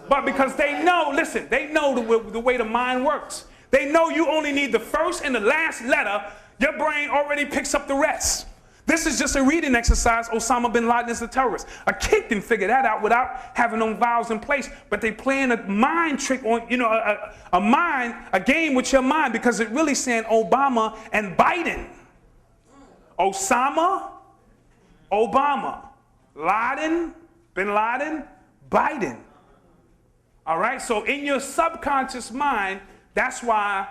Speaker 6: But because they know, listen, they know the way the mind works. They know you only need the first and the last letter. Your brain already picks up the rest. This is just a reading exercise. Osama bin Laden is a terrorist. A kid can figure that out without having them vowels in place. But they playing a mind trick on, you know, a game with your mind, because it really saying Obama and Biden. Osama, Obama, Laden, bin Laden, Biden. All right, so in your subconscious mind, that's why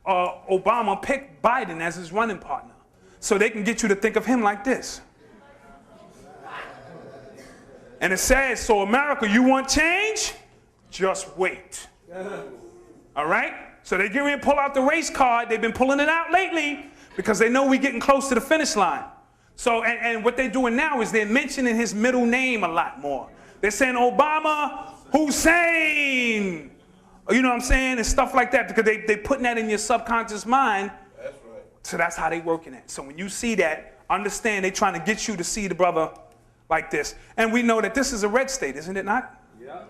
Speaker 6: Obama picked Biden as his running partner. So they can get you to think of him like this. And it says, so America, you want change? Just wait. All right? So they get ready to pull out the race card. They've been pulling it out lately because they know we're getting close to the finish line. So, and what they're doing now is they're mentioning his middle name a lot more. They're saying Obama Hussein. You know what I'm saying? And stuff like that, because they're putting that in your subconscious mind. That's right. So that's how they working it. So when you see that, understand they're trying to get you to see the brother like this. And we know that this is a red state, isn't it not? Yeah.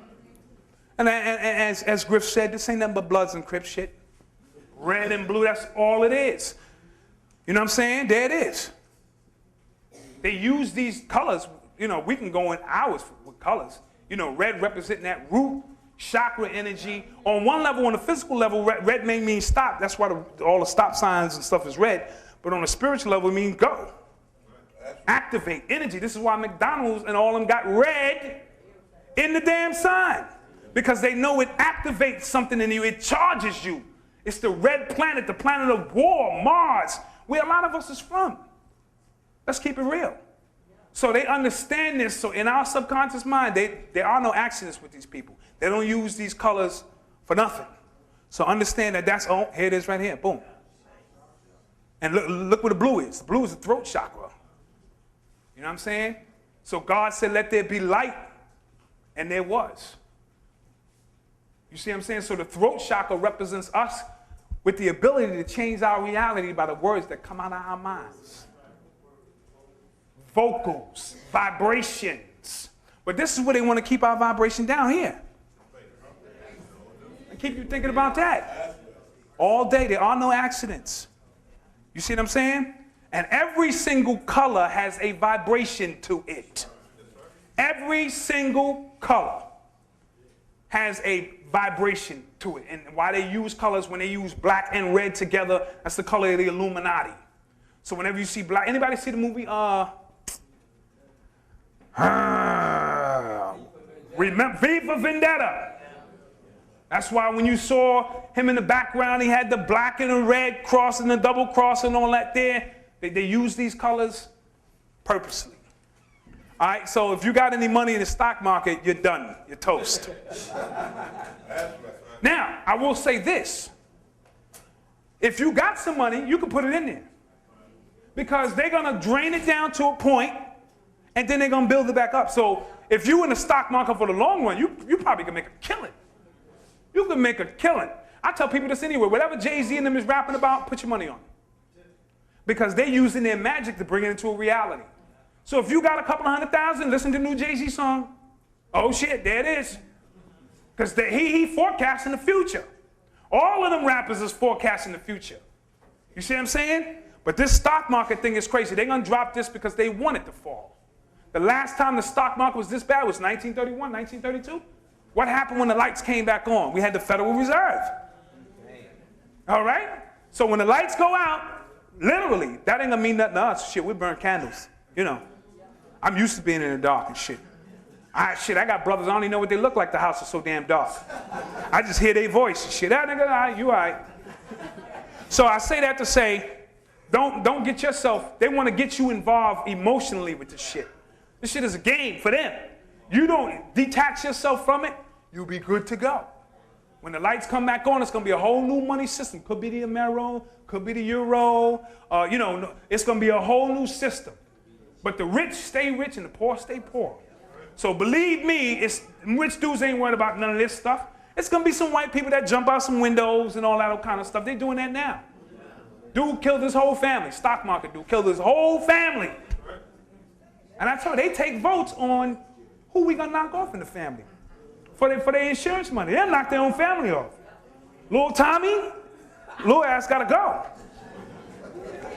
Speaker 6: And as Griff said, this ain't nothing but Bloods and Crips shit. Red and blue, that's all it is. You know what I'm saying? There it is. They use these colors. You know, we can go in hours with colors. You know, red representing that root chakra energy. On one level, on the physical level, red may mean stop. That's why all the stop signs and stuff is red. But on the spiritual level, it means go. Activate energy. This is why McDonald's and all of them got red in the damn sign. Because they know it activates something in you. It charges you. It's the red planet, the planet of war, Mars, where a lot of us is from. Let's keep it real. So they understand this. So in our subconscious mind, there are no accidents with these people. They don't use these colors for nothing. So understand that that's, oh, here it is right here, boom. And look what the blue is. The blue is the throat chakra. You know what I'm saying? So God said, let there be light, and there was. You see what I'm saying? So the throat chakra represents us with the ability to change our reality by the words that come out of our minds. Vocals, vibrations. But this is where they want to keep our vibration down here. And keep you thinking about that. All day, there are no accidents. You see what I'm saying? And every single color has a vibration to it. Every single color has a vibration to it. And why they use colors, when they use black and red together, that's the color of the Illuminati. So whenever you see black, anybody see the movie remember V for Vendetta? That's why when you saw him in the background, he had the black and the red cross and the double cross and all that there. They use these colors purposely. All right, so if you got any money in the stock market, you're done. You're toast. Now, I will say this. If you got some money, you can put it in there. Because they're going to drain it down to a point, and then they're gonna build it back up. So if you in the stock market for the long run, you probably can make a killing. You can make a killing. I tell people this anyway, whatever Jay-Z and them is rapping about, put your money on it. Because they're using their magic to bring it into a reality. So if you got a couple of 100,000, listen to the new Jay-Z song. Oh shit, there it is. Because he forecasting the future. All of them rappers is forecasting the future. You see what I'm saying? But this stock market thing is crazy. They're gonna drop this because they want it to fall. The last time the stock market was this bad was 1931, 1932. What happened when the lights came back on? We had the Federal Reserve. All right? So when the lights go out, literally, that ain't gonna mean nothing to us. Shit, we burn candles. You know, I'm used to being in the dark and shit. I got brothers, I don't even know what they look like, the house is so damn dark. I just hear their voice and shit. That nigga, all right, you all right. So I say that to say, don't get yourself, they want to get you involved emotionally with this shit. This shit is a game for them. You don't detach yourself from it, you'll be good to go. When the lights come back on, it's going to be a whole new money system. Could be the Amero, could be the Euro. It's going to be a whole new system. But the rich stay rich and the poor stay poor. So believe me, rich dudes ain't worried about none of this stuff. It's going to be some white people that jump out some windows and all that kind of stuff. They're doing that now. Dude killed his whole family. Stock market dude killed his whole family. And I tell you, they take votes on who we going to knock off in the family. For their insurance money. They'll knock their own family off. Little Tommy, little ass got to go.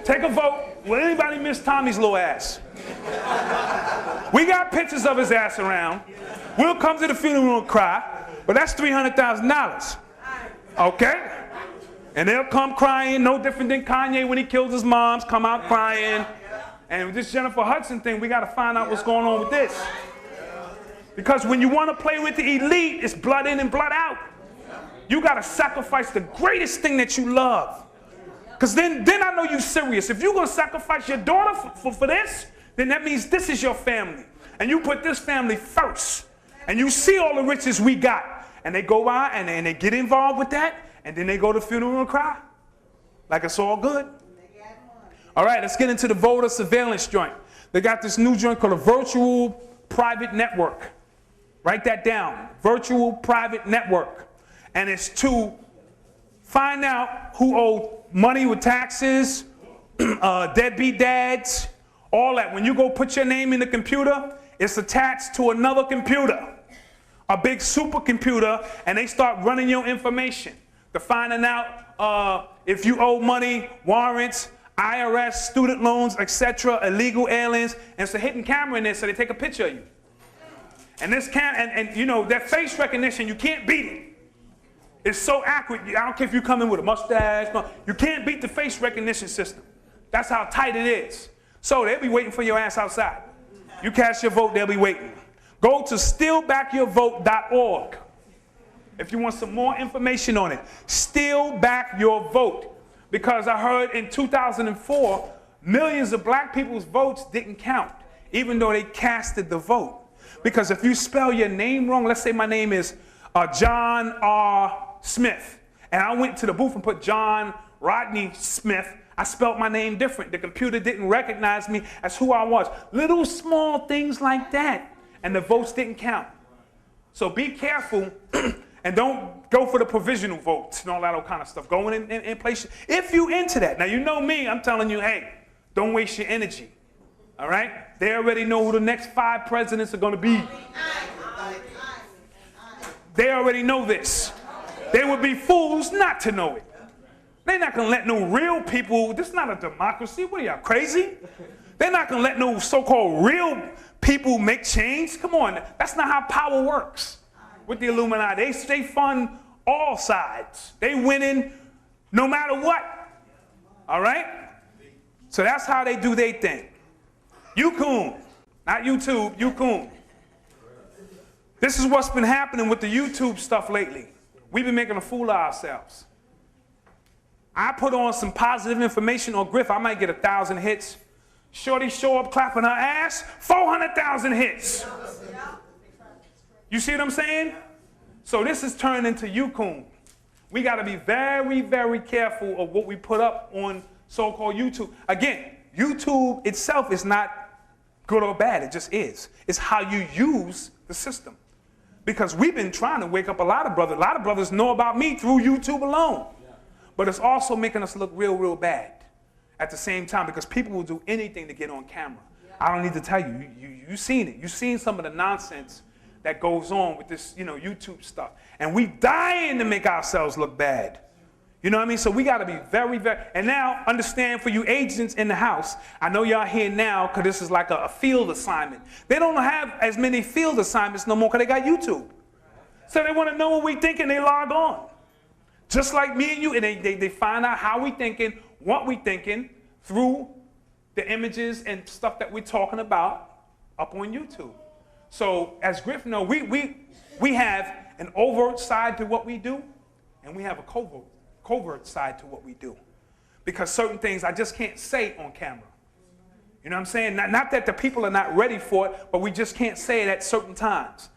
Speaker 6: Take a vote. Will anybody miss Tommy's little ass? We got pictures of his ass around. We'll come to the funeral and cry, but that's $300,000. Okay? And they'll come crying, no different than Kanye when he killed his moms, come out crying. And with this Jennifer Hudson thing, we got to find out what's going on with this. Because when you want to play with the elite, it's blood in and blood out. You got to sacrifice the greatest thing that you love. Because then I know you're serious. If you're going to sacrifice your daughter for this, then that means this is your family. And you put this family first. And you see all the riches we got. And they go by and they get involved with that. And then they go to the funeral and cry. Like it's all good. All right, let's get into the voter surveillance joint. They got this new joint called a virtual private network. Write that down. Virtual private network. And it's to find out who owed money with taxes, deadbeat dads, all that. When you go put your name in the computer, it's attached to another computer, a big supercomputer, and they start running your information to finding out if you owe money, warrants, IRS, student loans, etc., illegal aliens, and it's a hidden camera in there so they take a picture of you. And this and you know, that face recognition, you can't beat it. It's so accurate. I don't care if you come in with a mustache. You can't beat the face recognition system. That's how tight it is. So they'll be waiting for your ass outside. You cast your vote, they'll be waiting. Go to stillbackyourvote.org if you want some more information on it. Still back your vote. Because I heard in 2004, millions of black people's votes didn't count, even though they casted the vote. Because if you spell your name wrong, let's say my name is John R. Smith, and I went to the booth and put John Rodney Smith, I spelled my name different. The computer didn't recognize me as who I was. Little small things like that, and the votes didn't count. So be careful and don't go for the provisional votes and all that kind of stuff. Going in place, if you into that. Now you know me, I'm telling you, hey, don't waste your energy. All right? They already know who the next 5 presidents are going to be. They already know this. They would be fools not to know it. They're not going to let no real people, this is not a democracy. What are y'all, crazy? They're not going to let no so-called real people make change. Come on, that's not how power works with the Illuminati. They fund all sides. They winning no matter what. All right? So that's how they do their thing. Yukun, not YouTube, Yukun. This is what's been happening with the YouTube stuff lately. We've been making a fool of ourselves. I put on some positive information on Griff, I might get 1,000 hits. Shorty show up clapping her ass, 400,000 hits. You see what I'm saying? So this is turned into Yukun. We got to be very, very careful of what we put up on so-called YouTube. Again, YouTube itself is not good or bad. It just is. It's how you use the system. Because we've been trying to wake up a lot of brothers. A lot of brothers know about me through YouTube alone. But it's also making us look real, real bad at the same time, because people will do anything to get on camera. I don't need to tell you. You've seen it. You've seen some of the nonsense that goes on with this, YouTube stuff. And we dying to make ourselves look bad. You know what I mean? So we got to be very, very, and now understand for you agents in the house, I know y'all here now because this is like a field assignment. They don't have as many field assignments no more because they got YouTube. So they want to know what we thinking, they log on. Just like me and you, and they find out how we thinking, what we thinking through the images and stuff that we're talking about up on YouTube. So as Griff know, we have an overt side to what we do, and we have a covert side to what we do. Because certain things I just can't say on camera. You know what I'm saying? Not that the people are not ready for it, but we just can't say it at certain times.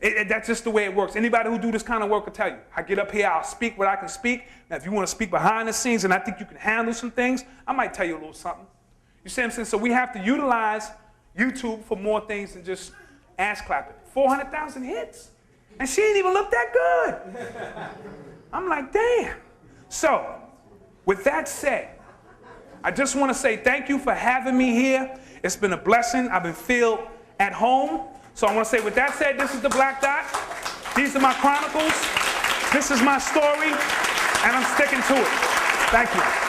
Speaker 6: That's just the way it works. Anybody who do this kind of work will tell you. I get up here, I'll speak what I can speak. Now, if you want to speak behind the scenes and I think you can handle some things, I might tell you a little something. You see what I'm saying? So we have to utilize YouTube for more things than just ass clapping. 400,000 hits, and she ain't even look that good. I'm like, damn. So, with that said, I just want to say thank you for having me here. It's been a blessing. I've been feel at home. So I want to say, with that said, this is the Black Dot. These are my chronicles. This is my story, and I'm sticking to it. Thank you.